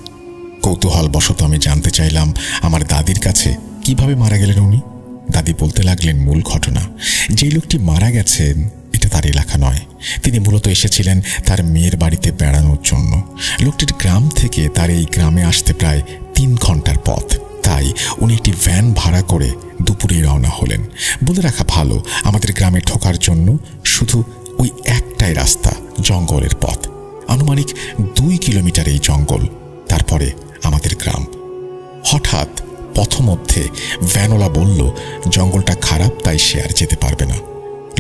কৌতূহলবশত আমি জানতে চাইলাম আমার দাদির কাছে কিভাবে মারা গেলেন উনি। দাদি বলতে লাগলেন মূল ঘটনা। যেই লোকটি মারা গেছেন এটা তার এলাকা নয়, তিনি মূলত এসেছিলেন তার মেয়ের বাড়িতে বেড়ানোর জন্য। লোকটির গ্রাম থেকে তার এই গ্রামে আসতে প্রায় 3 ঘন্টার পথ, তাই উনি একটি ভ্যান ভাড়া করে দুপুরে রওনা হলেন। বলে রাখা ভালো, আমাদের গ্রামে ঢোকার জন্য শুধু ওই একটাই রাস্তা, জঙ্গলের পথ। আনুমানিক 2 কিলোমিটার এই জঙ্গল, তারপরে আমাদের গ্রাম। হঠাৎ পথমধ্যে ভ্যানওয়ালা বলল জঙ্গলটা খারাপ, তাই সে আর যেতে পারবে না।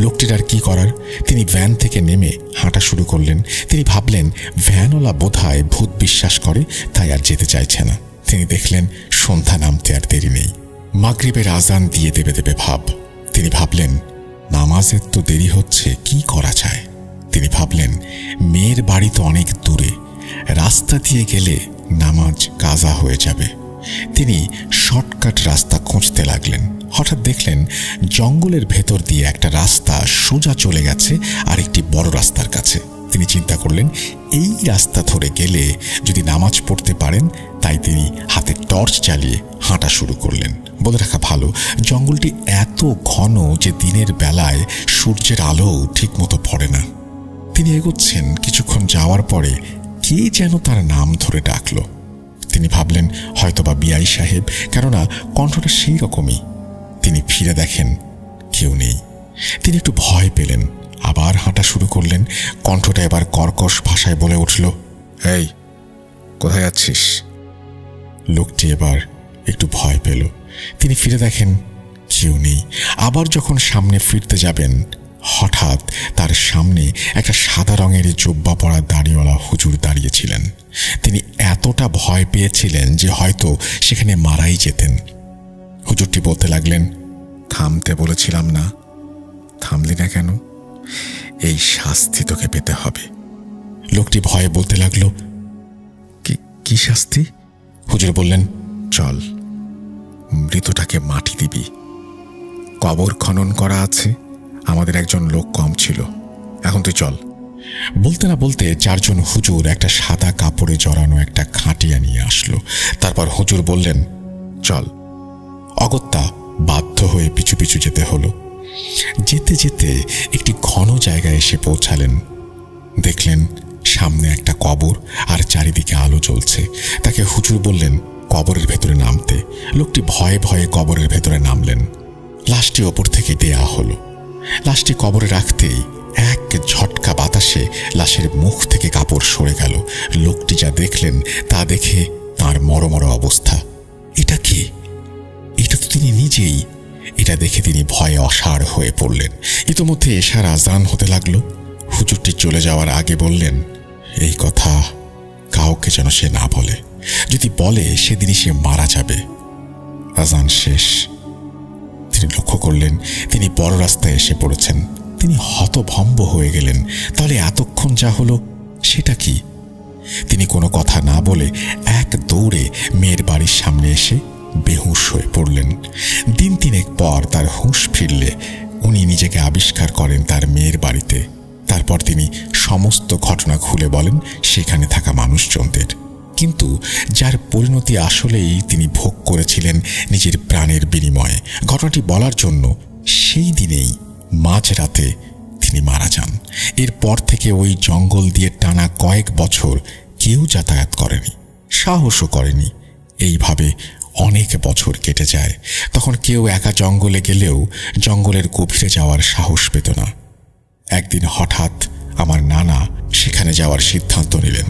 লোকটির আর কি করার, তিনি ভ্যান থেকে নেমে হাঁটা শুরু করলেন। তিনি ভাবলেন ভ্যানওয়ালা বোধহয় ভূত বিশ্বাস করে, তাই আর যেতে চাইছে না। তিনি দেখলেন সন্ধ্যা নামতে আর দেরি নেই, মাগরিবের আজান দিয়ে দেবে ভাব। তিনি ভাবলেন নামাজের তো দেরি হচ্ছে, কি করা যায়। তিনি ভাবলেন মেয়ের বাড়ি তো অনেক দূরে, রাস্তা দিয়ে গেলে নামাজ কাজা হয়ে যাবে। তিনি শর্টকাট রাস্তা খুঁজতে লাগলেন। হঠাৎ দেখলেন জঙ্গলের ভেতর দিয়ে একটা রাস্তা সোজা চলে গেছে আরেকটি বড় রাস্তার কাছে। তিনি চিন্তা করলেন এই রাস্তা ধরে গেলে যদি নামাজ পড়তে পারেন, তাই তিনি হাতে টর্চ চালিয়ে হাঁটা শুরু করলেন। বলে রাখা ভালো, জঙ্গলটি এত ঘন যে দিনের বেলায় সূর্যের আলো ঠিকমতো পড়ে না। তিনি এগোচ্ছেন, কিছুক্ষণ যাওয়ার পরে কে যেন তার নাম ধরে ডাকলো। তিনি ভাবলেন হয়তোবা বিআই সাহেব, কেননা কণ্ঠটা সেই রকমই। তিনি ফিরে দেখেন কেউ নেই। তিনি একটু ভয় পেলেন, আবার হাঁটা শুরু করলেন। কণ্ঠটা এবার কর্কশ ভাষায় বলে উঠল, এই কোথায় যাচ্ছিস? লোকটি এবার একটু ভয় পেল। তিনি ফিরে দেখেন কেউ নেই। আবার যখন সামনে ফিরতে যাবেন হঠাৎ তার সামনে একটা সাদা রঙের জুব্বা পরা দাড়িওয়ালা হুজুর দাঁড়িয়েছিলেন। তিনি এতটা ভয় পেয়েছিলেন যে হয়তো সেখানে মারাই যেতেন। হুজুরটি বলতে লাগলেন, থামতে বলেছিলাম না, থামলি না কেন? এই শাস্তি তোকে পেতে হবে। লোকটি ভয়ে বলতে লাগল, কি শাস্তি? হুজুর বললেন, চল, মৃতটাকে মাটি দিবি, কবর খনন করা আছে, আমাদের একজন লোক কম ছিল, এখন তুই চল। বলতে না বলতে 4 জন হুজুর একটা সাদা কাপড়ে জড়ানো একটা খাটিয়া নিয়ে আসলো। তারপর হুজুর বললেন, চল। অগত্যা বাধ্য হয়ে পিছু পিছু যেতে হলো। যেতে যেতে একটি ঘন জায়গায় এসে পৌঁছালেন। দেখলেন সামনে একটা কবর আর চারিদিকে আলো জ্বলছে। তাকে হুজুর বললেন কবরের ভেতরে নামতে। লোকটি ভয়ে ভয়ে কবরের ভেতরে নামলেন। লাশটি ওপর থেকে দেয়া হলো। লাশটি কবরে রাখতেই এক ঝটকা বাতাসে লাশের মুখ থেকে কাপড় সরে গেল। লোকটি যা দেখলেন তা দেখে তার মরমর অবস্থা। এটা কি? এটা তো তিনি নিজেই। এটা দেখে তিনি ভয়ে অসাড় হয়ে পড়লেন। ইতোমধ্যে এশার আজান হতে লাগলো। হুজুরটি চলে যাওয়ার আগে বললেন, এই কথা কাউকে যেন সে না বলে। যদি বলে সেদিনই সে মারা যাবে। আজান শেষ। তিনি লক্ষ্য করলেন তিনি বড় রাস্তায় এসে পড়েছেন। তিনি হতভম্ব হয়ে গেলেন। তাহলে এতক্ষণ যা হলো সেটা কি? তিনি কোনো কথা না বলে এক দৌড়ে মেয়ের বাড়ির সামনে এসে বেহুশ হয়ে পড়লেন। দিন 3 পর তার হুঁশ ফিরলে উনি নিজেকে আবিষ্কার করেন তার মেয়ের বাড়িতে। তারপর তিনি সমস্ত ঘটনা খুলে বলেন সেখানে থাকা মানুষজনদের। কিন্তু যার পরিণতি আসলেই তিনি ভোগ করেছিলেন নিজের প্রাণের বিনিময়ে। ঘটনাটি বলার জন্য সেই দিনেই মাঝরাতে তিনি মারা যান। এরপর থেকে ওই জঙ্গল দিয়ে টানা কয়েক বছর কেউ যাতায়াত করেনি, সাহসও করেনি। এইভাবে অনেক বছর কেটে যায়। তখন কেউ একা জঙ্গলে গেলেও জঙ্গলের গভীরে যাওয়ার সাহস পেত না। একদিন হঠাৎ আমার নানা সেখানে যাওয়ার সিদ্ধান্ত নিলেন।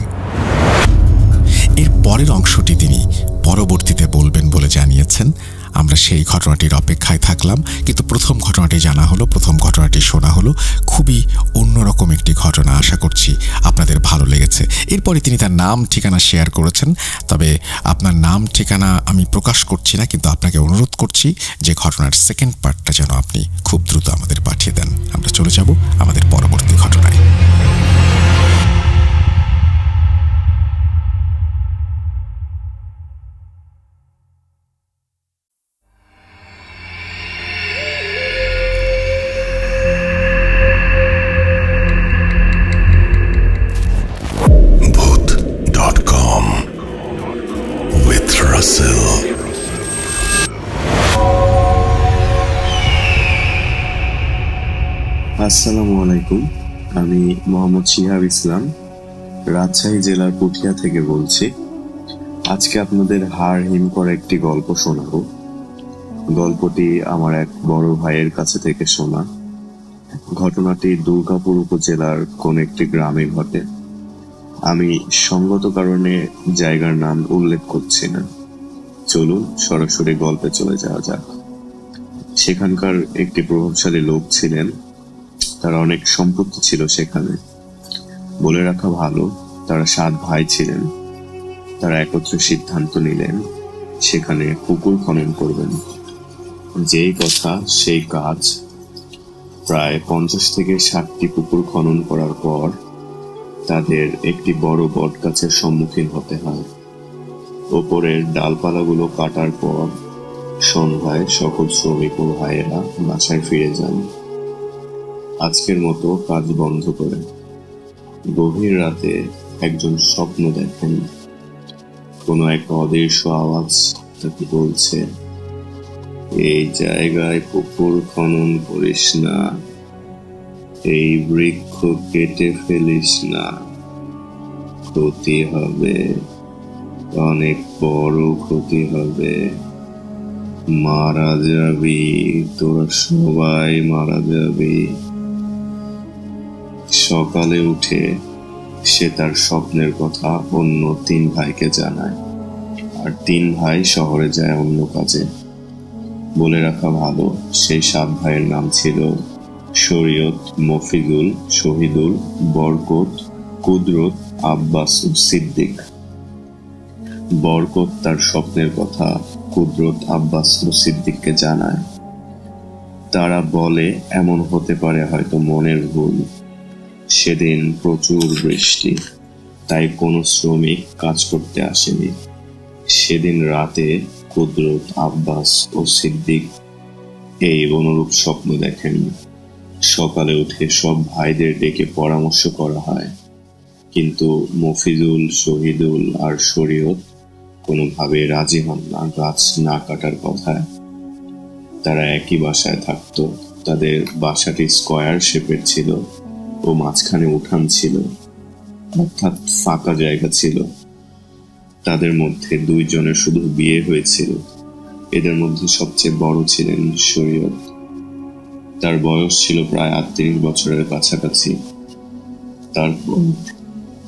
এর পরের অংশটি তিনি পরবর্তীতে বলবেন বলে জানিয়েছেন। আমরা সেই ঘটনাটির অপেক্ষায় থাকলাম। কিন্তু প্রথম ঘটনাটি জানা হলো, প্রথম ঘটনাটি শোনা হলো। খুবই অন্যরকম একটি ঘটনা। আশা করছি আপনাদের ভালো লেগেছে। এরপরে তিনি তার নাম ঠিকানা শেয়ার করেছেন। তবে আপনার নাম ঠিকানা আমি প্রকাশ করছি না, কিন্তু আপনাকে অনুরোধ করছি যে ঘটনার সেকেন্ড পার্টটা যেন আপনি খুব দ্রুত আমাদের পাঠিয়ে দেন। আমরা চলে যাব আমাদের পরবর্তী ঘটনায়। আসসালামু আলাইকুম, আমি মোহাম্মদ শিহাব ইসলাম, রাজশাহী জেলার পুঠিয়া থেকে বলছি। আজকে আপনাদের হাড় হিম করা একটি গল্প শোনাবো। গল্পটি আমার এক বড় ভাইয়ের কাছে থেকে শোনা। ঘটনাটি দুর্গাপুর উপজেলার কোন একটি গ্রামে ঘটে। আমি সঙ্গত কারণে জায়গার নাম উল্লেখ করছি না। চলুন সরাসরি গল্পে চলে যাওয়া যাক। সেখানকার একটি প্রভাবশালী লোক ছিলেন। তার অনেক সম্পত্তি ছিল সেখানে। বলে রাখা ভালো, তারা 7 ভাই ছিলেন। তারা একত্রে সিদ্ধান্ত নিলেন সেখানে পুকুর খনন করবেন। যেই কথা সেই কাজ। প্রায় 50 থেকে 60টি পুকুর খনন করার পর তাদের একটি বড় বট গাছের সম্মুখীন হতে হয়। ওপরের ডালপালাগুলো কাটার পর সন্ধ্যায় সকল শ্রমিক ও ভাইয়েরা বাসায় ফিরে যান আজকের মতো কাজ বন্ধ করে। গভীর রাতে একজন স্বপ্ন দেখেন। কোনো এক অদৃশ্য আওয়াজ তাকে বলছে, এই জায়গায় পুকুর খনন করিস না, এই বৃক্ষ কেটে ফেলিস না, ক্ষতি হবে, অনেক বড় ক্ষতি হবে, মারা যাবি, তোরা সবাই মারা যাবি। সকালে উঠে সে তার স্বপ্নের কথা অন্য 3 ভাইকে জানায়, আর 3 ভাই শহরে যায় অন্য কাজে। বলে রাখা ভালো, সেই 7 ভাইয়ের নাম ছিল শরীয়ত, মফিজুল, শহীদুল, বরকত, কুদরত, আব্বাস ও সিদ্দিক। বরকত তার স্বপ্নের কথা কুদরত, আব্বাস ও সিদ্দিককে জানায়। তারা বলে এমন হতে পারে হয়তো মনের ভুল, সেদিন প্রচুর বৃষ্টি, তাই কোনো শ্রমিক কাজ করতে আসেনি। সেদিন রাতে কুদরত, আব্বাস ও সিদ্দিক এই অনুরূপ স্বপ্ন দেখেন। সকালে উঠে সব ভাইদের ডেকে পরামর্শ করা হয়, কিন্তু মফিজুল, শহীদুল আর শরীয়ত কোনোভাবে রাজি হন না গাছ না কাটার কথায়। তারা একই বাসায় থাকতো। তাদের বাসাটি স্কয়ার শেপের ছিল ও মাঝখানে উঠান ছিল, অর্থাৎ ফাঁকা জায়গা ছিল। তাদের মধ্যে দুইজনের শুধু বিয়ে হয়েছিল। এদের মধ্যে সবচেয়ে বড় ছিলেন শরীয়ত। তার বয়স ছিল প্রায় 38 বছরের কাছাকাছি। তারপর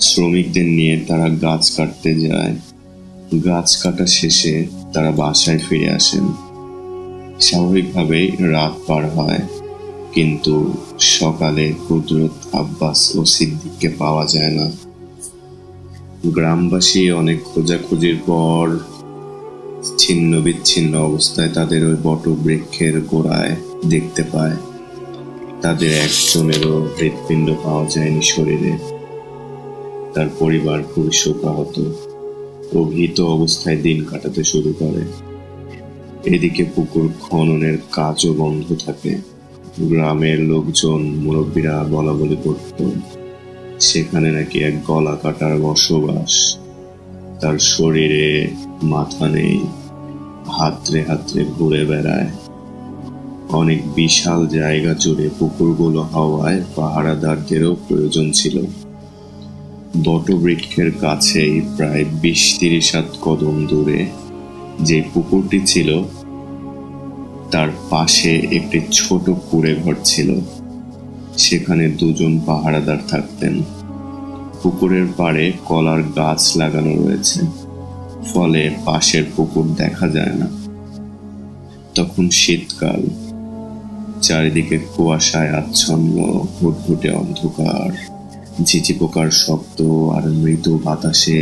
শ্রমিকদের নিয়ে তারা গাছ কাটতে যায়। গাছ কাটা শেষে তারা বাসায় ফিরে আসেন। স্বাভাবিকভাবেই রাত পার হয়, কিন্তু সকালে কুদরত, আব্বাস ও সিদ্দিককে পাওয়া যায় না। গ্রামবাসী অনেক খোঁজাখুঁজির পর ছিন্ন বিচ্ছিন্ন অবস্থায় তাদের ওই বটবৃক্ষের গোড়ায় দেখতে পায়। তাদের একজনেরও হৃৎপিণ্ড পাওয়া যায়নি শরীরে। তার পরিবার খুবই শোকাহত ও ভীত অবস্থায় দিন কাটাতে শুরু করে। এদিকে পুকুর খননের কাজও বন্ধ থাকে। গ্রামের লোকজন, মুরব্বীরা বলা বলি করত সেখানে নাকি এক গলা কাটার বসবাস। তার শরীরে মাথা নেই, হাতড়ে হাতড়ে ঘুরে বেড়ায়। অনেক বিশাল জায়গা জুড়ে পুকুরগুলো হওয়ায় পাহারাদারদেরও প্রয়োজন ছিল। বটবৃক্ষের কাছেই প্রায় 20-30 হাত কদম দূরে যে পুকুরটি ছিল, তার পাশে একটি ছোট কুঁড়ে ঘর ছিল। সেখানে 2জন পাহারাদার থাকতেন। পুকুরের পাড়ে কলার গাছ লাগানো রয়েছে, ফলে পাশের পুকুর দেখা যায় না। তখন শীতকাল, চারিদিকে কুয়াশায় আচ্ছন্ন, ঘুটঘুটে অন্ধকার, ঝিঝি পোকার শব্দ আর মৃদু বাতাসে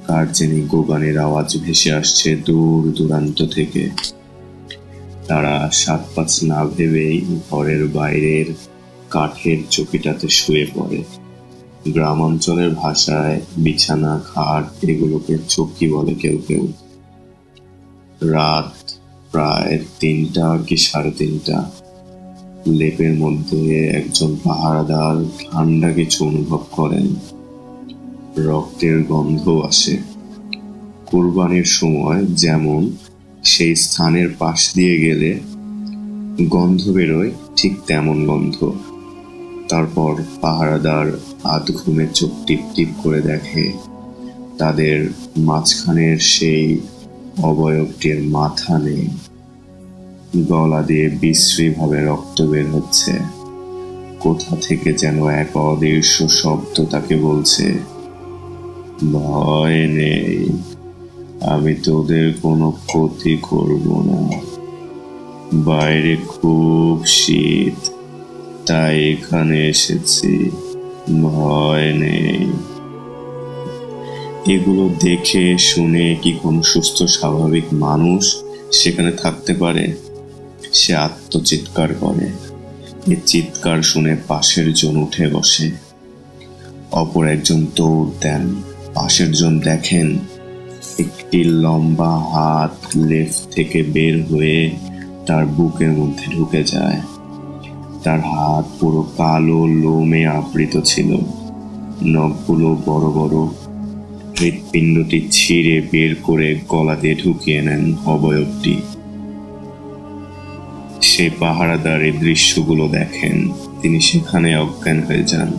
কার যেন গোগানের আওয়াজ ভেসে আসছে দূর দূরান্ত থেকে। তারা 7-5 না ভেবেই ঘরের বাইরের কাঠের চকিটাতে শুয়ে পড়ে। গ্রামাঞ্চলের ভাষায় বিছানা, খাট এগুলোকে চকি বলে কেউ কেউ। রাত প্রায় 3টা কি 3:30। লেপের মধ্যে একজন পাহারাদার ঠান্ডা কিছু অনুভব করেন। রক্তের গন্ধ আসে। কুরবানির সময় যেমন সেই স্থানের পাশ দিয়ে গেলে গন্ধ বেরোয়, ঠিক তেমন গন্ধ। তারপর পাহারাদার আধ ঘুমে চোখ টিপ টিপ করে দেখে তাদের মাঝখানের সেই অবয়বটির মাথা নেই। গলা দিয়ে বিশ্রীভাবে রক্ত বের হচ্ছে। কোথা থেকে যেন এক অদৃশ্য শব্দ তাকে বলছে, ভয় নেই, আমি তোদের কোনো ক্ষতি করব না। বাইরে খুব শীত, তাই এখানে এসেছি, ভয় নেই। এগুলো দেখে শুনে কি কোনো সুস্থ স্বাভাবিক মানুষ সেখানে থাকতে পারে? সে আত্মচিৎকার করে। এ চিৎকার শুনে পাশের জন উঠে বসে। অপর একজন দৌড় দেন। পাশের জন দেখেন একটি লম্বা হাত লেফট থেকে বের হয়ে তার বুকের মধ্যে ঢুকে যায়। তার হাত পুরো কালো লোমে আবৃত ছিল, নখগুলো বড় বড়। হৃৎপিণ্ডটি ছিঁড়ে বের করে গলা দিয়ে ঢুকিয়ে নেন অবয়বটি। সে পাহারাদার এই দৃশ্যগুলো দেখেন, তিনি সেখানে অজ্ঞান হয়ে যান।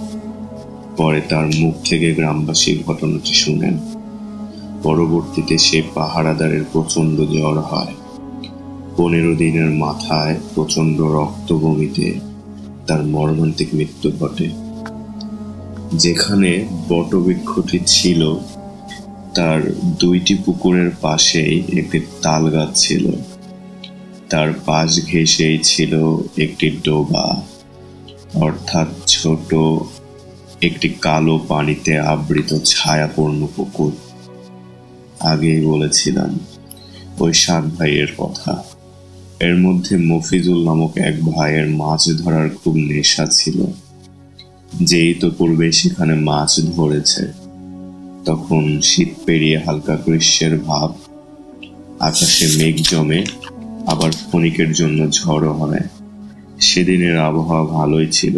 পরে তার মুখ থেকে গ্রামবাসী ঘটনাটি শুনেন। পরবর্তীতে সে পাহারাদারের প্রচন্ড জ্বর হয়। 15 দিনের মাথায় প্রচন্ড রক্ত বমিতে তার মর্মান্তিক মৃত্যু ঘটে। যেখানে বটবৃক্ষটি ছিল তার 2টি পুকুরের পাশেই একটি তাল গাছ ছিল। তার পাশ ঘেঁষেই ছিল একটি ডোবা, অর্থাৎ ছোট একটি কালো পানিতে আবৃত ছায়াপূর্ণ পুকুর। আগেই বলেছিলাম ওই 7 ভাইয়ের কথা। এর মধ্যে মফিজুল নামক এক ভাইয়ের মাছ ধরার খুব নেশা ছিল। যেই তো পূর্বে সেখানে মাছ ধরেছে, তখন শীত পেরিয়ে হালকা গ্রীষ্মের ভাব, আকাশে মেঘ জমে, আবার ক্ষণিকের জন্য ঝড়ও হয়। সেদিনের আবহাওয়া ভালোই ছিল।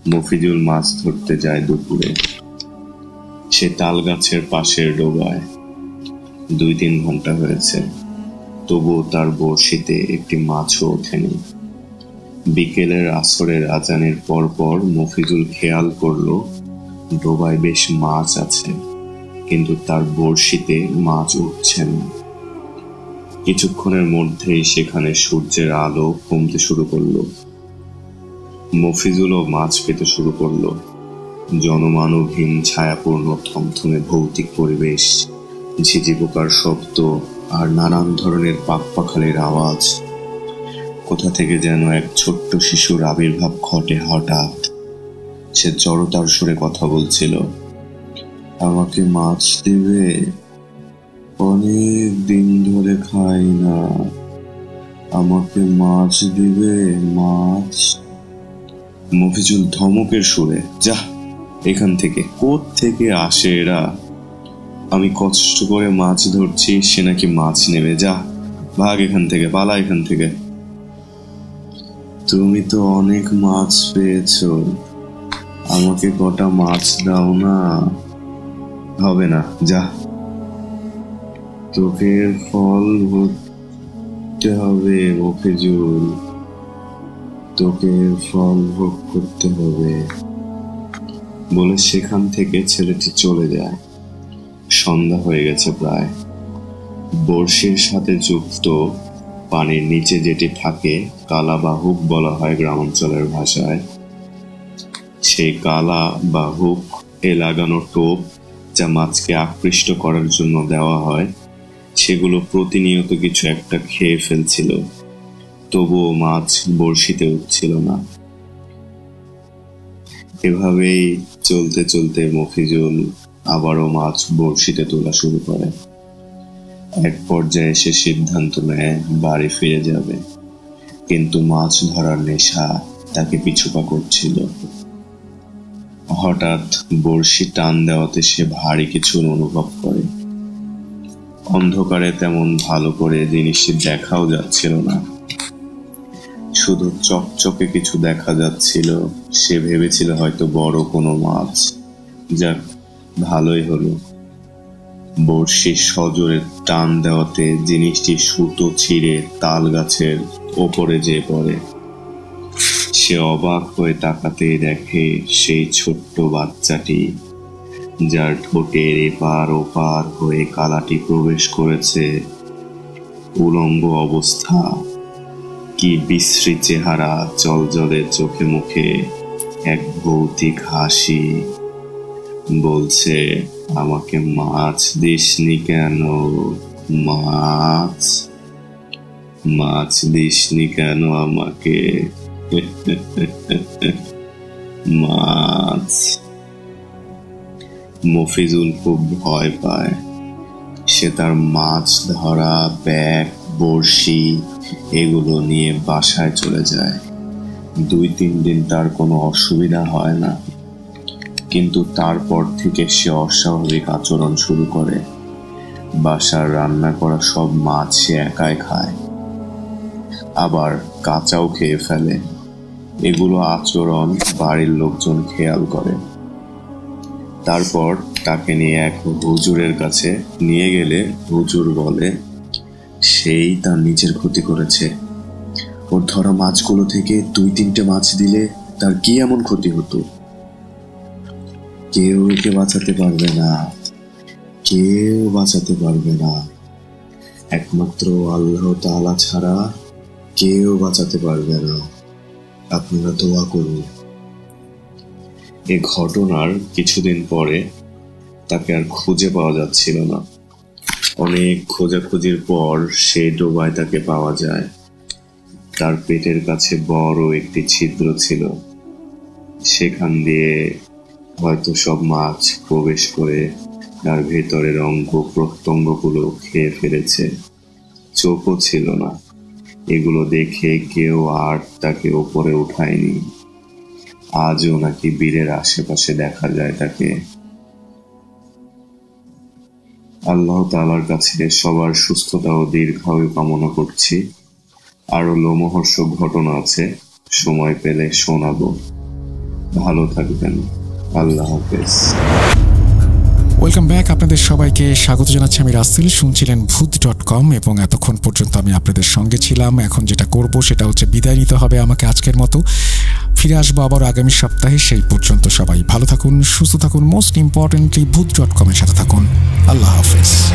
মফিজুল মাছ ধরতে যায় দুপুরে। সে তাল গাছের পাশের ডোবায়। 2-3 ঘন্টা হয়েছে, তবুও তার বড়শিতে একটি মাছও ওঠেনি। বিকেলের আসরের আজানের পর মফিজুল খেয়াল করলো ডোবায় বেশ মাছ আছে, কিন্তু তার বড়শিতে মাছ উঠছে না। কিছুক্ষণের মধ্যেই সেখানে সূর্যের আলো কমতে শুরু করলো। মফিজুলও মাছ পেতে শুরু করলো। জনমানবহীন ছায়াপূর্ণ থমথমে ভৌতিক পরিবেশ, ঝিঝি পোকার শব্দ আর নানান ধরনের পাখপাখালির আওয়াজ। কোথা থেকে যেন এক ছোট্ট শিশুর আবির্ভাব ঘটে হঠাৎ। সে জড়তার সুরে কথা বলছিল, আমাকে মাছ দিবে? অনেক দিন ধরে খাই না, আমাকে মাছ দিবে? মাছ? মফিজুল ধমকের সুরে, যা এখান থেকে। কোত্থেকে আসে এরা? আমি কষ্ট করে মাছ ধরছি, সে নাকি মাছ নেবে। যা, ভাগ এখান থেকে, পালা এখান থেকে। তুমি তো অনেক মাছ পেয়েছো, আমাকে কটা মাছ দাও না? হবে না, যা। তোকে ফল ভুগতে হবে মফিজুল, তোকে ফল ভোগ করতে হবে। বলে সেখান থেকে ছেলেটি চলে যায়। সন্ধ্যা হয়ে গেছে প্রায়। বড়শির সাথে যুক্ত পানির নিচে যেটি থাকে, কালা বা হুক বলা হয় গ্রামাঞ্চলের ভাষায়, সেই কালা বা হুক এ লাগানো টোপ যা মাছকে আকৃষ্ট করার জন্য দেওয়া হয়, সেগুলো প্রতিনিয়ত কিছু একটা খেয়ে ফেলছিল। তবুও মাছ বড়শিতে উঠছিল না। এভাবেই চলতে চলতে মফিজুল আবারও মাছ বড়শিতে তোলা শুরু করে। এক পর্যায়ে সে সিদ্ধান্ত নেয় বাড়ি ফিরে যাবে, কিন্তু মাছ ধরার নেশা তাকে পিছুপা করছিল। হঠাৎ বড়শি টান দেওয়াতে সে ভারী কিছু অনুভব করে। অন্ধকারে তেমন ভালো করে জিনিসটি দেখাও যাচ্ছিল না, শুধু চকচকে কিছু দেখা যাচ্ছিল। সে ভেবেছিল হয়তো বড় কোনো মাছ। যাক, ভালোই হলো। বড়শি সজোরে টান দেওয়াতে জিনিসটি সুতো ছিঁড়ে তাল গাছের ওপরে যেয়ে পড়ে। সে অবাক হয়ে তাকাতেই দেখে সেই ছোট্ট বাচ্চাটি, যার ঠোঁটের এপার ওপার হয়ে কালাটি প্রবেশ করেছে। উলঙ্গ অবস্থা, কি বিশ্রী চেহারা, জলজলে চোখে মুখে এক ভৌতিক হাসি। বলছে, আমাকে মাছ দিসনি কেন? মাছ মাছ দিসনি কেন আমাকে? মাছ। মফিজুল খুব ভয় পায়। সে তার মাছ ধরা ব্যাগ, বড়শি এগুলো নিয়ে বাসায় চলে যায়। 2-3 দিন তার কোনো অসুবিধা হয় না, কিন্তু তারপর থেকে সে অস্বাভাবিক আচরণ শুরু করে। বাসার রান্না করা সব মাছ সে একাই খায়, আবার কাঁচাও খেয়ে ফেলে। এগুলো আচরণ বাড়ির লোকজন খেয়াল করে। তারপর তাকে নিয়ে এক হুজুরের কাছে নিয়ে গেলে হুজুর বলে, সেই তার নিজের ক্ষতি করেছে। ওর ধরা মাছগুলো থেকে 2-3টে মাছ দিলে তার কি এমন ক্ষতি হতো? কেউ একে বাঁচাতে পারবে না, কেউ বাঁচাতে পারবে না। একমাত্র আল্লাহ তাআলা ছাড়া কেউ বাঁচাতে পারবে না। আপনারা দোয়া করুন। এ ঘটনার কিছুদিন পরে তাকে আর খুঁজে পাওয়া যাচ্ছিল না। অনেক খোঁজাখুঁজির পর সে ডোবায় তাকে পাওয়া যায়। তার পেটের কাছে বড় একটি ছিদ্র ছিল। সেখান দিয়ে হয়তো সব মাছ প্রবেশ করে তার ভেতরের অঙ্গ প্রত্যঙ্গগুলো খেয়ে ফেলেছে। চোখও ছিল না। এগুলো দেখে কেউ আর তাকে ওপরে উঠায়নি। আজও নাকি বীরের আশেপাশে দেখা যায় তাকে। আল্লাহ তাআলার কাছে সবার সুস্থতা ও দীর্ঘায়ু কামনা করছি। আরো লোমহর্ষক ঘটনা আছে, সময় পেলে শোনাবো। ভালো থাকবেন। আল্লাহ হাফেজ। Welcome back. আপনাদের সবাইকে স্বাগত জানাচ্ছি। আমি রাসেল, শুনছিলেন ভূত.com এবং এতক্ষণ পর্যন্ত আমি আপনাদের সঙ্গে ছিলাম। এখন যেটা করব সেটা হচ্ছে বিদায় নিতে হবে আমাকে আজকের মতো। ফিরে আসবো আবার আগামী সপ্তাহে। সেই পর্যন্ত সবাই ভালো থাকুন, সুস্থ থাকুন, মোস্ট ইম্পর্টেন্টলি ভূত.com এর সাথে থাকুন। আল্লাহ হাফেজ।